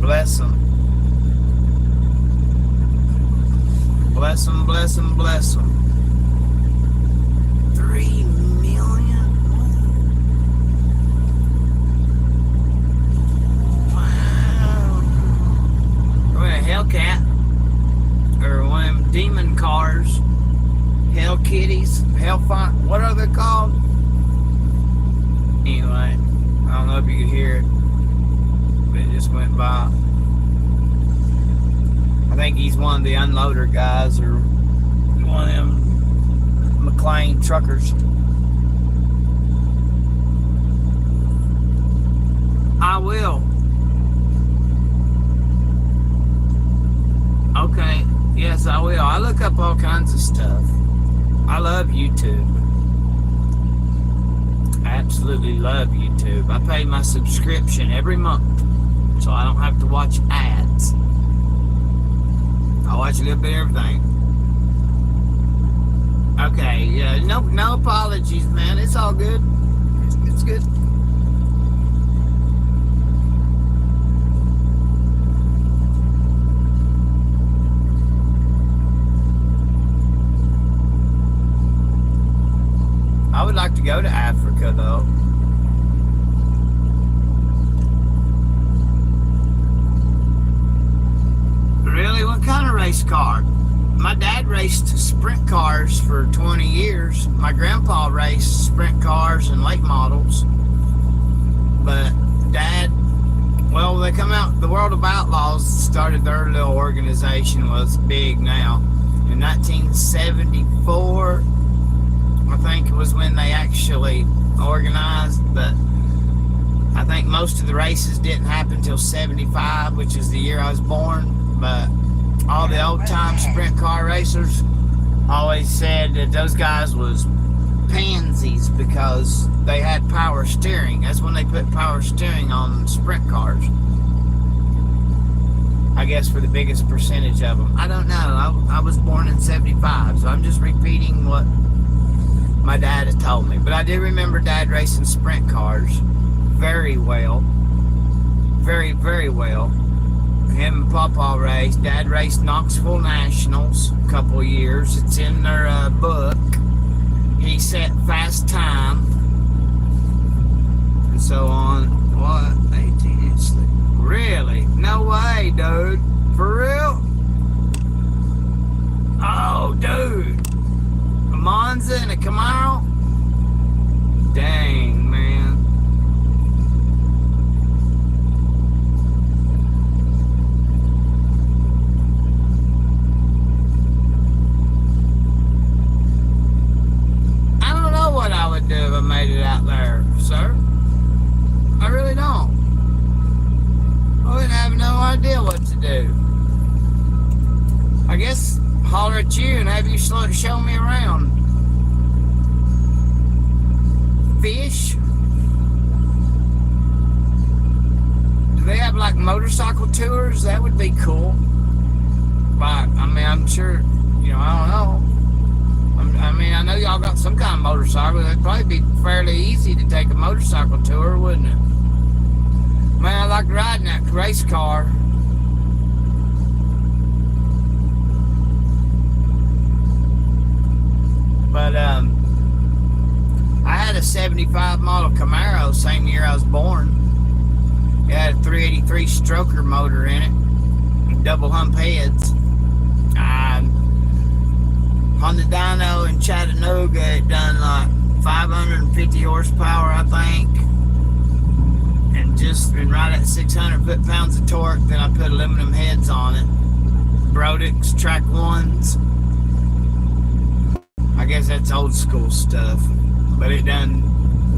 Bless them. Bless them, bless them, bless them. 3 million? Wow. Or a Hellcat. Or one of them demon cars. Hell Kitties. Hellfire. What are they called? Anyway, I don't know if you could hear it. But it just went by. I think he's one of the unloader guys or one of them McLean truckers. I will. Okay, yes, I will. I look up all kinds of stuff. I love YouTube. I absolutely love YouTube. I pay my subscription every month, so I don't have to watch ads. I watch a little bit of everything. Okay, yeah, no apologies, man. It's all good. It's good. I would like to go to Africa, though. Really? What kind of race car? My dad raced sprint cars for 20 years. My grandpa raced sprint cars and late models. But Dad, well, they come out, the World of Outlaws started their little organization, was big now. In 1974, I think it was when they actually organized, but I think most of the races didn't happen until 75, which is the year I was born. But all the old-time sprint car racers always said that those guys was pansies because they had power steering. That's when they put power steering on sprint cars. I guess for the biggest percentage of them. I don't know. I was born in 75, so I'm just repeating what my dad had told me. But I do remember Dad racing sprint cars very well. Very, very well. Him and Papa raced. Dad raced Knoxville Nationals a couple of years. It's in their book. He set fast time and so on. What? 18-inch sleeve? Really? No way, dude. For real? Oh, dude. A Monza and a Camaro? Dang, man. What I would do if I made it out there, sir. I really don't. I wouldn't have no idea what to do. I guess holler at you and have you show me around. Fish? Do they have like motorcycle tours? That would be cool. But I mean, I'm sure, you know, I don't know. I mean, I know y'all got some kind of motorcycle. It'd probably be fairly easy to take a motorcycle tour, wouldn't it? Man, I like riding that race car. But, I had a 75 model Camaro same year I was born. It had a 383 stroker motor in it. Double hump heads. On the dyno in Chattanooga, it done like 550 horsepower, I think. And right at 600 foot-pounds of torque. Then I put aluminum heads on it. Brodix track ones. I guess that's old school stuff. But it done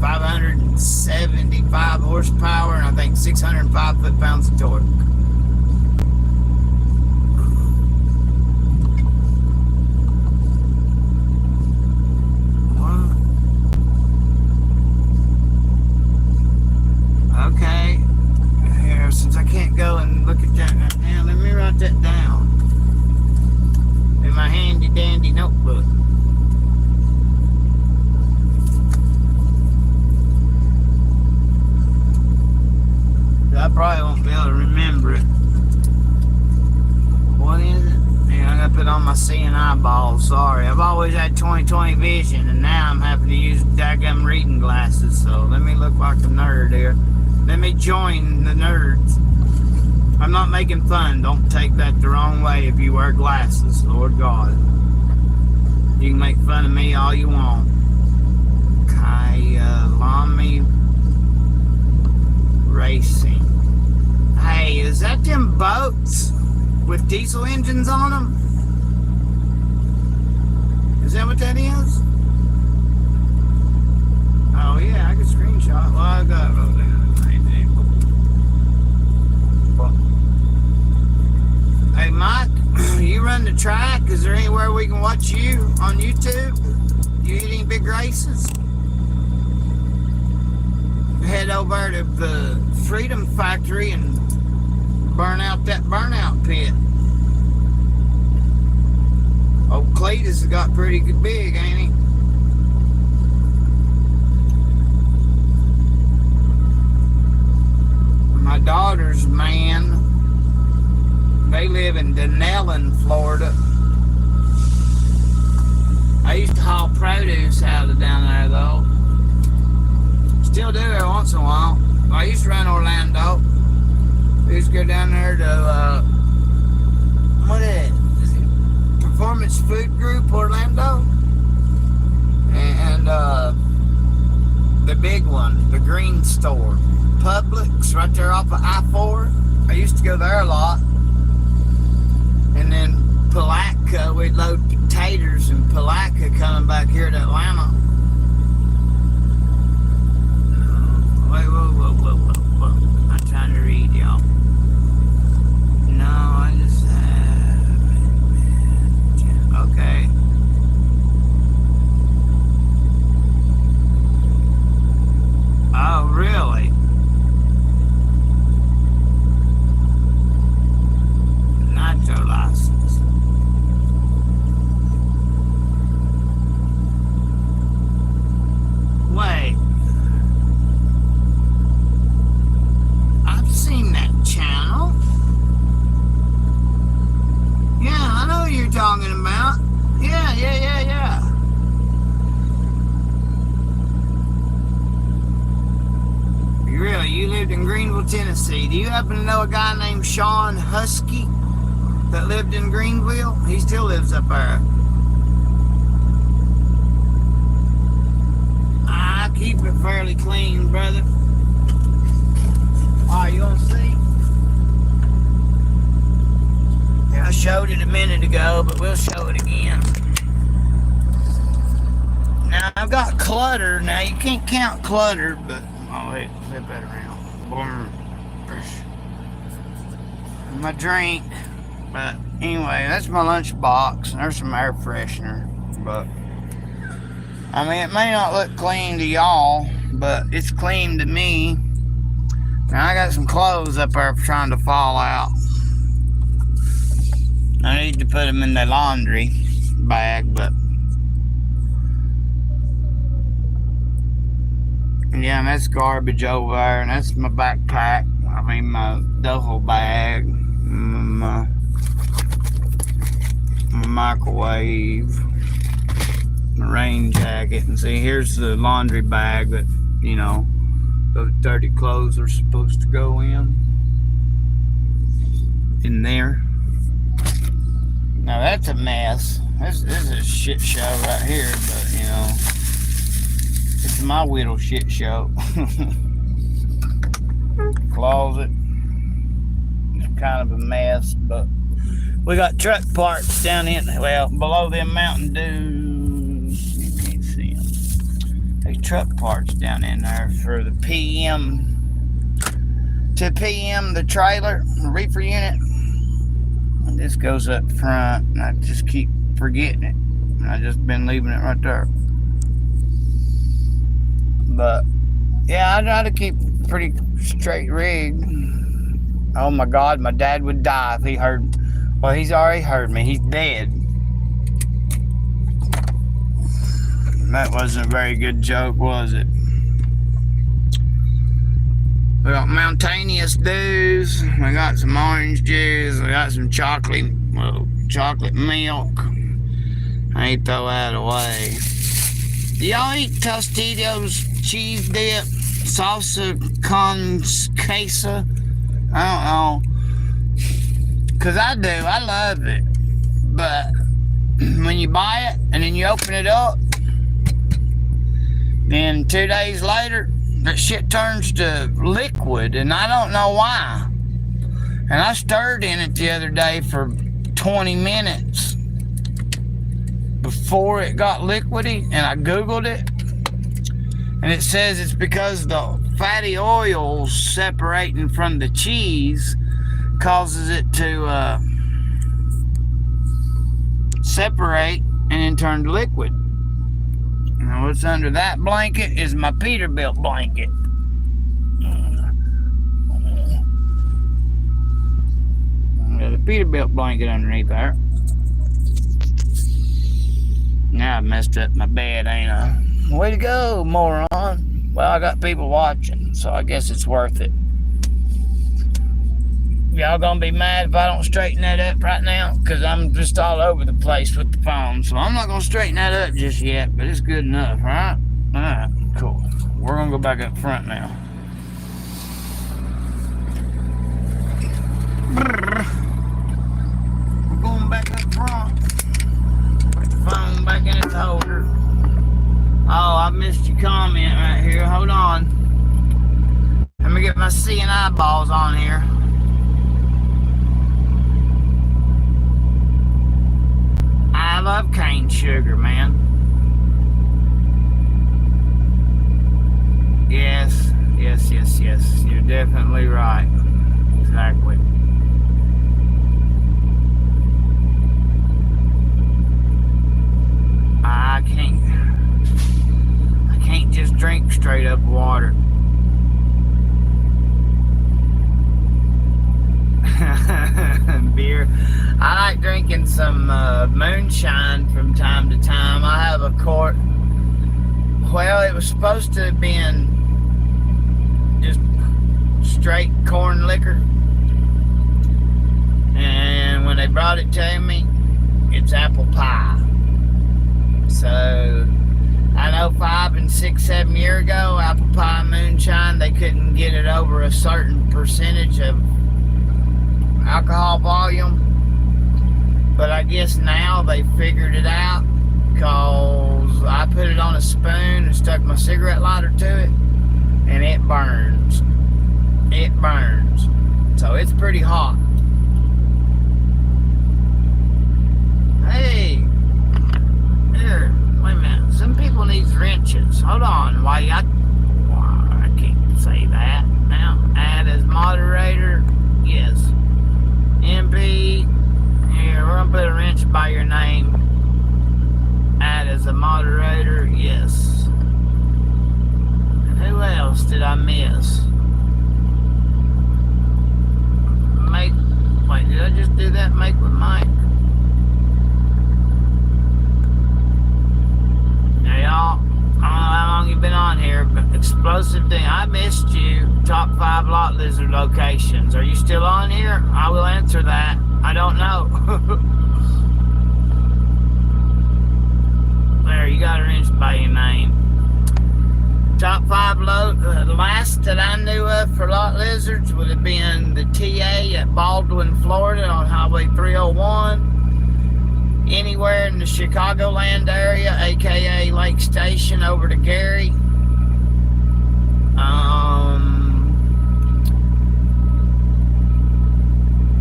575 horsepower and I think 605 foot-pounds of torque. Okay, here, since I can't go and look at that right now, let me write that down in my handy dandy notebook. I probably won't be able to remember it. What is it? Yeah, I gotta put on my seeing eyeballs. Sorry, I've always had 20/20 vision, and now I'm having to use daggum reading glasses. So let me look like a nerd here. Let me join the nerds. I'm not making fun. Don't take that the wrong way if you wear glasses. Lord God. You can make fun of me all you want. Kyalami Racing. Hey, is that them boats with diesel engines on them? Is that what that is? Oh yeah, I can screenshot. Well, I got it over there. Hey Mike, you run the track? Is there anywhere we can watch you on YouTube? You eat any big races? Head over to the Freedom Factory and burn out that burnout pit. Old Cletus has got pretty good big, ain't he? My daughter's man, they live in Dealin, Florida. I used to haul produce out of down there though. Still do every once in a while. I used to run Orlando. We used to go down there to what is it? Performance Food Group Orlando. And the big one, the green store. Publix, right there off of I-4. I used to go there a lot. And then Palatka, we'd load potatoes in Palatka coming back here to Atlanta. Wait, whoa. I'm trying to read, y'all. No, I just okay. Oh, really? Not your license. Wait. I've seen that channel. Yeah, I know what you're talking about. Yeah. Really, you lived in Greenville, Tennessee. Do you happen to know a guy named Sean Husky that lived in Greenville? He still lives up there. I keep it fairly clean, brother. Oh, you want to see? Yeah, I showed it a minute ago, but we'll show it again. Now, I've got clutter. Now, you can't count clutter, but... Oh, wait, flip that around. My drink. But anyway, that's my lunch box. There's some air freshener. But, I mean, it may not look clean to y'all, but it's clean to me. Now, I got some clothes up there trying to fall out. I need to put them in the laundry bag, but... Yeah, and that's garbage over there, and that's my backpack. I mean, my duffel bag, my microwave, my rain jacket, and see, here's the laundry bag that, you know, those dirty clothes are supposed to go in there. Now that's a mess. This is a shit show right here, but you know, it's my little shit show. Closet. It's kind of a mess, but we got truck parts down in, well, below them Mountain Dews. You can't see them. There's truck parts down in there for the PM to PM the trailer, the reefer unit. And this goes up front, and I just keep forgetting it. And I just been leaving it right there. But yeah, I try to keep pretty straight rig. Oh my God, my dad would die if he heard. Well, he's already heard me. He's dead. That wasn't a very good joke, was it? We got Mountainous Dews. We got some orange juice. We got some chocolate milk. I ain't throw that away. Do y'all eat Tostitos cheese dip, salsa con queso? I don't know. Cause I do. I love it. But when you buy it and then you open it up, then 2 days later, that shit turns to liquid, and I don't know why. And I stirred in it the other day for 20 minutes before it got liquidy, and I Googled it, and it says it's because the fatty oils separating from the cheese causes it to separate and then turn to liquid. Now what's under that blanket is my Peterbilt blanket. Got a Peterbilt blanket underneath there. Now I messed up my bed, ain't I? Way to go, moron. Well, I got people watching, so I guess it's worth it. Y'all gonna be mad if I don't straighten that up right now? Because I'm just all over the place with the phone. So I'm not gonna straighten that up just yet, but it's good enough, right? Alright, cool. We're gonna go back up front now. back up front. Put the phone back in its holder. Oh, I missed your comment right here. Hold on. Let me get my seeing eyeballs on here. I love cane sugar, man. Yes. You're definitely right. Exactly. I can't just drink straight up water. Beer. I like drinking some moonshine from time to time. I have a quart. Well, it was supposed to have been just straight corn liquor, and when they brought it to me, it's apple pie. So I know 5 and 6, 7 years ago, apple pie moonshine, they couldn't get it over a certain percentage of alcohol volume, but I guess now they figured it out, because I put it on a spoon and stuck my cigarette lighter to it, and it burns. So it's pretty hot. Hey, here, wait a minute, some people need wrenches. Hold on, I can't say that now. Add as moderator, yes. MP, here, we're gonna put a wrench by your name. Add as a moderator, yes. Who else did I miss? Wait, did I just do that? Make with Mike? Now y'all, I don't know how long you've been on here, but explosive thing, I missed you. Top 5 lot lizard locations. Are you still on here? I will answer that. I don't know. There, you got a wrench by your name. Top 5 the last that I knew of for lot lizards would have been the TA at Baldwin, Florida on Highway 301. Anywhere in the Chicagoland area, aka Lake Station over to Gary.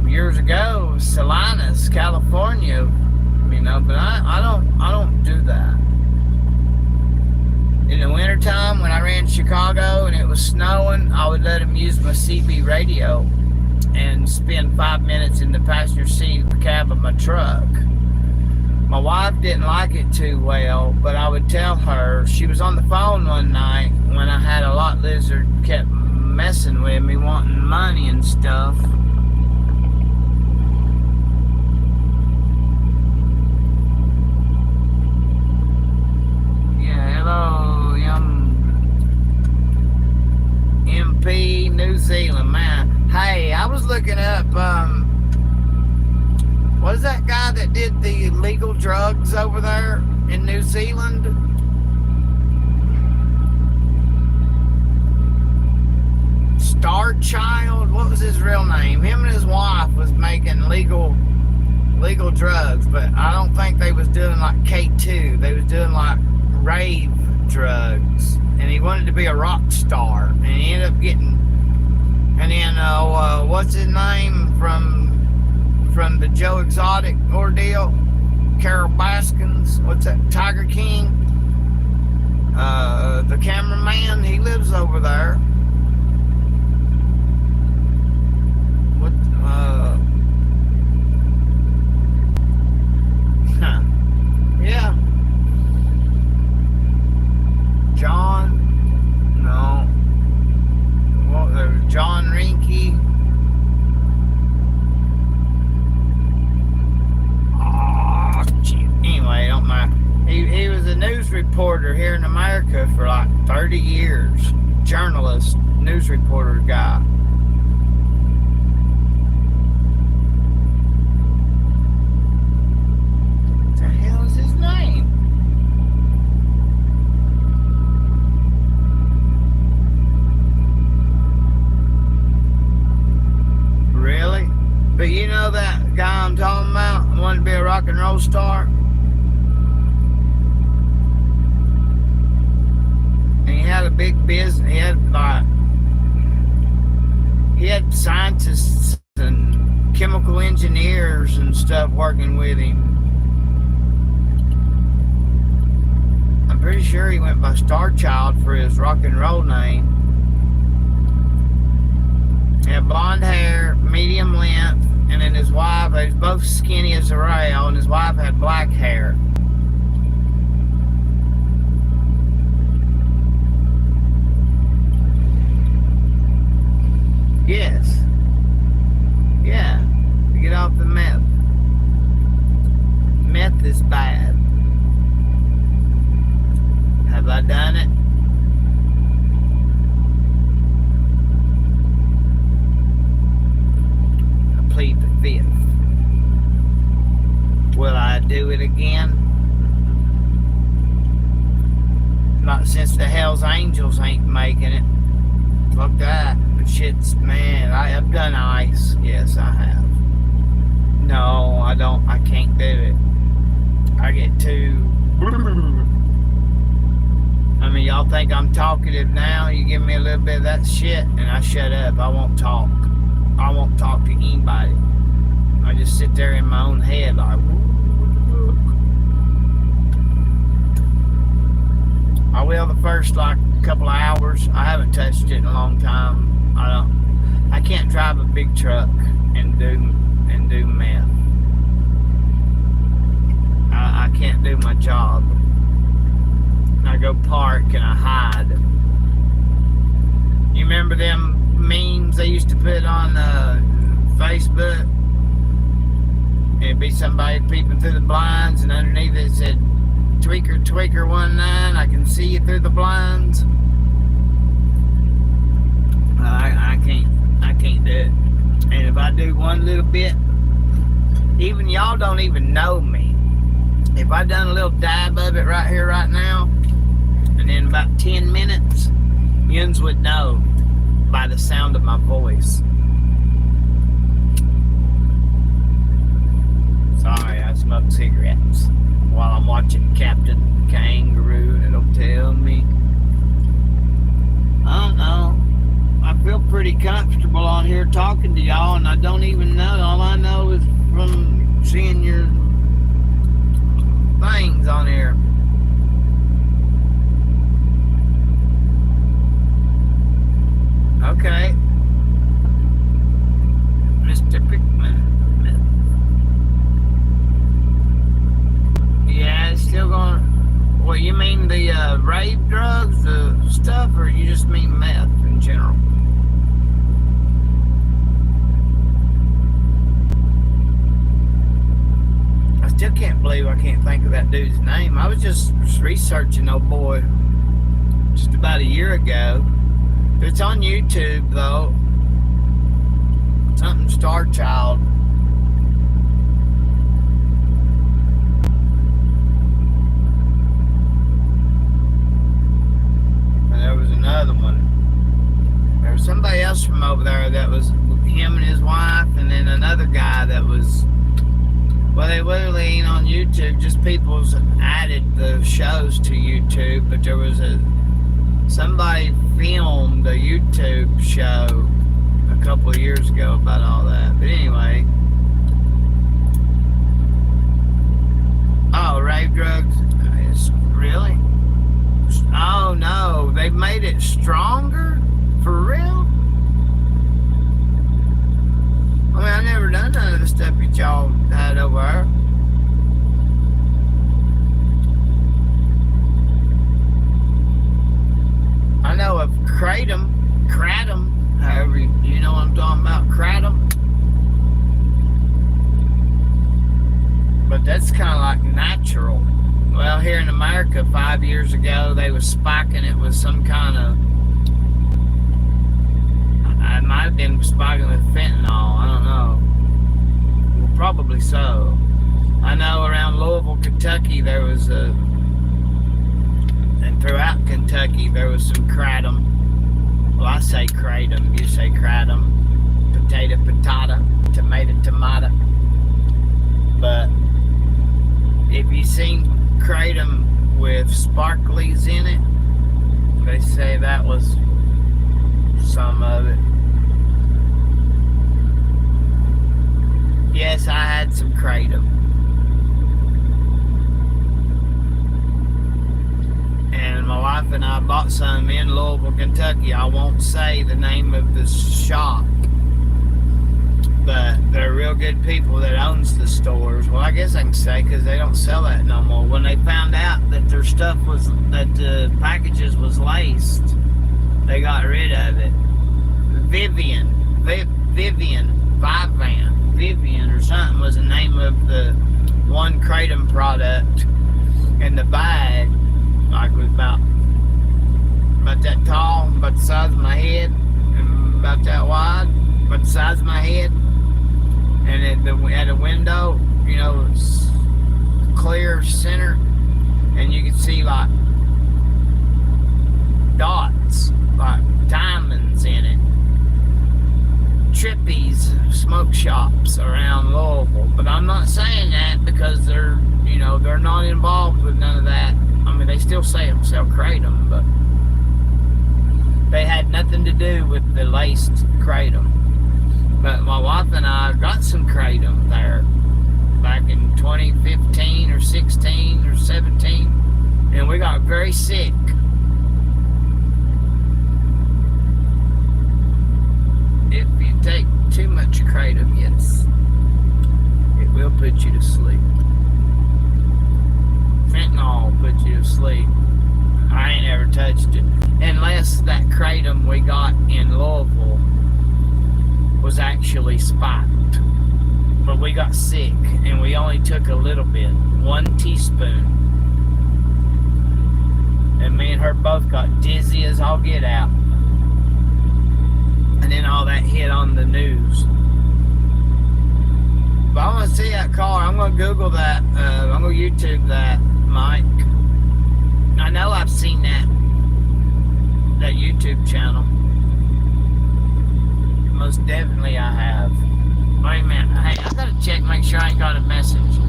Years ago, Salinas, California, but I don't do that. In the wintertime, when I ran Chicago and it was snowing, I would let them use my CB radio and spend 5 minutes in the passenger seat of the cab of my truck. My wife didn't like it too well, but I would tell her. She was on the phone one night when I had a lot lizard kept messing with me, wanting money and stuff. Hello, MP, New Zealand, man. Hey, I was looking up, what is that guy that did the illegal drugs over there in New Zealand? Star Child? What was his real name? Him and his wife was making legal drugs, but I don't think they was doing like K2. They was doing like rave drugs, and he wanted to be a rock star, and he ended up getting, and then what's his name from the Joe Exotic ordeal, Carol Baskins, what's that, Tiger King, the cameraman, he lives over there. What yeah, John, no, well, there's John Rinke. Oh, gee. Anyway, don't matter. He was a news reporter here in America for like 30 years. Journalist, news reporter guy. What the hell is his name? Really? But you know that guy I'm talking about? wanted to be a rock and roll star. And he had a big business. He had scientists and chemical engineers and stuff working with him. I'm pretty sure he went by Star Child for his rock and roll name. He had blonde hair, medium length, and then his wife, they was both skinny as a rail, and his wife had black hair. Yes. Yeah. To get off the meth. Meth is bad. Have I done it? I plead the fifth. Will I do it again? Not since the Hell's Angels ain't making it. Fuck that. But shit's, man, I have done ice. Yes, I have. No, I don't. I can't do it. I get too... I mean, y'all think I'm talkative now? You give me a little bit of that shit, and I shut up. I won't talk. I won't talk to anybody. I just sit there in my own head like, I will the first, like, couple of hours. I haven't touched it in a long time. I can't drive a big truck and do meth. I can't do my job. I go park and I hide. You remember them memes they used to put on Facebook? It'd be somebody peeping through the blinds, and underneath it said, "Tweaker, tweaker 19, I can see you through the blinds." I can't do it. And if I do one little bit, even y'all don't even know me. If I done a little dab of it right here, right now, and in about 10 minutes, yous would know by the sound of my voice. Sorry, I smoke cigarettes while I'm watching Captain Kangaroo, and it'll tell me. I don't know. I feel pretty comfortable on here talking to y'all, and I don't even know. All I know is from seeing your things on here. Okay. Mr. Pickman. Yeah, it's still going. What, you mean the rave drugs, the stuff, or you just mean meth in general? I still can't believe I can't think of that dude's name. I was just researching old boy just about a year ago. It's on YouTube though. Something Star Child. And there was another one. There was somebody else from over there that was him and his wife, and then another guy that was. Well, they literally ain't on YouTube. Just people's added the shows to YouTube, but there was somebody filmed a YouTube show a couple of years ago about all that. But anyway. Oh, rave drugs? Really? Oh no, they've made it stronger? For real? I mean, I never done none of the stuff that y'all had over there. I know of kratom, however you know what I'm talking about, kratom. But that's kind of like natural. Well, here in America 5 years ago, they was spiking it with some kind of, I might have been spiking with fentanyl, I don't know. Well, probably so. I know around Louisville, Kentucky, there was and throughout Kentucky, there was some kratom. Well, I say kratom, you say kratom. Potato, patata, tomato, tomato. But if you seen kratom with sparklies in it, they say that was some of it. Yes, I had some kratom. And my wife and I bought some in Louisville, Kentucky. I won't say the name of the shop, but they're real good people that owns the stores. Well, I guess I can say, because they don't sell that no more. When they found out that their stuff was, that the packages was laced, they got rid of it. Vivian or something was the name of the one kratom product, and the bag like was about that tall, about the size of my head, and about that wide, about the size of my head, and at a window, you know, it's clear center, and you could see like dots, like diamonds in it. Trippies smoke shops around Louisville, but I'm not saying that because they're not involved with none of that. I mean, they still sell kratom, but they had nothing to do with the laced kratom. But my wife and I got some kratom there back in 2015 or 16 or 17, and we got very sick. If you take too much kratom, yes, it will put you to sleep. Fentanyl will put you to sleep. I ain't ever touched it. Unless that kratom we got in Louisville was actually spiked. But we got sick, and we only took a little bit, 1 teaspoon. And me and her both got dizzy as all get out. And then all that hit on the news. But I want to see that car. I'm going to Google that. I'm going to YouTube that, Mike. I know I've seen that YouTube channel. Most definitely I have. Wait a minute. Hey, I got to check, make sure I ain't got a message.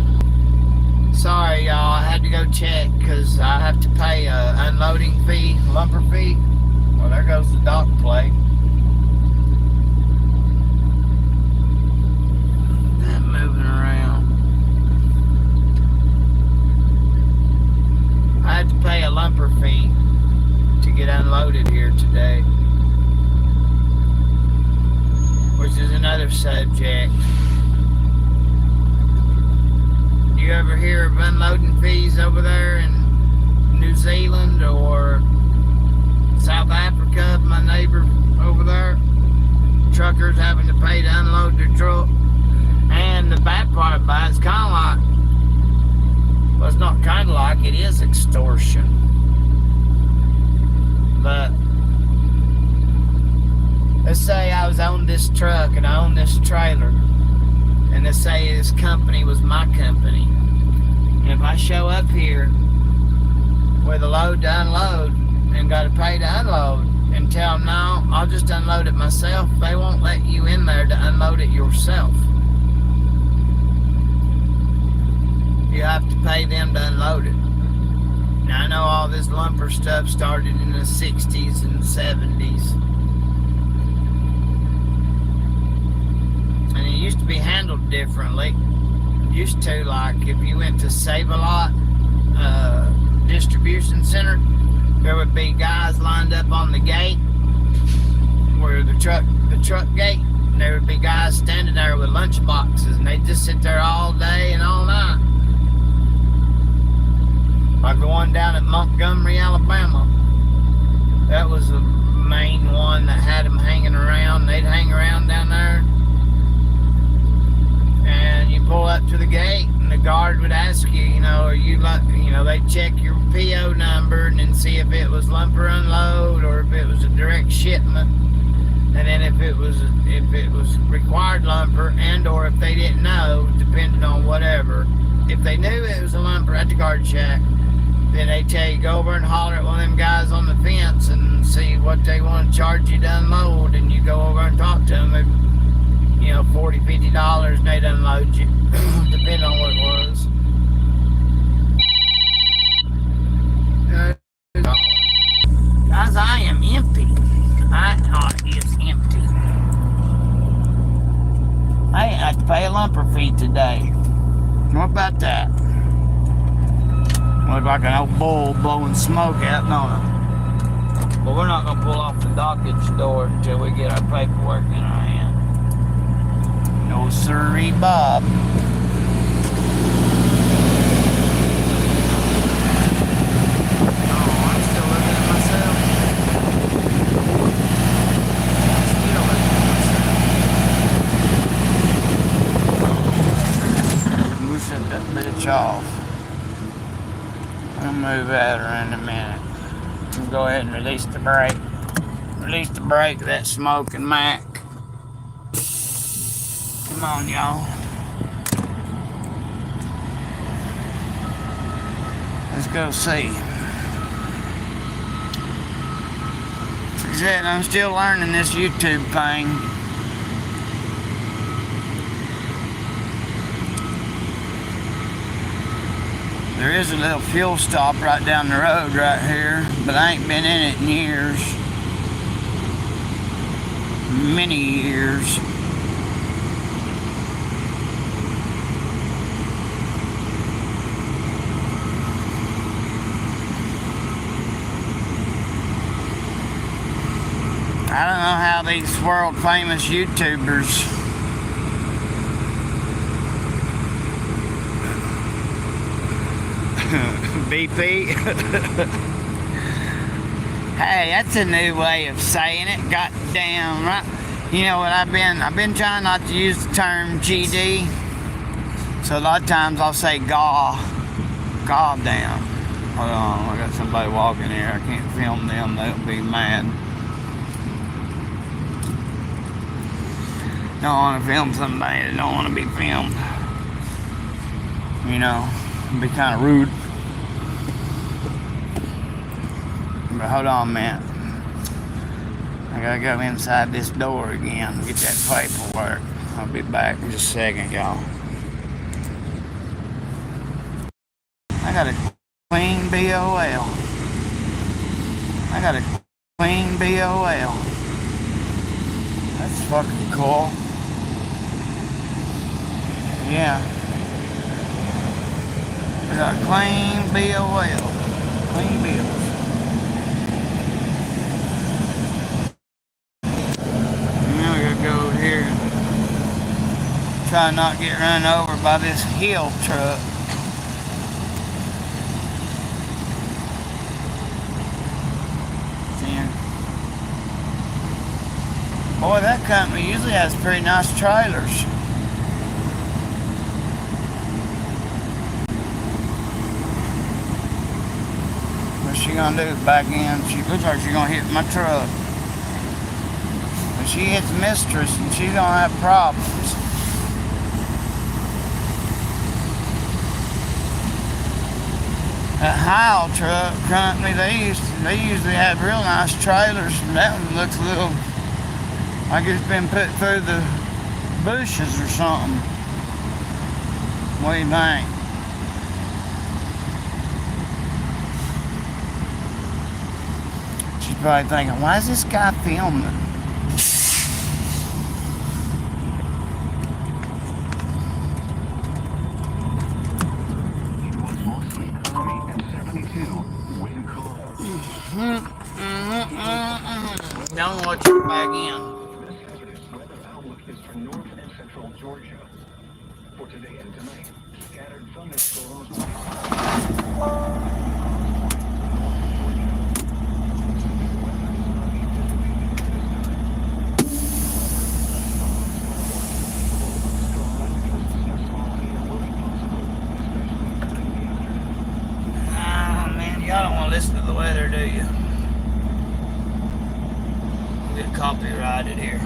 Sorry, y'all. I had to go check because I have to pay a unloading fee, lumper fee. Well, there goes the dock plate. Moving around. I had to pay a lumper fee to get unloaded here today, which is another subject. You ever hear of unloading fees over there in New Zealand or South Africa? My neighbor over there, truckers having to pay to unload their truck. And the bad part about it's kind of like, well, it's not kind of like, it is extortion. But let's say I was on this truck and I own this trailer, and let's say this company was my company. And if I show up here with a load to unload and got to pay to unload and tell them, no, I'll just unload it myself, they won't let you in there to unload it yourself. You have to pay them to unload it. Now, I know all this lumper stuff started in the 60s and 70s. And it used to be handled differently. Used to, like, if you went to Save-A-Lot distribution center, there would be guys lined up on the gate, where the truck gate, and there would be guys standing there with lunch boxes, and they'd just sit there all day and all night. Like the one down at Montgomery, Alabama. That was the main one that had them hanging around. They'd hang around down there. And you pull up to the gate, and the guard would ask you, are you like, they'd check your PO number and then see if it was lumper unload or if it was a direct shipment. And then if it was required lumper, and or if they didn't know, depending on whatever. If they knew it was a lumper at the guard shack, then they tell you, go over and holler at one of them guys on the fence and see what they want to charge you to unload, and you go over and talk to them. $40, $50, and they'd unload you. Depending on what it was. Guys, I am empty. It is empty. I ain't have to pay a lumper fee today. What about that? Look like an old bull blowing smoke out, don't it? But we're not going to pull off the dockage door until we get our paperwork in our hand. No sirree, Bob. Oh, I'm still looking at myself. Still looking at myself. We shut that bitch off. I'll move at her in a minute. We'll go ahead and release the brake. Release the brake of that smoking Mac. Come on, y'all. Let's go see. Like I said, I'm still learning this YouTube thing. There is a little fuel stop right down the road right here, but I ain't been in it in years. Many years. I don't know how these world famous YouTubers BP. Hey, that's a new way of saying it. Goddamn right. You know what I've been trying not to use the term GD. So a lot of times I'll say gaw. Goddamn. Hold on, I got somebody walking here. I can't film them, they'll be mad. Don't want to film somebody that don't want to be filmed. You know, it'd be kind of rude. But hold on a minute. I gotta go inside this door again and get that paperwork. I'll be back in just a second, y'all. I got a clean BOL. I got a clean BOL. That's fucking cool. Yeah. I got a clean BOL. Clean bills. Now we gotta go here and try not to get run over by this hill truck. Boy, that company usually has pretty nice trailers. What's she gonna do? Back in? She looks like she's gonna hit my truck. When she hits Mistress, and she's gonna have problems. That Heil truck company, they usually have real nice trailers, and that one looks a little like it's been put through the bushes or something. What do you think? She's probably thinking, why is this guy filming? Don't watch it back in. Georgia. For today and tonight, scattered thunderstorms. Oh man, y'all don't want to listen to the weather, do you? We'll get copyrighted here.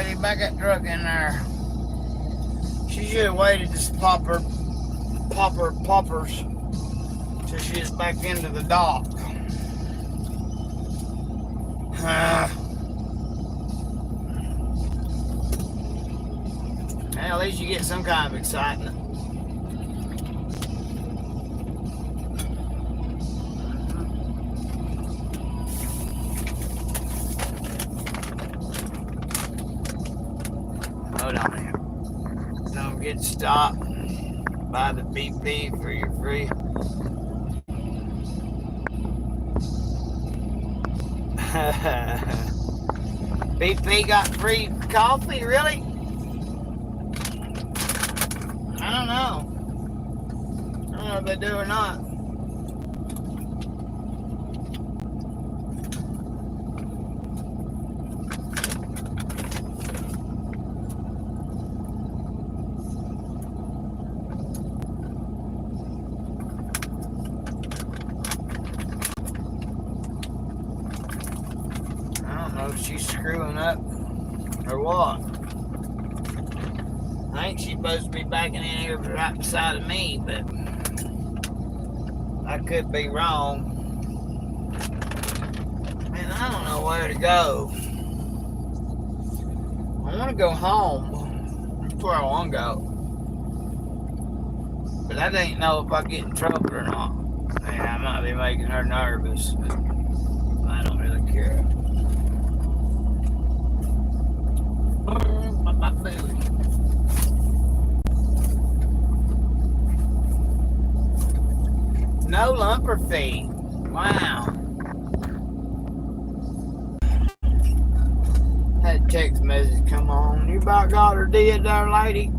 lady. Back that truck in there. She should have waited to pop her poppers till she is back into the dock. Well, at least you get some kind of excitement. Hold on here. Don't get stopped by the BP for your free. BP got free coffee, really? I don't know. I don't know if they do or not. I don't know if she's screwing up or what. I think she's supposed to be backing in here right beside of me, but I could be wrong. Man, I don't know where to go. I want to go home. That's where I want to go. But I didn't know if I get in trouble or not. Man, I might be making her nervous, but I don't really care. My booty. No lumper fee. Wow. That text message come on. You about got her dead there, lady?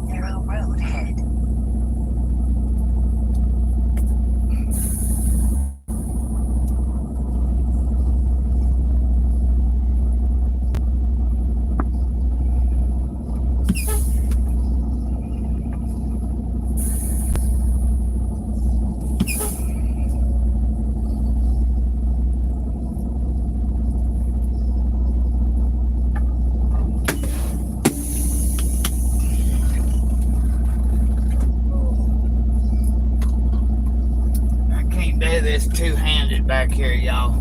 Narrow road ahead. This two-handed back here, y'all.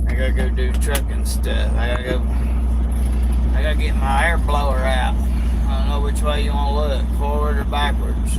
I gotta go do trucking stuff. I gotta get my air blower out. I don't know which way you want to look, forward or backwards.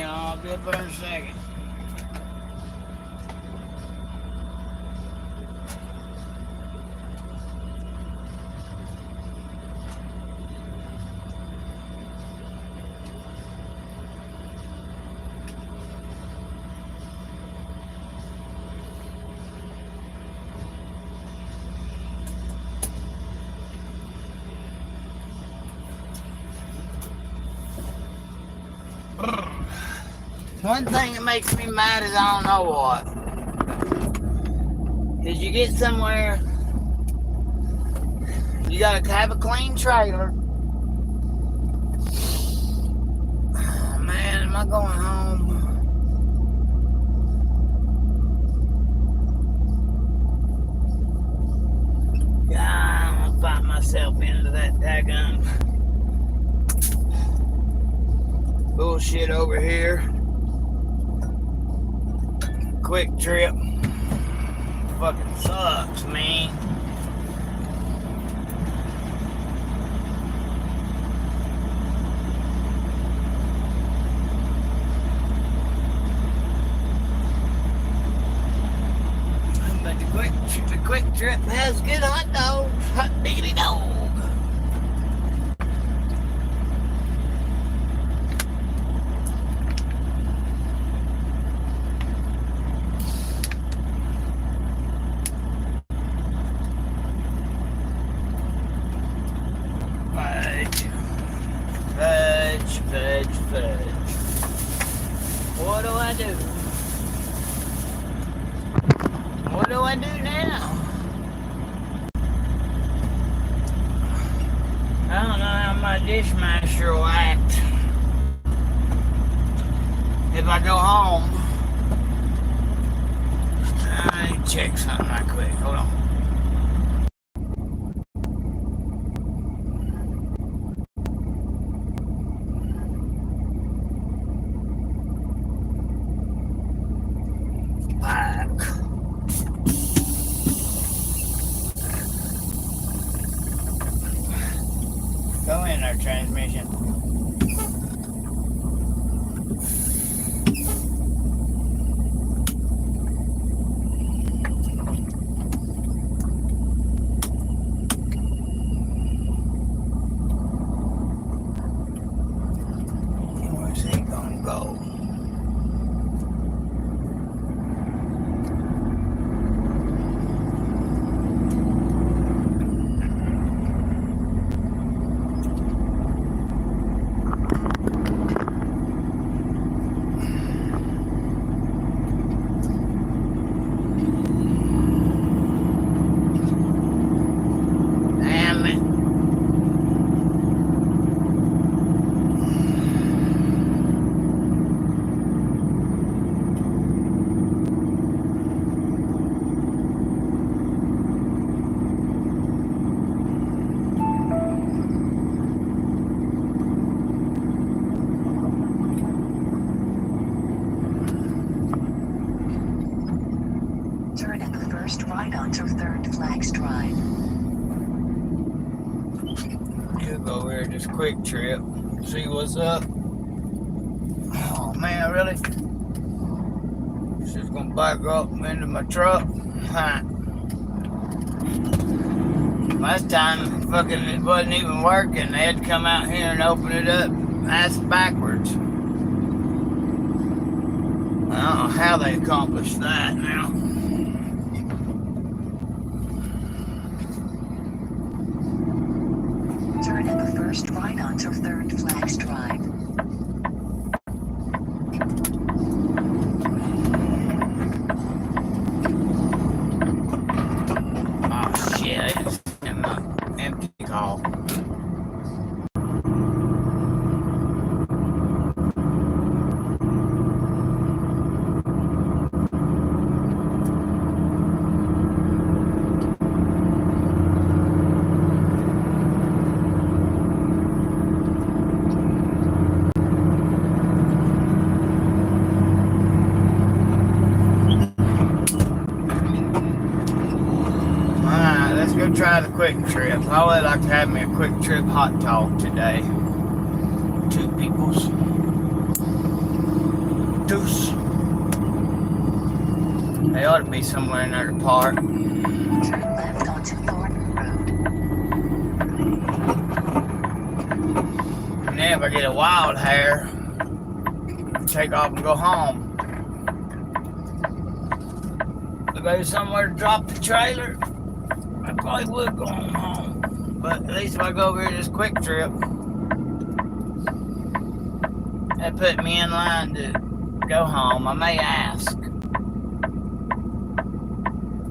I'll be up there in a second. One thing that makes me mad is I don't know what. Is you get somewhere, you gotta have a clean trailer. Oh, man, am I going home? Yeah, I'm gonna fight myself into that daggone bullshit over here. Quick trip. Fucking sucks, man. But the quick trip has good hot dogs. Hot diggity dog. Fudge. What do I do? What do I do now? I don't know how my dishwasher will act if I go home. I need to check something right quick. Hold on. Go in our transmission. Where's he gonna go? Right onto Third Flags Drive. You go over here, just quick trip. See what's up. Oh man, really? She's gonna back up into my truck. Last time, fucking, it wasn't even working. They had to come out here and open it up ass backwards. I don't know how they accomplished that now. Turn at the first right onto Third Flags Drive. Oh shit, I just am an empty call. Try the quick trip. I would like to have me a quick trip hot talk today. 2 peoples. cactus. They ought to be somewhere in there to park. Turn left onto Thornton Road. And then if I get a wild hair, take off and go home. If there's somewhere to drop the trailer, I probably would go home. But at least if I go over here this quick trip, that put me in line to go home. I may ask.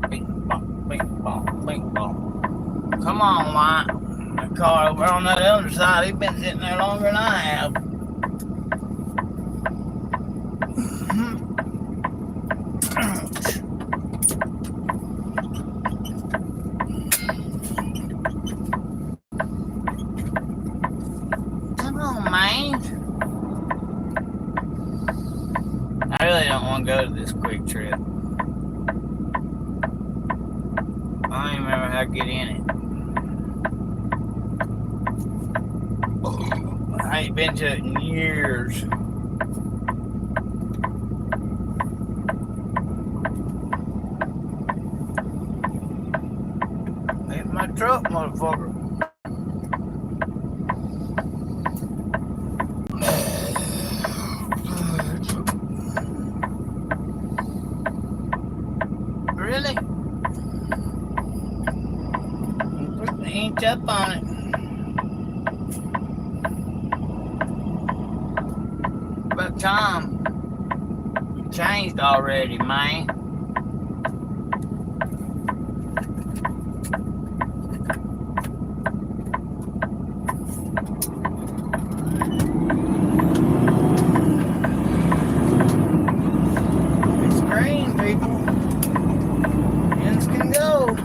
Bing bong, bing bong, bing bong. Come on, White. That car over on that other side, he's been sitting there longer than I have. Come on, man. I really don't want to go to this quick trip. I don't even remember how to get in it. I ain't been to it in years. Hit my truck, motherfucker. Really? Put the inch up on it. About time. It changed already, man. It's green, people. Ends can go.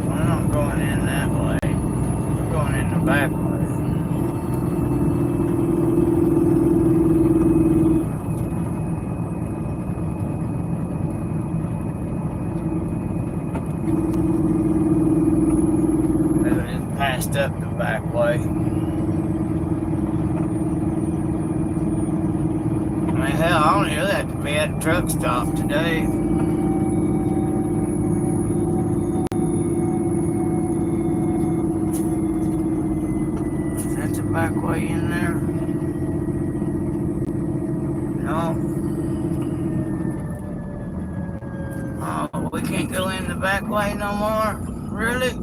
We're not going in that way. We're going in the back way. They just passed up the back way. I mean, hell, I don't really have to be at a truck stop today. That's a back way in there. No. Oh, we can't go in the back way no more? Really?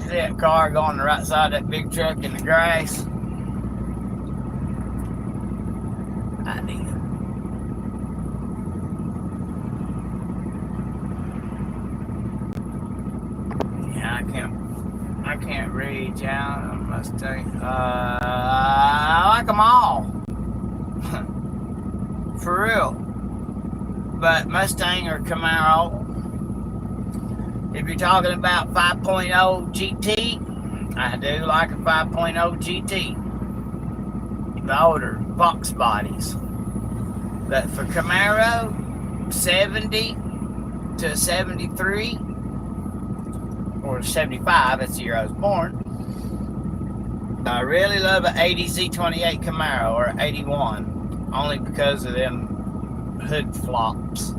See that car go on the right side of that big truck in the grass? I did. Yeah, I can't read, yeah, I must say. I like them all. For real. But Mustang or Camaro, if you're talking about 5.0 GT, I do like a 5.0 GT. The older box bodies. But for Camaro, 70 to 73, or 75, that's the year I was born. I really love an 80 Z28 Camaro, or 81, only because of them hood flops.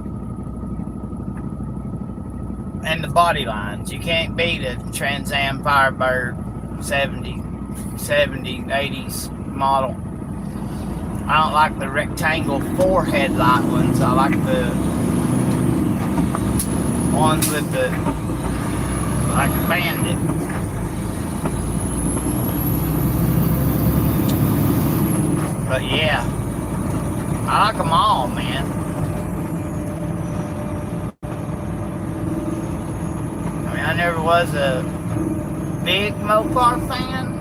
And the body lines. You can't beat a Trans Am Firebird 70, 80s model. I don't like the rectangle 4 headlight ones. I like the ones with the, like a Bandit. But yeah, I like them all, man. I mean, I never was a big Mopar fan,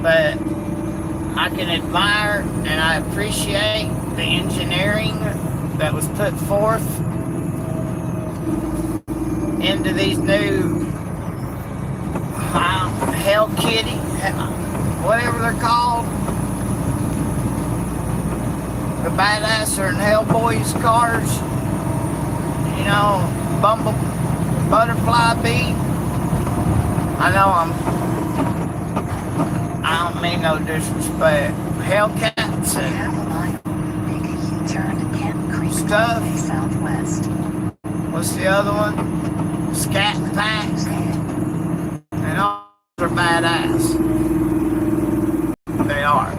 but I can admire and I appreciate the engineering that was put forth into these new Hell Kitty, whatever they're called, the Badasser and Hellboys cars, you know, Butterfly Bee. I don't mean no disrespect. Hellcats and Half a mile. Make a U-turn at Canton Creek Stuff. Roadway Southwest. what's the other one? Scat Pack. And all are badass. They are.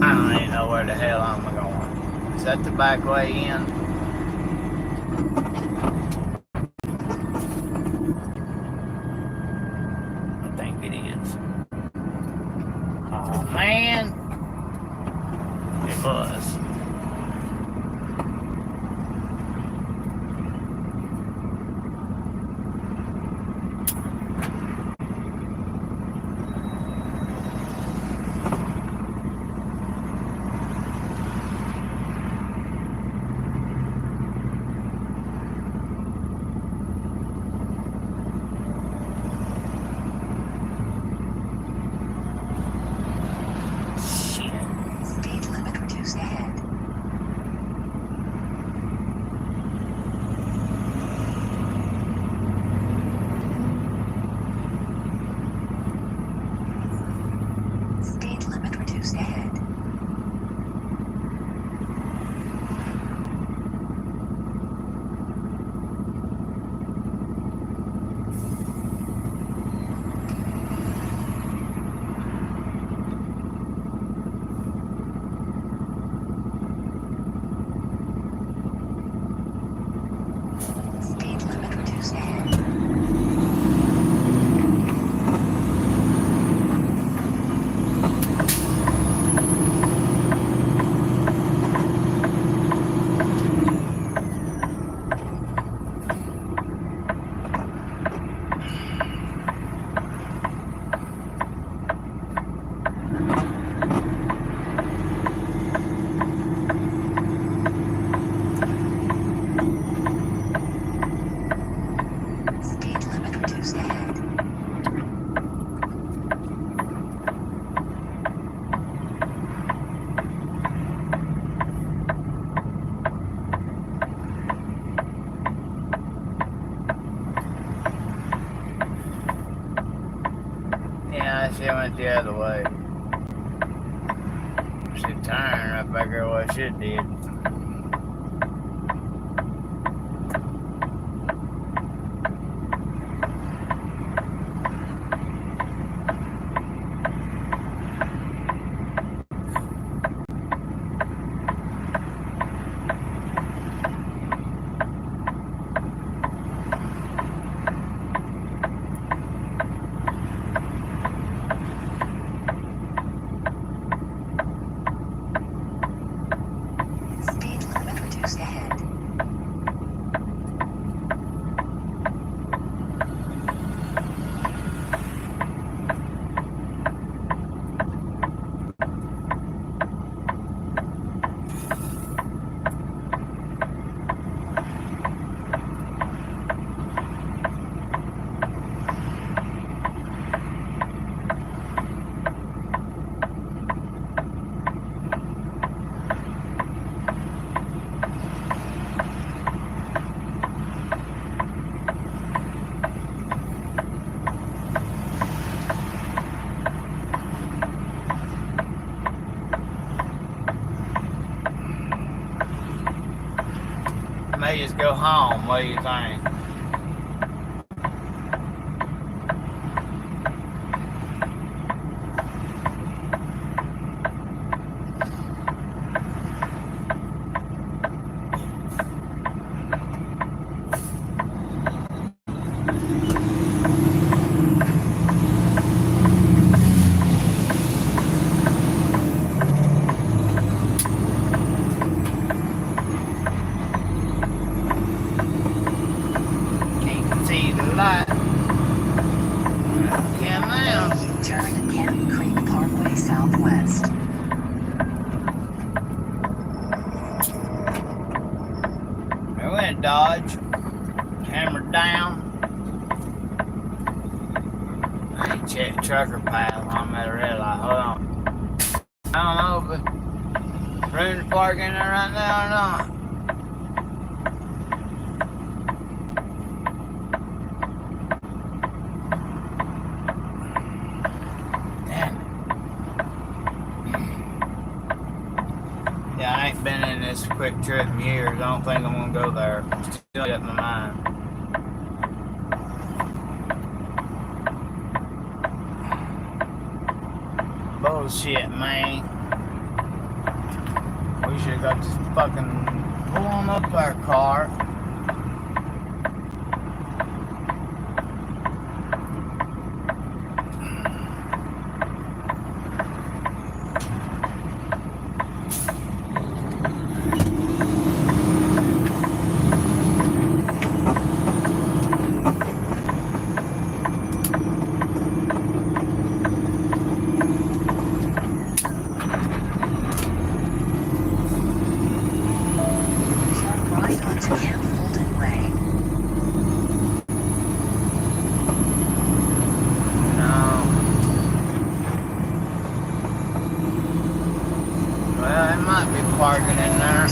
I don't even know where the hell I'm going. Is that the back way in? I think it is. Oh man. It was. Speed limit reduced ahead. Speed limit reduced ahead. Speed limit reduced ahead. Speed limit reduced ahead. Yeah, I see I went the other way. Should turn right back here what I should did. Speed limit reduced ahead. May just go home. What do you think? that Dodge. Hammered down. I ain't checked trucker path on that red light. Hold on. I don't know if it's room to park in there right now or not. Yeah, I ain't been in this quick trip in years. I don't think I'm gonna go there. Still got my mind. Bullshit, man. We should have got this fucking pulling up our car. Parking in there.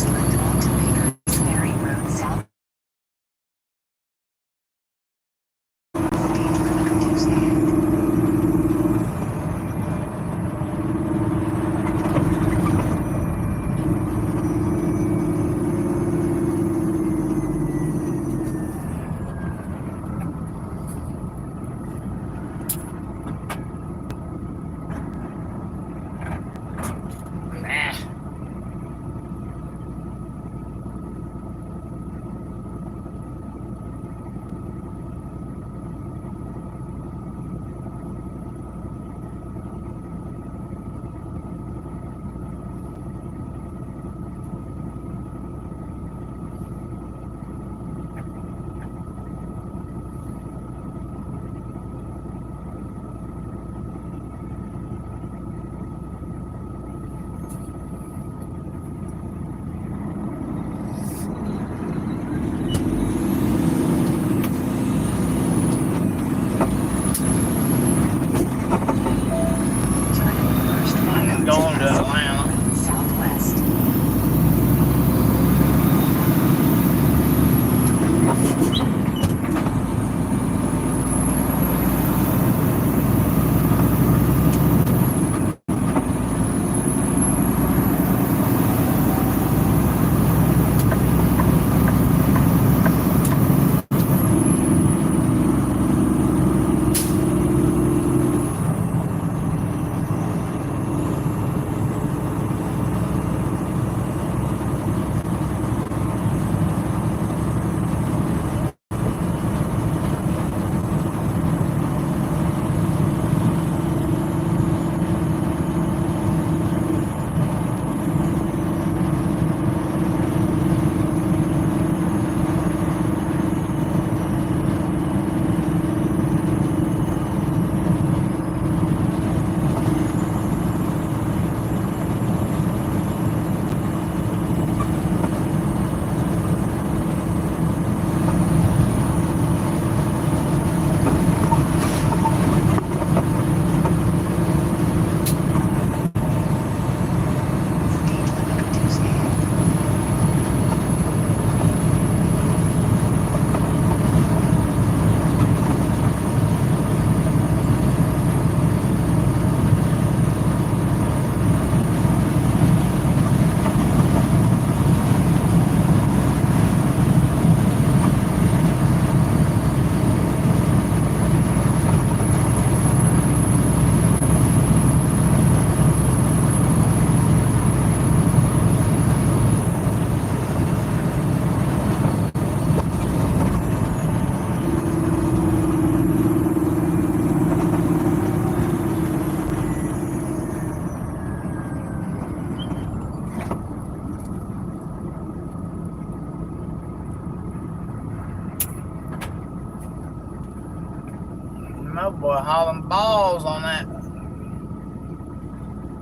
My boy hauling balls on that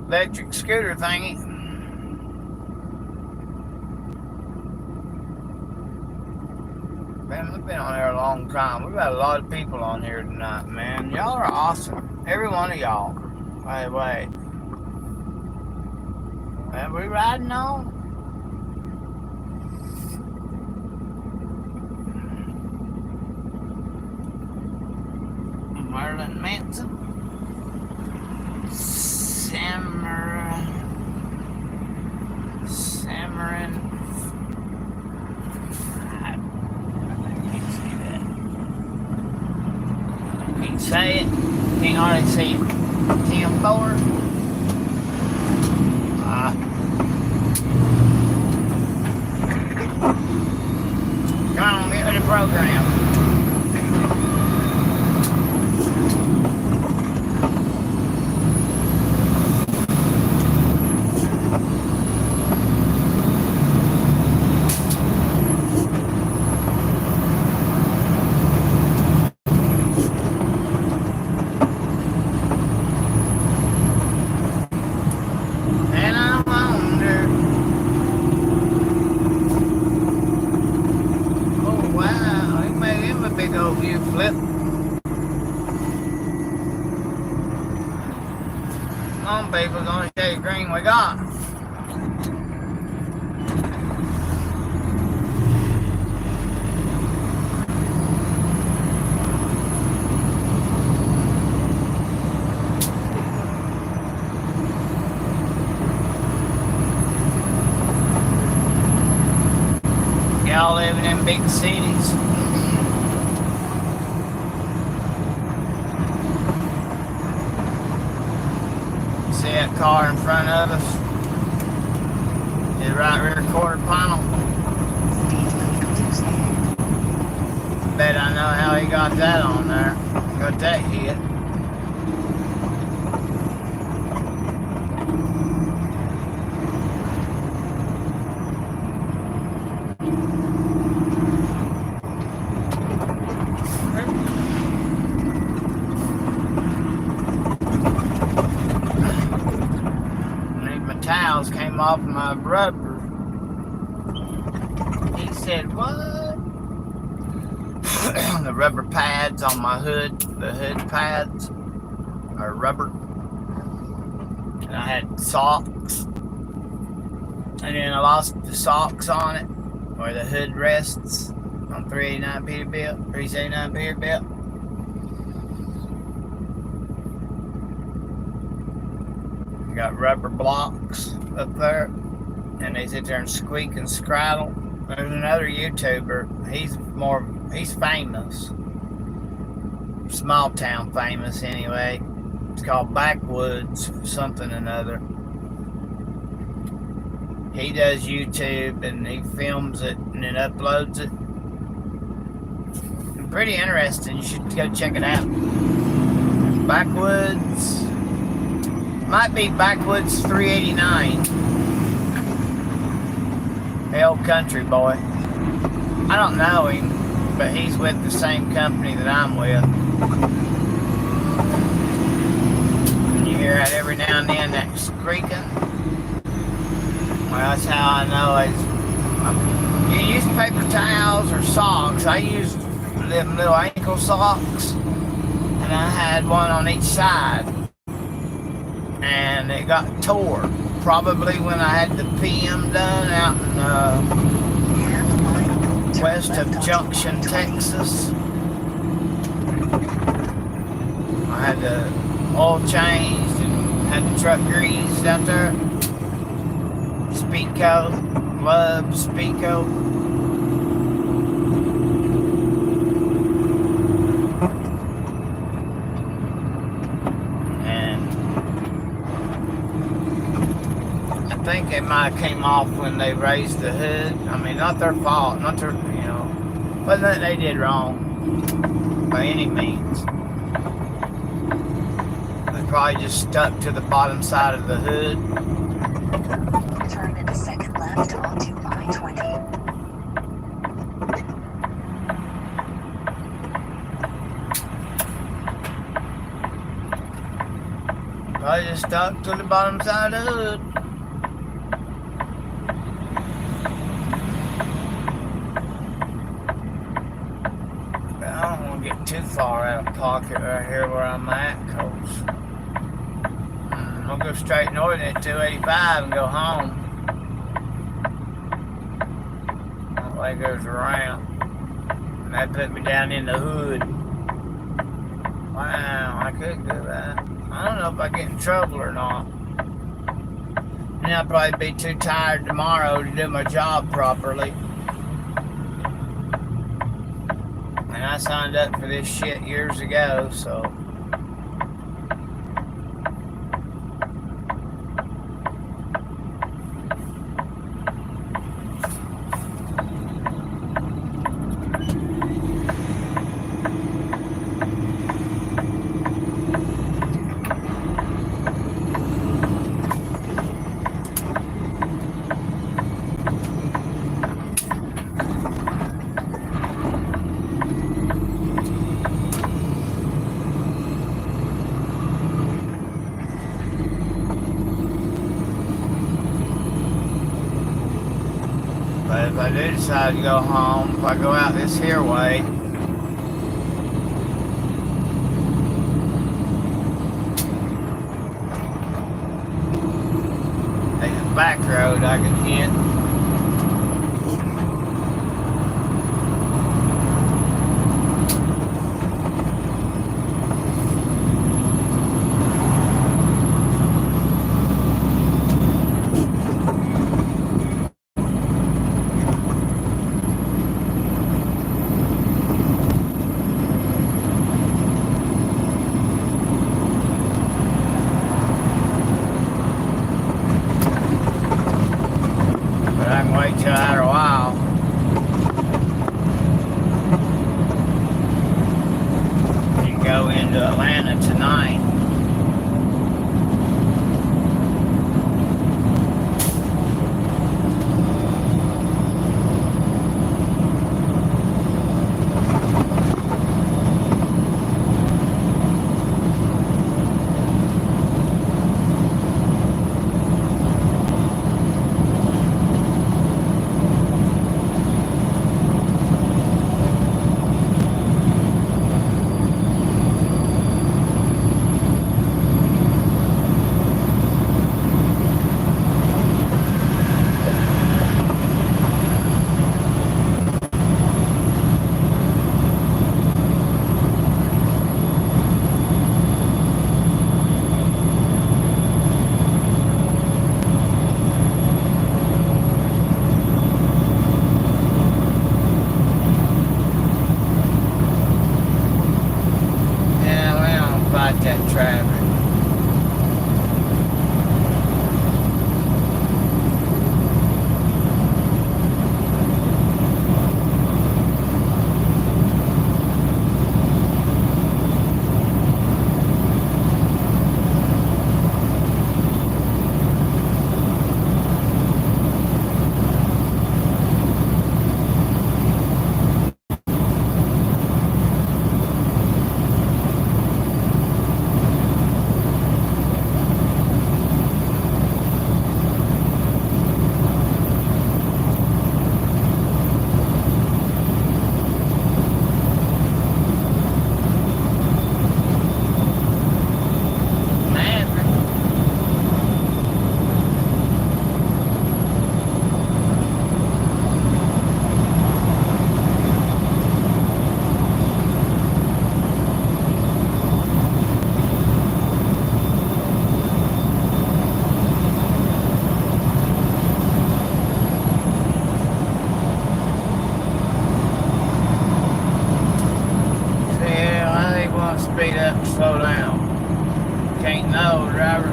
electric scooter thingy. 'Cause Man, we've been on here a long time. We've got a lot of people on here tonight, man. Y'all are awesome. Every one of y'all. Wait. Man, we riding on? Marilyn Manson. Samarin. I can't see that. Can't say it. Can't hardly see it. Tim Ford. Come on, get with the program. People gonna show you green we got. Y'all living in big cities. See that car in front of us? His right rear quarter panel. Bet I know how he got that on there. Got that hit. Towels came off my rubber. He said, what? The rubber pads on my hood, the hood pads are rubber. And I had socks. And then I lost the socks on it, where the hood rests on 379 Peterbilt, 379 Peterbilt. Got rubber blocks up there, and they sit there and squeak and scrattle. There's another YouTuber. He's famous, small town famous anyway. It's called Backwoods something or another. He does YouTube and he films it and then uploads it. Pretty interesting. You should go check it out. Backwoods. Might be Backwoods 389. The old country boy. I don't know him, but he's with the same company that I'm with. You hear that every now and then, that squeaking. Well, that's how I know it's... You use paper towels or socks. I used them little ankle socks, and I had one on each side. And it got tore, probably when I had the PM done out in west of Junction, Texas. I had the oil changed and had the truck greased out there. Speedco, love Speedco. I think it might have came off when they raised the hood. I mean, not their fault, not their, wasn't that they did wrong by any means. They probably just stuck to the bottom side of the hood. Turn in a second left onto I-20. Probably just stuck to the bottom side of the hood. too far out of pocket right here where I'm at, cause I'll go straight north at 285 and go home. That way goes around. And that put me down in the hood. Wow, I could do that. I don't know if I get in trouble or not. And I'll probably be too tired tomorrow to do my job properly. And I signed up for this shit years ago, so. But if I do decide to go home, if I go out this here way, take the back road I can hit. After a while. You can go into Atlanta tonight. That traffic. Speed up and slow down. Can't know, driver.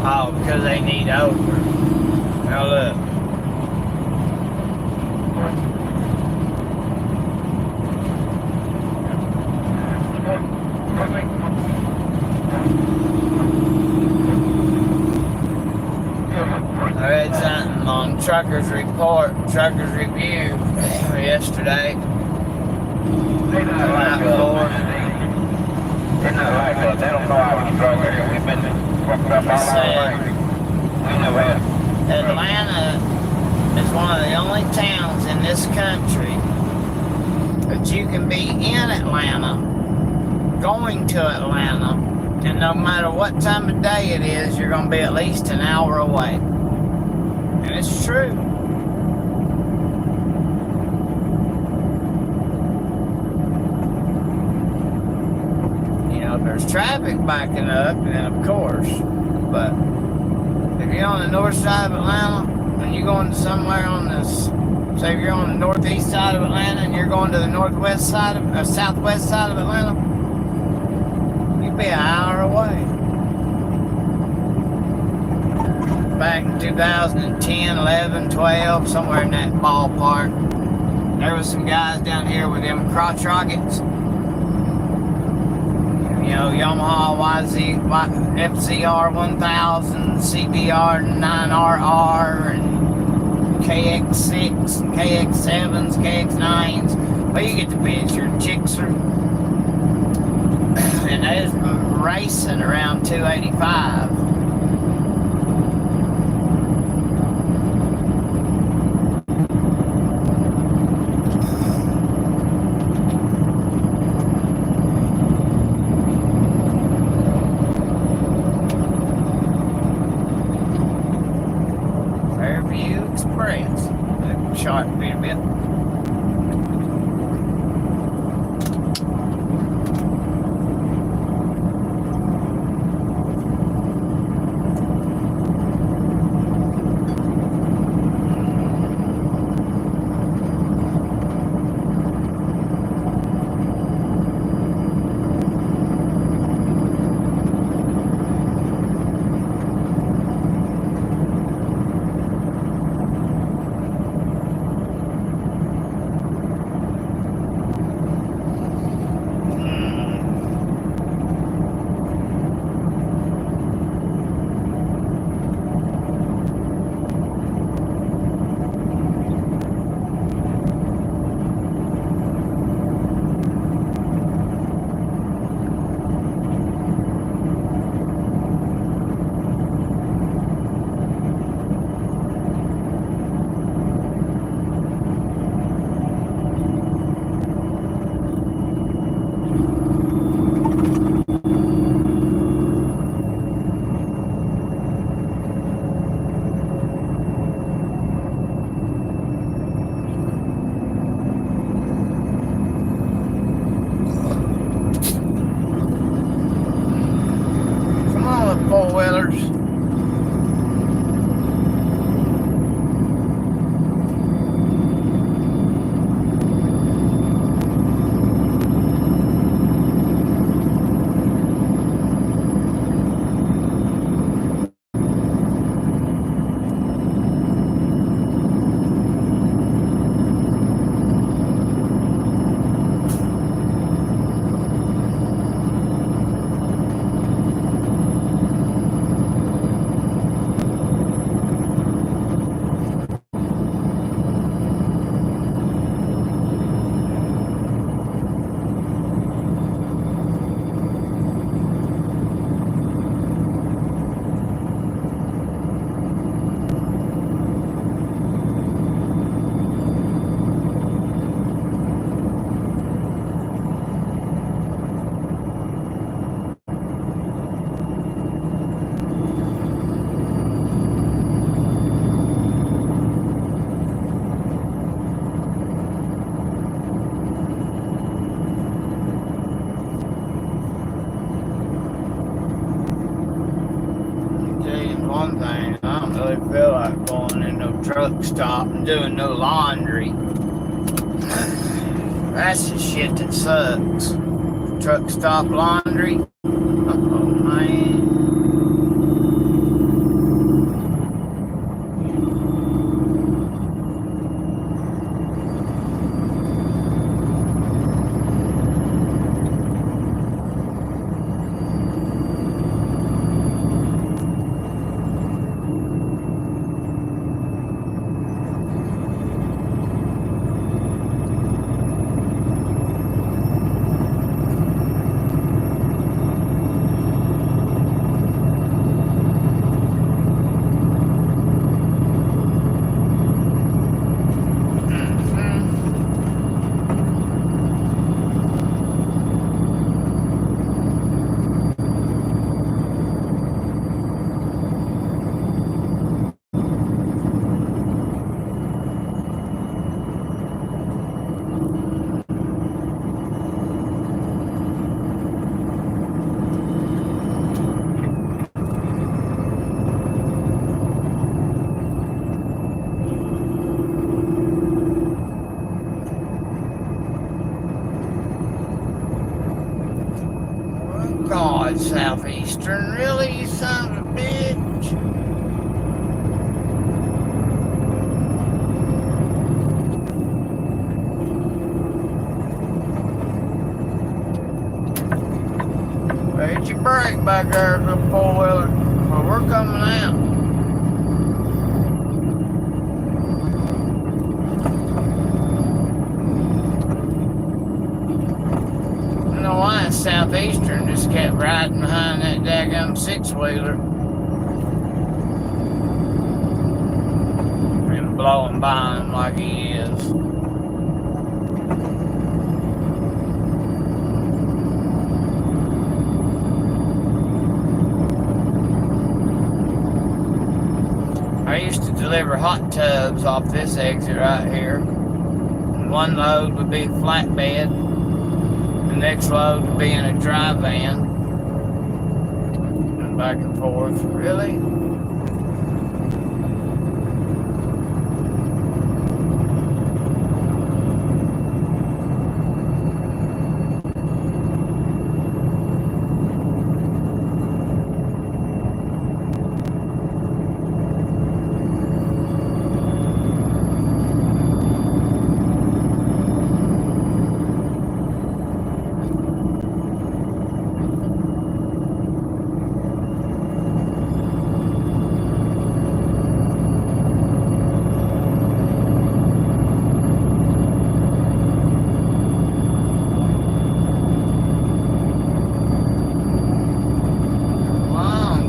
Oh, because they need over. Now look. I read something on Truckers Report, Truckers Review yesterday. They're not like us, man. They're not like us. They don't know our struggle here. We've been fucked up all our life. We know how. Atlanta is one of the only towns in this country that you can be in Atlanta, going to Atlanta, and no matter what time of day it is, you're going to be at least an hour away. And it's true. You know, there's traffic backing up, and of course, but if you're on the north side of Atlanta, and you're going to somewhere on this, say if you're on the northeast side of Atlanta and you're going to the northwest side of, southwest side of Atlanta, you'd be an hour away. Back in 2010, 11, 12, somewhere in that ballpark, there was some guys down here with them crotch rockets. You know, Yamaha FZR 1000, CBR 9RR, and KX6, and KX7s, KX9s. Well, you get the picture. Chicks are, and they was racing around 285. Sharp a bit. Wheelerz. One thing, I don't really feel like going in no truck stop and doing no laundry. That's the shit that sucks. Truck stop laundry. Oh man. Southeastern, really, you son of a bitch? Hit your brake back there, little four-wheeler. Well, we're coming out. I don't know why Southeastern just kept riding behind that daggum six-wheeler and blowing by him like he is. I used to deliver hot tubs off this exit right here. One load would be a flatbed. The next load would be in a dry van. And back and forth. Really?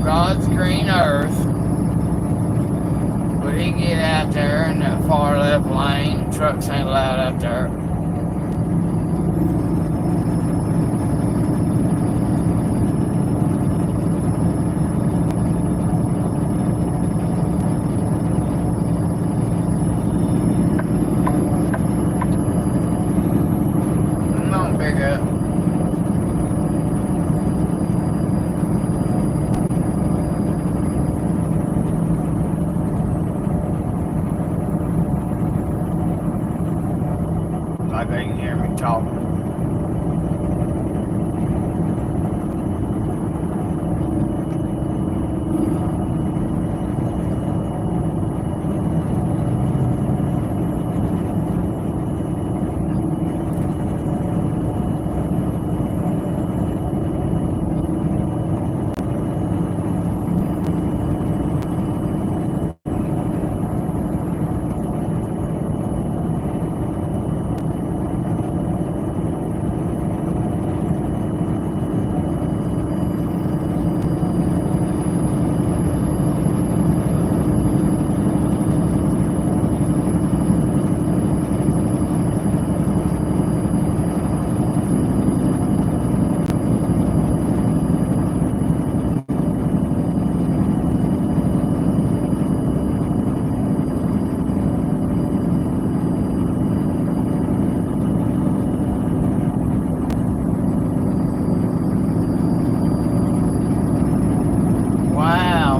God's green earth. Would he get out there in that far left lane? Trucks ain't allowed out there. Come on, big up. Like they can hear me talking.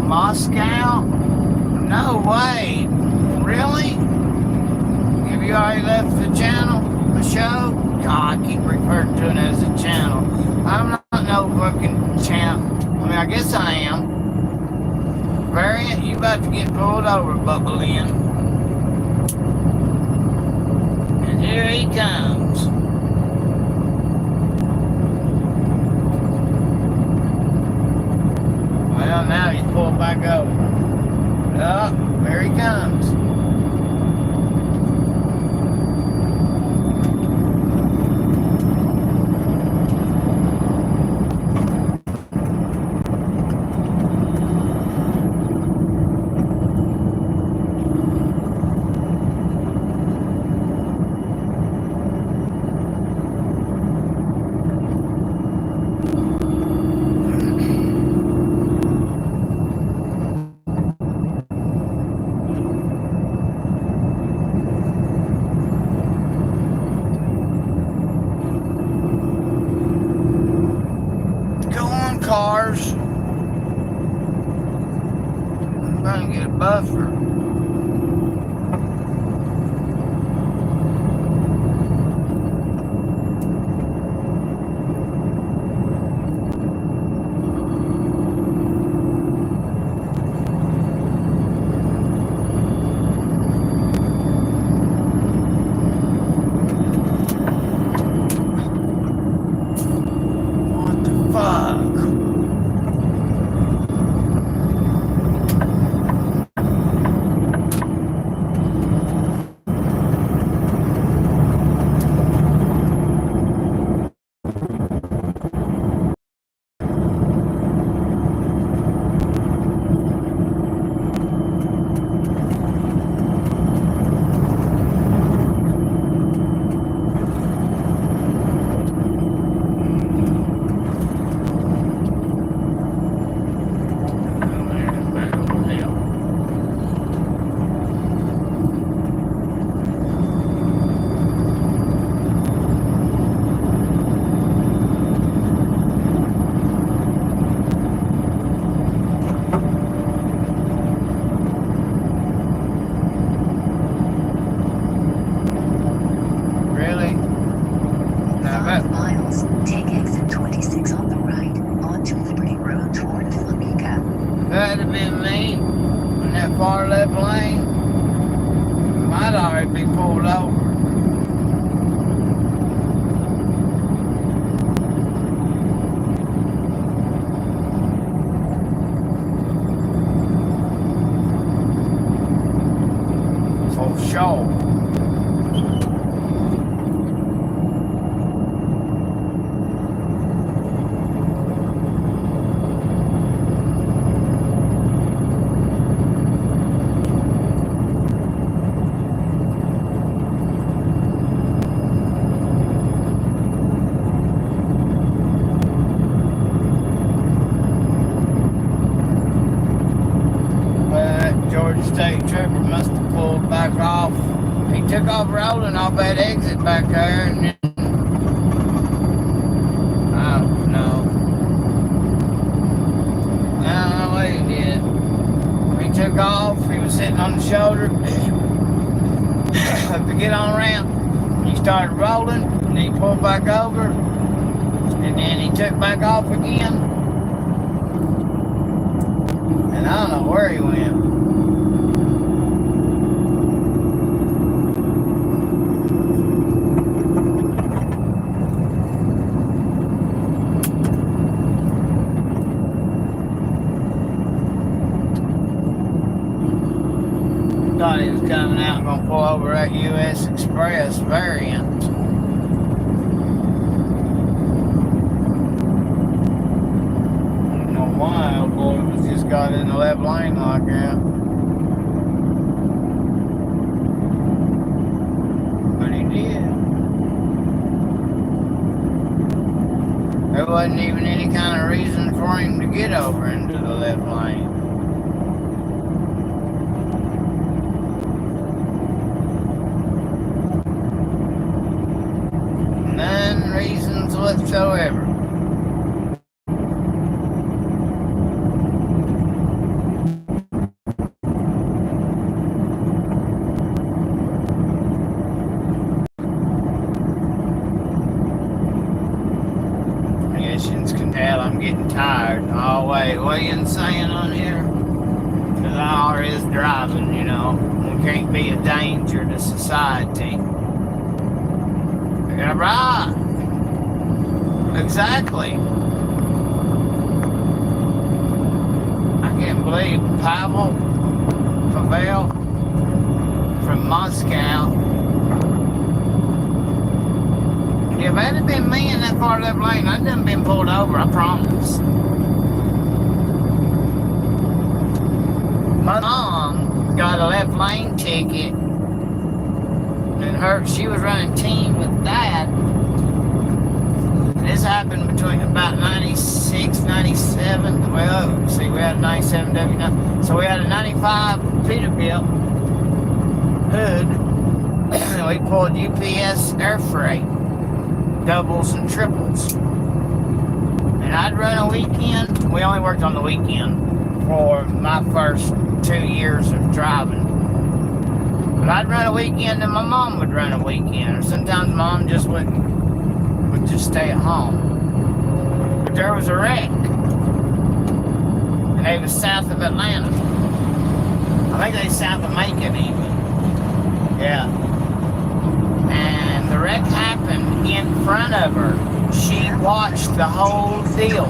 Moscow? No way. Really? Have you already left the channel? The show? God, I keep referring to it as a channel. I'm not no fucking champ. I mean, I guess I am. Variant, you about to get pulled over, Bubblein. And here he comes. Well, now he's pulled back over. Oh, there he comes. Cars. I'm trying to get a buffer. miles, take exit 26 on the right, onto Liberty Road toward Flamingo. That'd have been me in that far left lane. Might already be pulled over. For sure. State trooper must have pulled back off. He took off rolling off that exit back there, and then I don't know what he did. He took off. He was sitting on the shoulder to get on ramp. He started rolling, and he pulled back over, and then he took back off again. And I don't know where he went. Thought he was coming out, gonna pull over that US Express variant. I don't know why, old boy was just got in the left lane like that. But he did. There wasn't even any kind of reason for him to get over into the left lane. None reasons whatsoever. I guess you can tell I'm getting tired. Oh wait, what are you saying on here? Because all is driving, you know. It can't be a danger to society. Yeah, right. Exactly. I can't believe Pavel from Moscow. If that had been me in that far left lane, I'd done been pulled over, I promise. My mom got a left lane ticket. And she was running team with Dad. This happened between about 96, 97. Well, see, we had a 97 W9. So we had a 95 Peterbilt hood. And we pulled UPS air freight, doubles and triples. And I'd run a weekend. We only worked on the weekend for my first 2 years of driving. But I'd run a weekend and my mom would run a weekend. Or sometimes mom just would just stay at home. But there was a wreck. And they was south of Atlanta. I think they south of Macon even. Yeah. And the wreck happened in front of her. She watched the whole deal.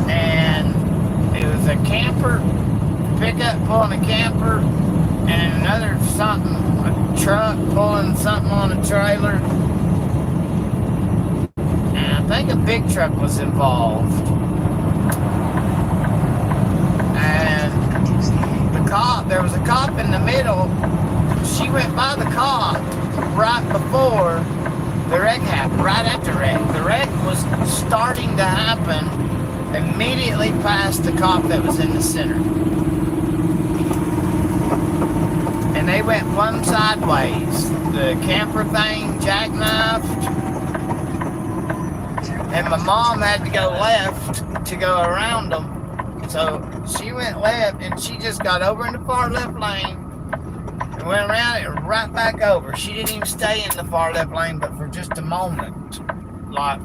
And it was a camper pickup pulling a camper, and another something, a truck pulling something on a trailer. And I think a big truck was involved. And there was a cop in the middle. She went by the cop right before the wreck happened, right after the wreck. The wreck was starting to happen immediately past the cop that was in the center. And they went plumb sideways. The camper thing jackknifed. And my mom had to go left to go around them. So she went left and she just got over in the far left lane and went around and right back over. She didn't even stay in the far left lane, but for just a moment, like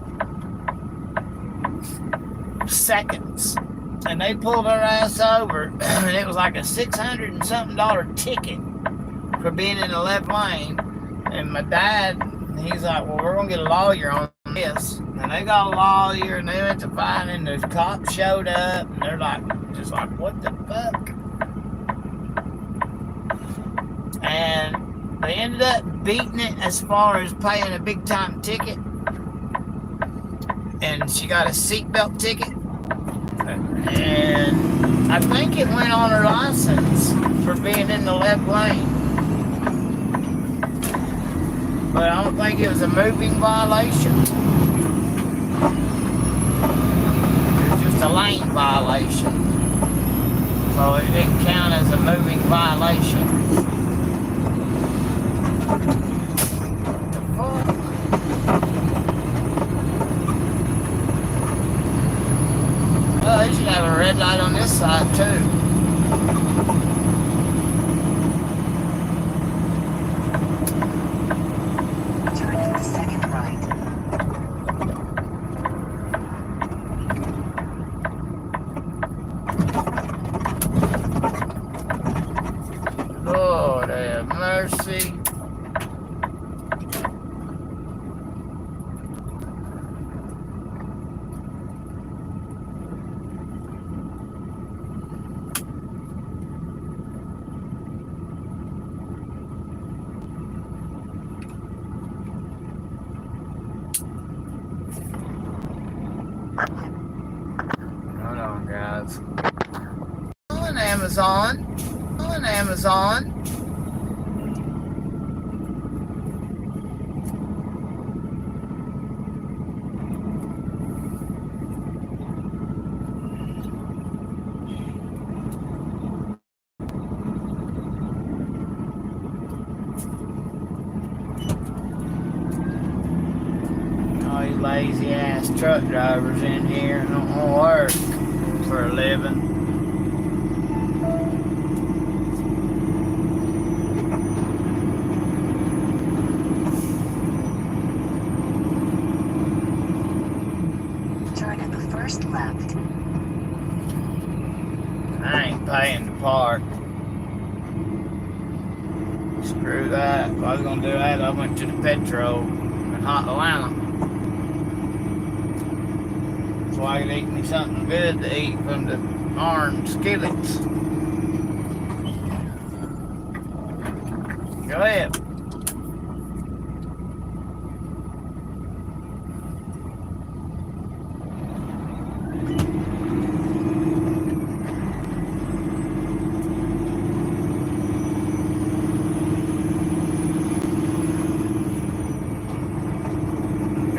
seconds. And they pulled her ass over, and it was like a $600 and something ticket for being in the left lane. And my dad, he's like, well, we're going to get a lawyer on this. And they got a lawyer, and they went to find, and the cops showed up, and they're like, just like, what the fuck? And they ended up beating it as far as paying a big time ticket. And she got a seatbelt ticket. And I think it went on her license for being in the left lane. But I don't think it was a moving violation. It was just a lane violation. So it didn't count as a moving violation. What the fuck? Oh, they should have a red light on this side too. Turn to the second right. Lord have mercy. Hold on, guys. On Amazon. On Amazon. All you lazy ass truck drivers in here don't want to work for a living. Turn at the first left. I ain't paying to park. Screw that. If I was gonna do that, I went to the Petro in Hot Atlanta. So I could eat me something good to eat from the orange skillets. Go ahead.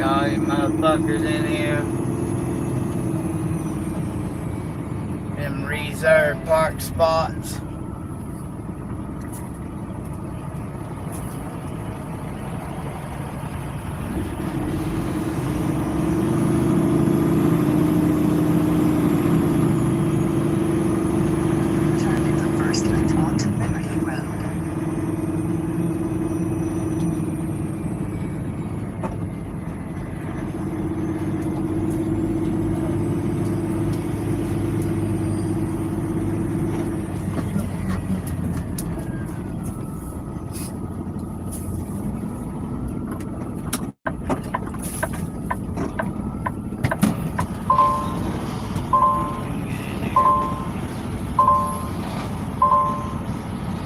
All you motherfuckers in here. Them reserved park spots. Turn at the first left onto Nunnery Road.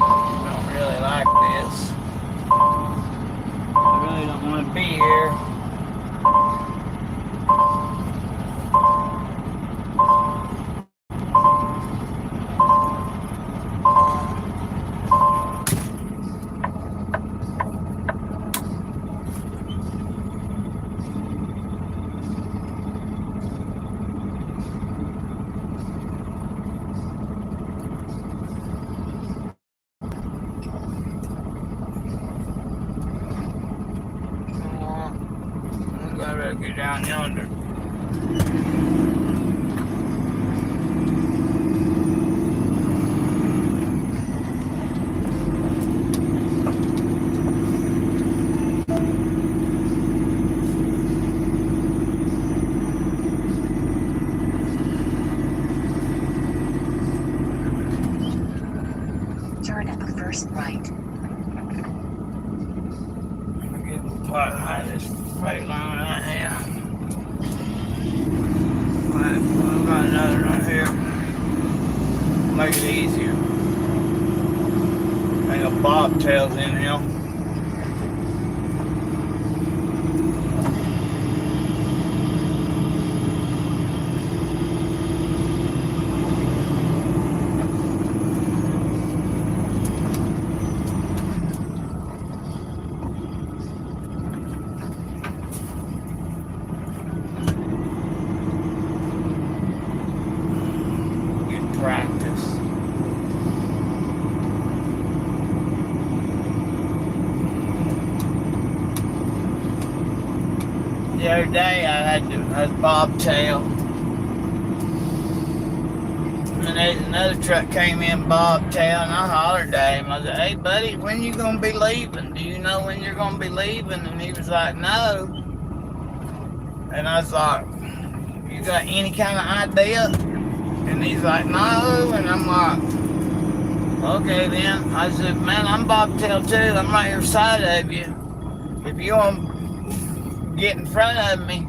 I don't really like this. I really don't want to be here. I better get down yonder. part of this freight line right here. Right, we've got another right here. Make it easier. Ain't no bobtails in here. Practice. The other day I had a bobtail, and another truck came in bobtail, and I hollered at him. I said, "Hey buddy, when you gonna be leaving? Do you know when you're gonna be leaving?" And he was like, "No." And I was like, "You got any kind of idea?" And he's like, "No." And I'm like, "Okay then." I said, "Man, I'm bobtail too. I'm right here beside of you. If you want to get in front of me,"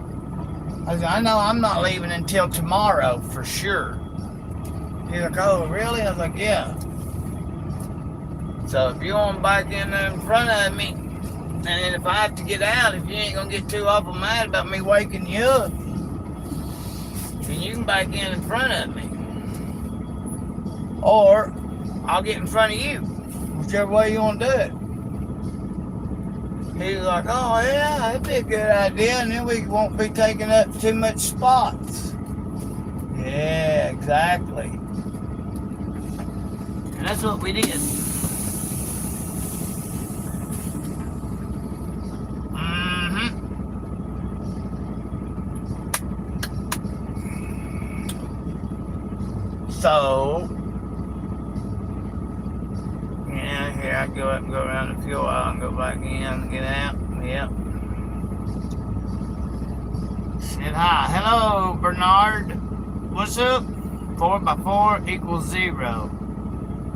I said, "I know I'm not leaving until tomorrow for sure." He's like, "Oh, really?" I was like, "Yeah." So if you want to back in there in front of me, and then if I have to get out, if you ain't going to get too awful mad about me waking you up, then you can back in front of me. Or I'll get in front of you, whichever way you want to do it. He was like, "Oh yeah, that'd be a good idea, and then we won't be taking up too much spots." Yeah, exactly. And that's what we did. So, yeah, here I go up and go around the fuel aisle and go back in and get out. Yep. Said hi. Hello, Bernard. What's up? 4x4 equals 0.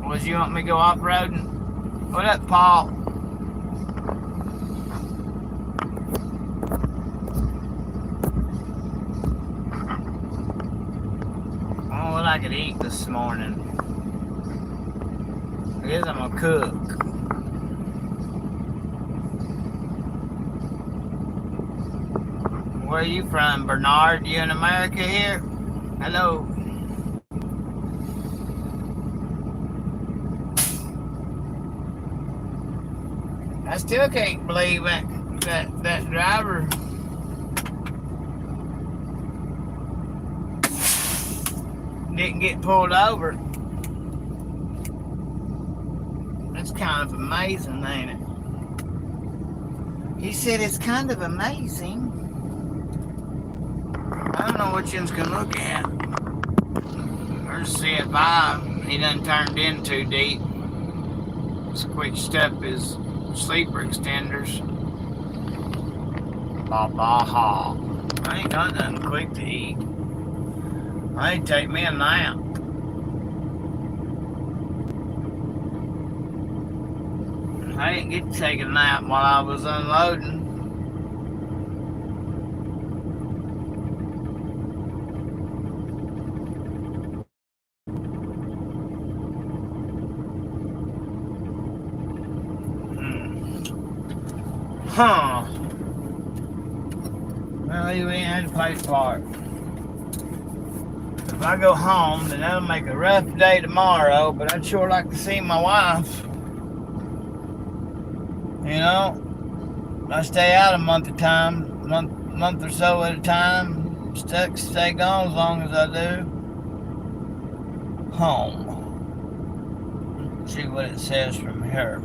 Was you want me to go off-roading? What up, Paul? What I could eat this morning. I guess I'm gonna cook. Where are you from, Bernard? You in America here? Hello. I still can't believe that driver didn't get pulled over. That's kind of amazing, ain't it? He said it's kind of amazing. I don't know what you's gonna look at. There's CFI. He done turned in too deep. Squished up his sleeper extenders. Baha. I ain't got nothing quick to eat. I need to take me a nap. I didn't get to take a nap while I was unloading. Huh. Well, you ain't had to pay for it. If I go home, then that'll make a rough day tomorrow, but I'd sure like to see my wife. You know, I stay out a month at a time, month or so at a time. Stay gone as long as I do. Home. See what it says from here.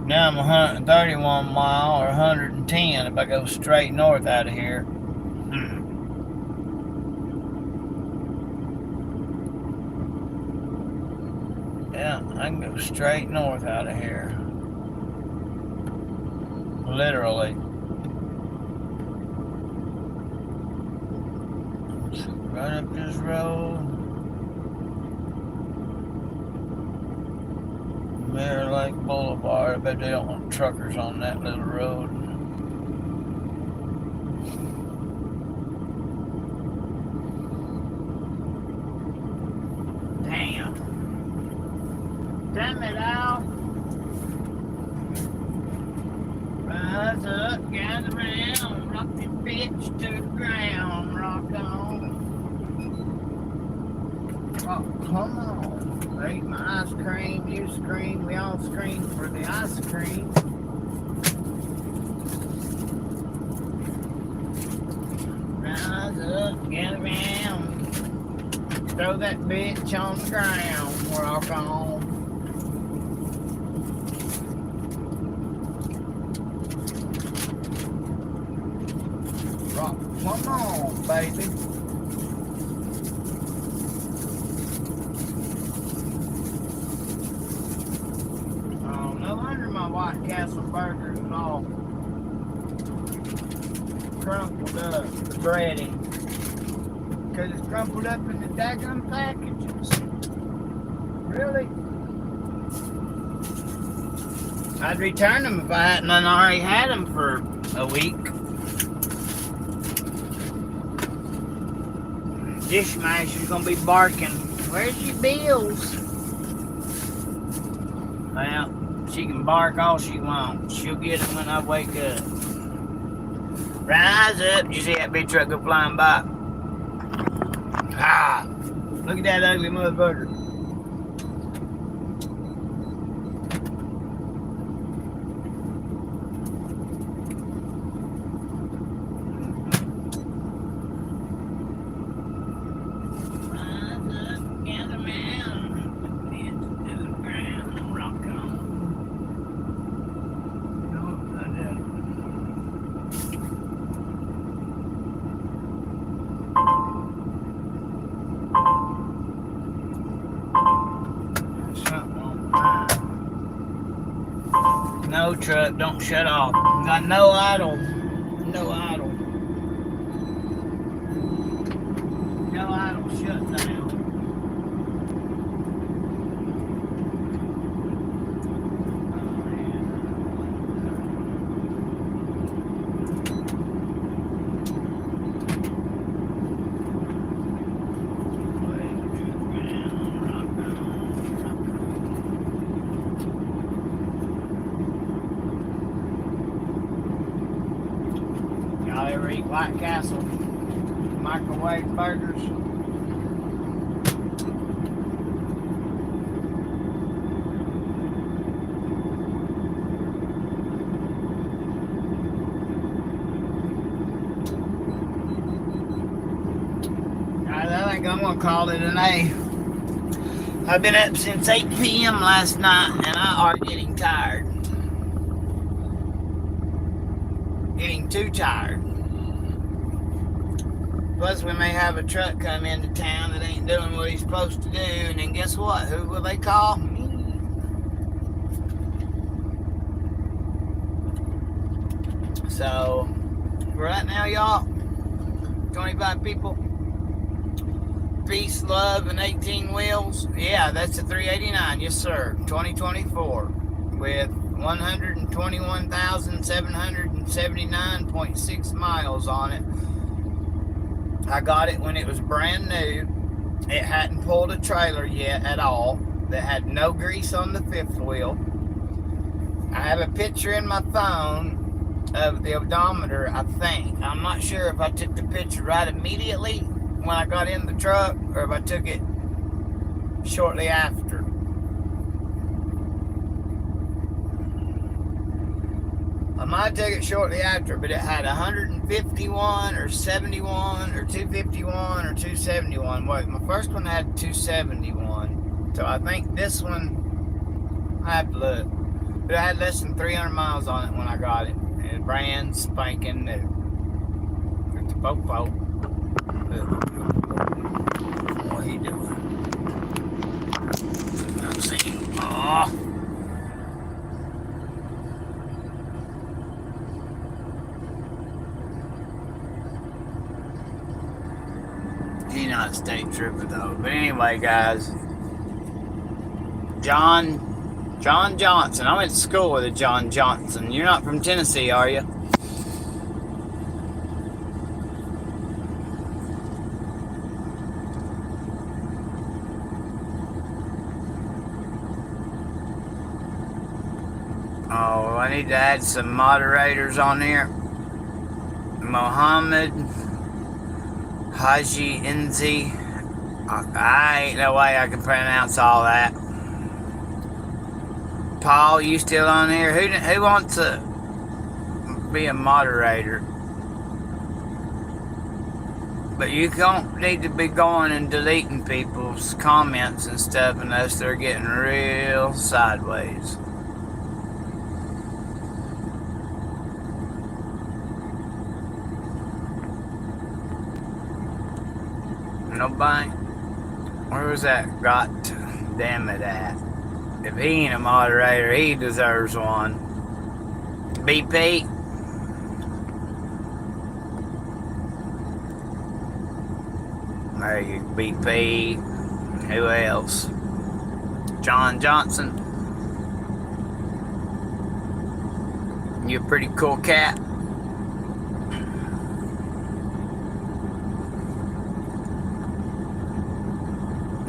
Now I'm 131 mile or 110 if I go straight north out of here. Yeah, I can go straight north out of here. Literally. So right up this road. Mirror Lake Boulevard. I bet they don't want truckers on that little road. Damn. Damn it, Al. Rise up, gather round, rock the bitch to the ground, rock on. Oh, come on. Eat my ice cream, you scream, we all scream for the ice cream. Rise up, gather round, throw that bitch on the ground, rock on. Rock, come on, baby. White Castle burgers and all crumpled up, the breading, because it's crumpled up in the daggum packages. Really? I'd return them if I hadn't already had them for a week. Dishmasher's gonna be barking, "Where's your bills?" Well, she can bark all she wants. She'll get it when I wake up. Rise up. You see that big truck go flying by? Ah! Look at that ugly motherfucker. No truck, don't shut off. Got no idle. No idle. No idle shutdown. Y'all ever eat White Castle microwave burgers? Alright, I think I'm gonna call it an A. I've been up since 8 p.m. last night and I are getting tired. Getting too tired. Plus, we may have a truck come into town that ain't doing what he's supposed to do, and then guess what? Who will they call? Me. So, for right now, y'all, 25 people, peace, love, and 18 wheels. Yeah, that's a 389. Yes, sir. 2024 with 121,779.6 miles on it. I got it when it was brand new. It hadn't pulled a trailer yet at all. That had no grease on the fifth wheel. I have a picture in my phone of the odometer, I think. I'm not sure if I took the picture right immediately when I got in the truck or if I took it shortly after. I might take it shortly after, but it had 151 or 71 or 251 or 271. Wait, my first one had 271. So I think this one, I have to look. But it had less than 300 miles on it when I got it. And it's brand spanking new. It's a popo. What he doing? I'm seeing. Oh. He's not a state trooper though. But anyway, guys, John John Johnson. I went to school with a John Johnson. You're not from Tennessee, are you? Oh, I need to add some moderators on here. Mohammed Haji Inzi. I ain't no way I can pronounce all that. Paul, you still on here? Who wants to be a moderator? But you don't need to be going and deleting people's comments and stuff unless they're getting real sideways. Nobody? Where was that got damn it at? If he ain't a moderator, he deserves one. BP? There you go, BP. Who else? John Johnson. You a pretty cool cat.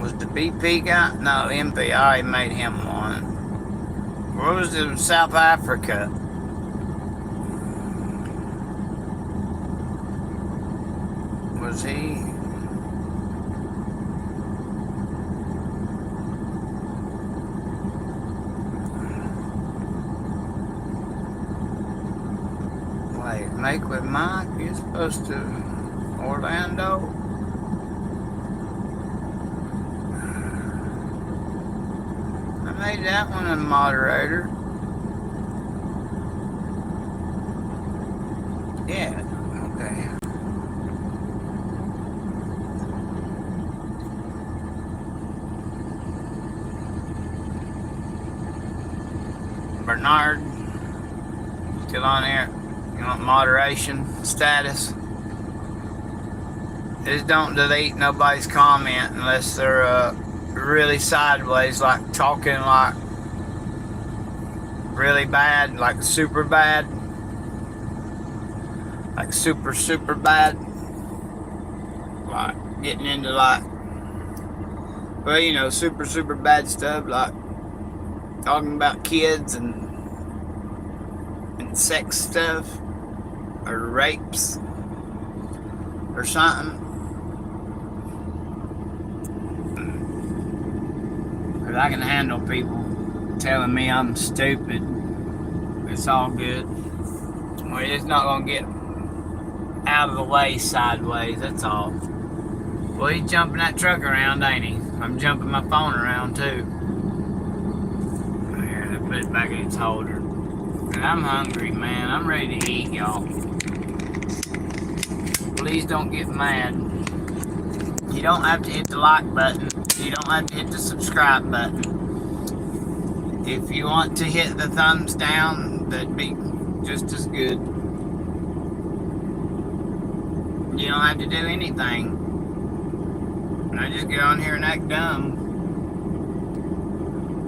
Was the BP guy? No, MP. I already made him one. Where was it in South Africa? Was he? Wait, make with Mike? You're supposed to Orlando? I made that one a moderator. Yeah, okay. Bernard, still on here? You want moderation status? Just don't delete nobody's comment unless they're really sideways, like talking like really bad, like super bad, like super bad, like getting into like, well, you know, super bad stuff, like talking about kids and sex stuff or rapes or something. I can handle people telling me I'm stupid. It's all good. We're just not gonna get out of the way sideways, that's all. Well, he's jumping that truck around, ain't he? I'm jumping my phone around too. Here, let's put it back in its holder. And I'm hungry, man. I'm ready to eat, y'all. Please don't get mad. You don't have to hit the like button. You don't have to hit the subscribe button. If you want to hit the thumbs down, that'd be just as good. You don't have to do anything. I just get on here and act dumb.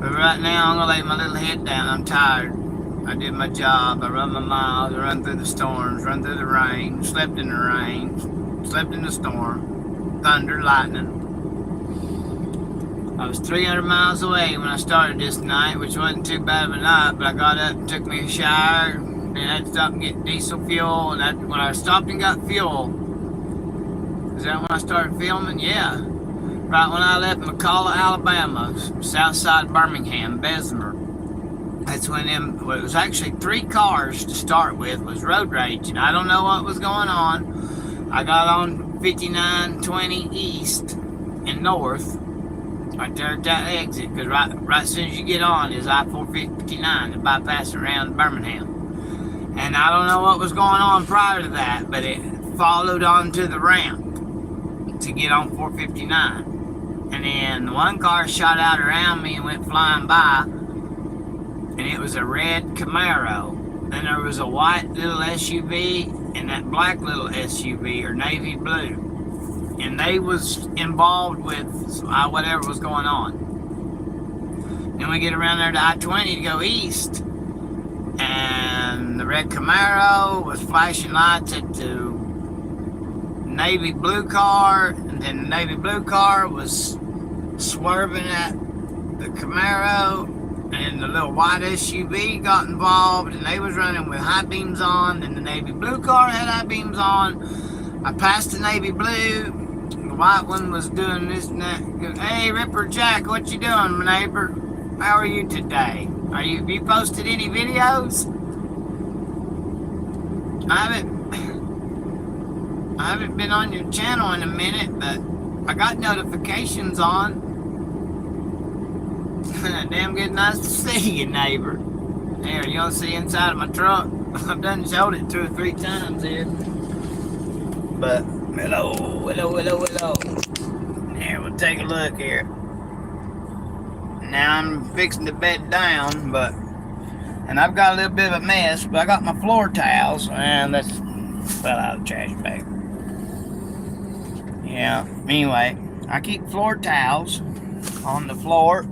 But right now, I'm gonna lay my little head down. I'm tired. I did my job. I run my miles. I run through the storms, run through the rain, slept in the rain, slept in the storm, thunder, lightning. I was 300 miles away when I started this night, which wasn't too bad of a night, but I got up and took me a shower, and I had to stop and get diesel fuel, and when I stopped and got fuel, is that when I started filming? Yeah. Right when I left McCalla, Alabama, south side of Birmingham, Bessemer. That's when it was actually 3 cars to start with, was road rage, and I don't know what was going on. I got on 5920 east and north, right there at that exit, because right as soon as you get on is I-459 to bypass around Birmingham. And I don't know what was going on prior to that, but it followed onto the ramp to get on 459. And then one car shot out around me and went flying by, and it was a red Camaro. Then there was a white little SUV and that black little SUV, or navy blue. And they was involved with whatever was going on. Then we get around there to I-20 to go east. And the red Camaro was flashing lights at the navy blue car. And then the navy blue car was swerving at the Camaro. And the little white SUV got involved. And they was running with high beams on. And the navy blue car had high beams on. I passed the navy blue. The white one was doing this and that. Hey, Ripper Jack, what you doing, my neighbor? How are you today? Have you posted any videos? I haven't been on your channel in a minute, but I got notifications on. Damn good, nice to see you, neighbor. There, you want to see inside of my truck? I've done showed it 2 or 3 times here. But hello. Here, we'll take a look here. Now I'm fixing to bed down, and I've got a little bit of a mess, but I got my floor towels, and that's fell out of the trash bag. Yeah, anyway, I keep floor towels on the floor,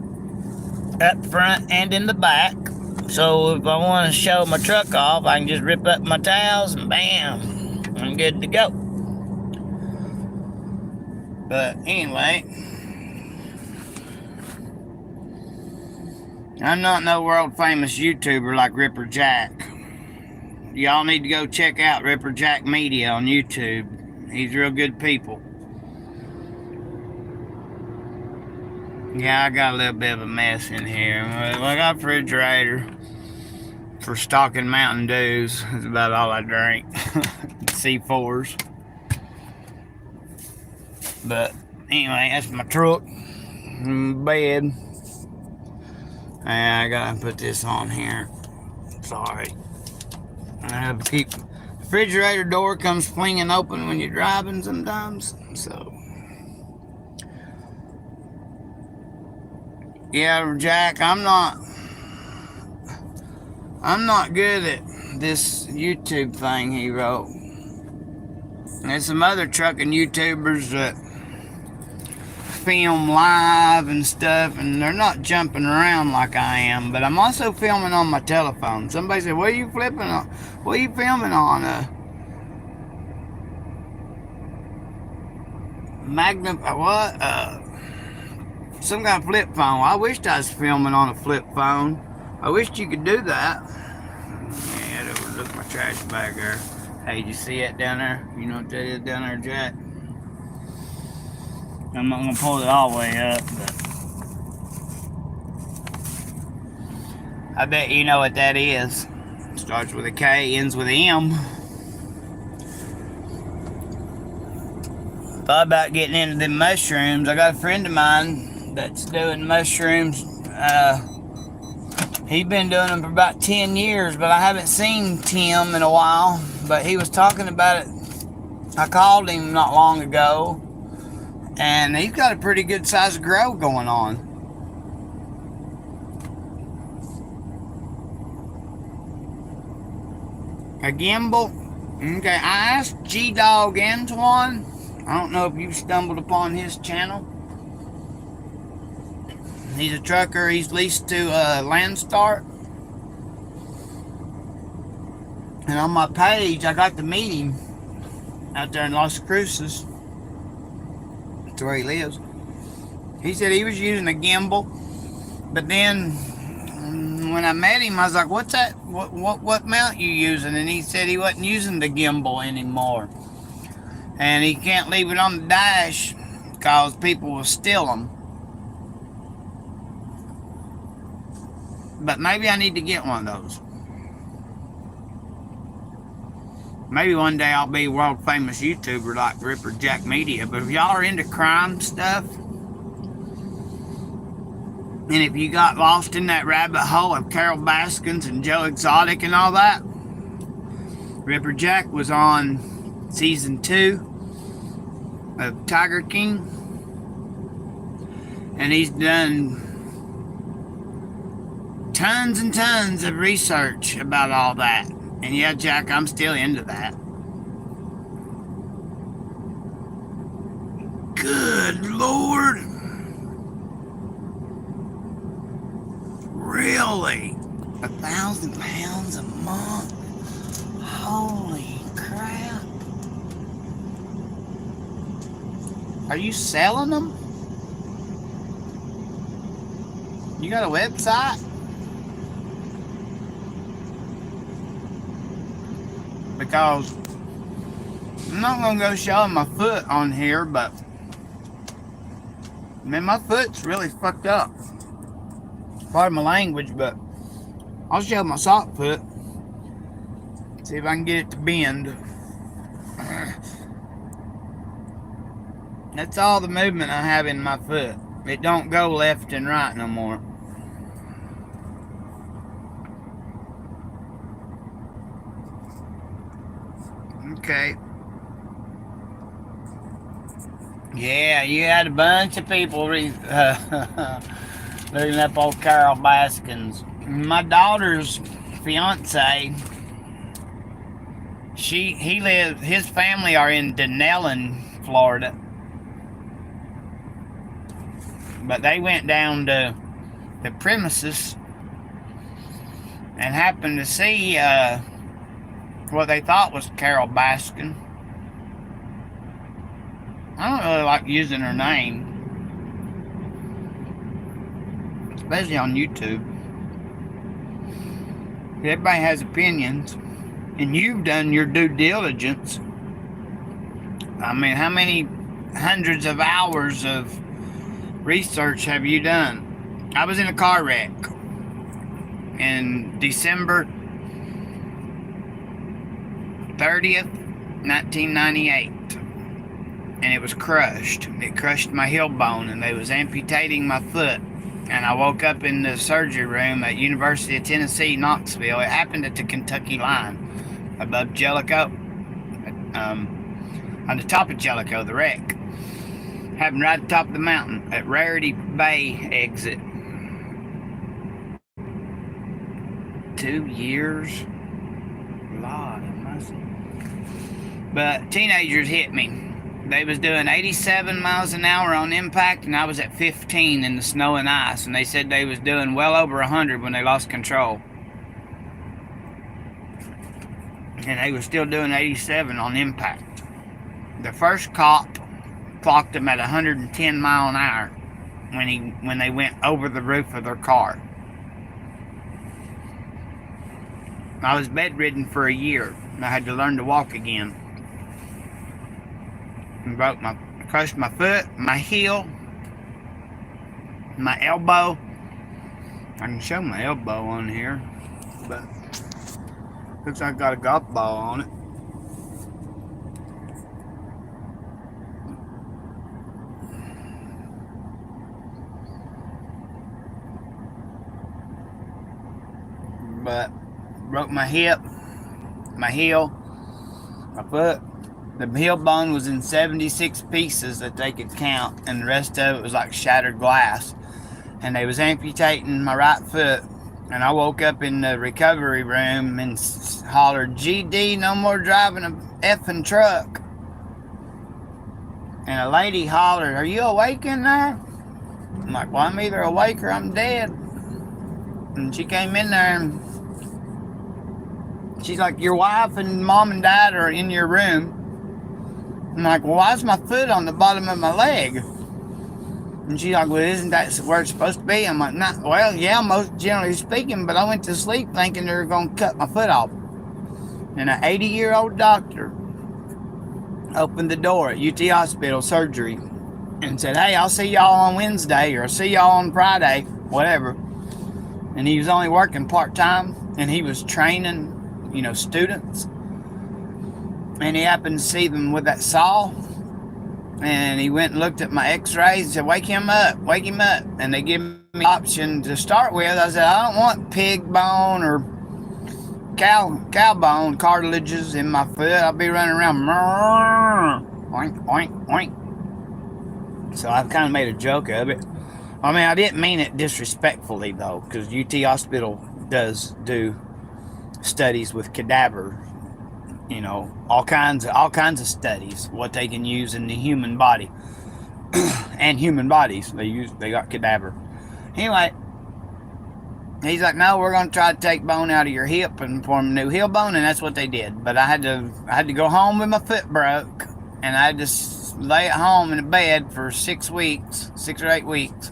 up front and in the back, so if I want to show my truck off, I can just rip up my towels, and bam, I'm good to go. But anyway, I'm not no world famous YouTuber like Ripper Jack. Y'all need to go check out Ripper Jack Media on YouTube. He's real good people. Yeah, I got a little bit of a mess in here. I got a refrigerator for stocking Mountain Dews. That's about all I drink. C4s. But anyway, that's my truck. Bed. I gotta put this on here. Sorry. I have to keep the refrigerator door comes flinging open when you're driving sometimes. So yeah, Jack, I'm not good at this YouTube thing he wrote. There's some other trucking YouTubers that film live and stuff, and they're not jumping around like I am, but I'm also filming on my telephone. Somebody said, what are you flipping on? What are you filming on? Some kind of flip phone. I wished I was filming on a flip phone. I wished you could do that. Yeah, that would look my trash bag there. Hey, did you see it down there? You know what that is down there, Jack? I'm not going to pull it all the way up, but I bet you know what that is. Starts with a K, ends with an M. Thought about getting into the mushrooms. I got a friend of mine that's doing mushrooms. He's been doing them for about 10 years, but I haven't seen Tim in a while. But he was talking about it. I called him not long ago. And he's got a pretty good sized grow going on. A gimbal. Okay, I asked G-Dog Antoine. I don't know if you've stumbled upon his channel. He's a trucker. He's leased to Landstart. And on my page, I got to meet him out there in Las Cruces. That's where he lives. He said he was using a gimbal, but then when I met him, I was like, "What's that? What mount you using?" And he said he wasn't using the gimbal anymore, and he can't leave it on the dash because people will steal them. But maybe I need to get one of those. Maybe one day I'll be a world famous YouTuber like Ripper Jack Media. But if y'all are into crime stuff, and if you got lost in that rabbit hole of Carol Baskins and Joe Exotic and all that, Ripper Jack was on season 2 of Tiger King. And he's done tons and tons of research about all that. And yeah, Jack, I'm still into that. Good Lord. Golly, 1,000 pounds a month. Holy crap. Are you selling them? You got a website? Because I'm not gonna go showing my foot on here, but man, my foot's really fucked up. Pardon my language, but I'll show my sock foot. See if I can get it to bend. That's all the movement I have in my foot. It don't go left and right no more. Okay. Yeah, you had a bunch of people looking up old Carol Baskins. My daughter's fiance, his family are in Dealin, Florida. But they went down to the premises and happened to see what they thought was Carol Baskin. I don't really like using her name, especially on YouTube. Everybody has opinions, and you've done your due diligence. I mean, how many hundreds of hours of research have you done? I was in a car wreck in December 30th, 1998. And it was crushed. It crushed my heel bone, and they was amputating my foot. And I woke up in the surgery room at University of Tennessee, Knoxville. It happened at the Kentucky line above Jellicoe, on the top of Jellicoe, the wreck. Happened right at the top of the mountain at Rarity Bay exit. 2 years. Lord have mercy. But teenagers hit me. They was doing 87 miles an hour on impact, and I was at 15 in the snow and ice, and they said they was doing well over 100 when they lost control. And they was still doing 87 on impact. The first cop clocked them at 110 mile an hour when they went over the roof of their car. I was bedridden for a year, and I had to learn to walk again. Crushed my foot, my heel, my elbow. I can show my elbow on here, but looks like I got a golf ball on it. But broke my hip, my heel, my foot. The heel bone was in 76 pieces that they could count, and the rest of it was like shattered glass. And they was amputating my right foot, and I woke up in the recovery room and hollered, "GD, no more driving a effing truck." And a lady hollered, "Are you awake in there?" I'm like, "Well, I'm either awake or I'm dead." And she came in there and she's like, "Your wife and mom and dad are in your room." I'm like, "Well, why's my foot on the bottom of my leg?" And she's like, "Well, isn't that where it's supposed to be?" I'm like, "Not well, yeah, most generally speaking, but I went to sleep thinking they were going to cut my foot off." And an 80-year-old doctor opened the door at UT Hospital surgery and said, "Hey, I'll see y'all on Wednesday, or I'll see y'all on Friday," whatever. And he was only working part-time, and he was training, students. And he happened to see them with that saw, and he went and looked at my x-rays and said, wake him up. And they gave me the option to start with. I said, "I don't want pig bone or cow bone cartilages in my foot. I'll be running around oink, oink, oink." So I've kind of made a joke of it. I mean, I didn't mean it disrespectfully, though, because UT Hospital does do studies with cadaver, all kinds of studies, what they can use in the human body and human bodies. They got cadaver. Anyway, He's like, no, we're going to try to take bone out of your hip and form a new heel bone, and that's what they did. But I had to go home with my foot broke, and I had to lay at home in a bed for 6 weeks, 6 or 8 weeks,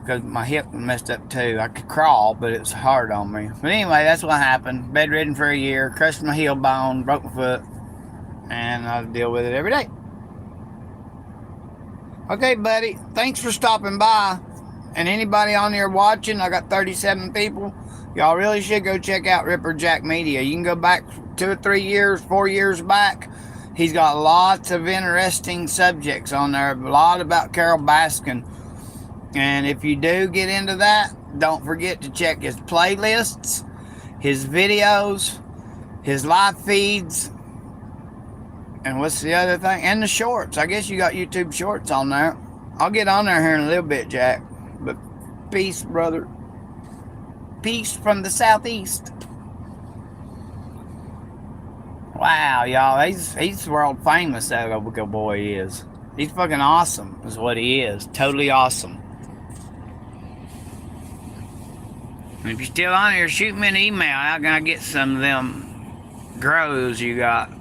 because my hip was messed up too. I could crawl, but it was hard on me. But anyway, that's what happened. Bedridden for a year, crushed my heel bone, broke my foot, and I deal with it every day. Okay, buddy, thanks for stopping by. And anybody on here watching, I got 37 people. Y'all really should go check out Ripper Jack Media. You can go back 2 or 3 years, 4 years back. He's got lots of interesting subjects on there. A lot about Carol Baskin. And if you do get into that, don't forget to check his playlists, his videos, his live feeds, and what's the other thing? And the shorts. I guess you got YouTube shorts on there. I'll get on there here in a little bit, Jack. But peace, brother. Peace from the southeast. Wow, y'all. He's world famous, that little boy is. He's fucking awesome, is what he is. Totally awesome. And if you're still on here, shoot me an email. I'm going to get some of them grows you got.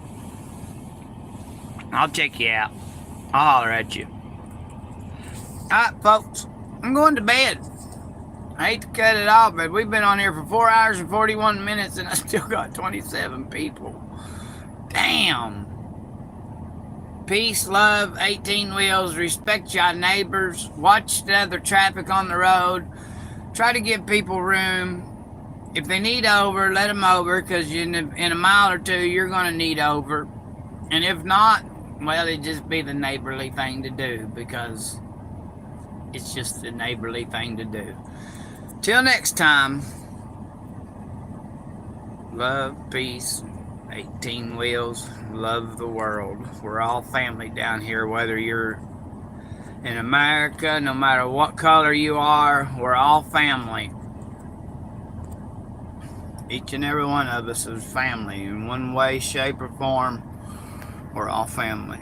I'll check you out. I'll holler at you. Alright, folks. I'm going to bed. I hate to cut it off, but we've been on here for 4 hours and 41 minutes, and I still got 27 people. Damn. Peace, love, 18 wheels. Respect your neighbors. Watch the other traffic on the road. Try to give people room. If they need over, let them over, because in a mile or two, you're going to need over. And if not, well, it'd just be the neighborly thing to do, because it's just the neighborly thing to do. Till next time, love, peace, 18 wheels, love the world. We're all family down here, whether you're in America, no matter what color you are, we're all family. Each and every one of us is family in one way, shape, or form. We're all family.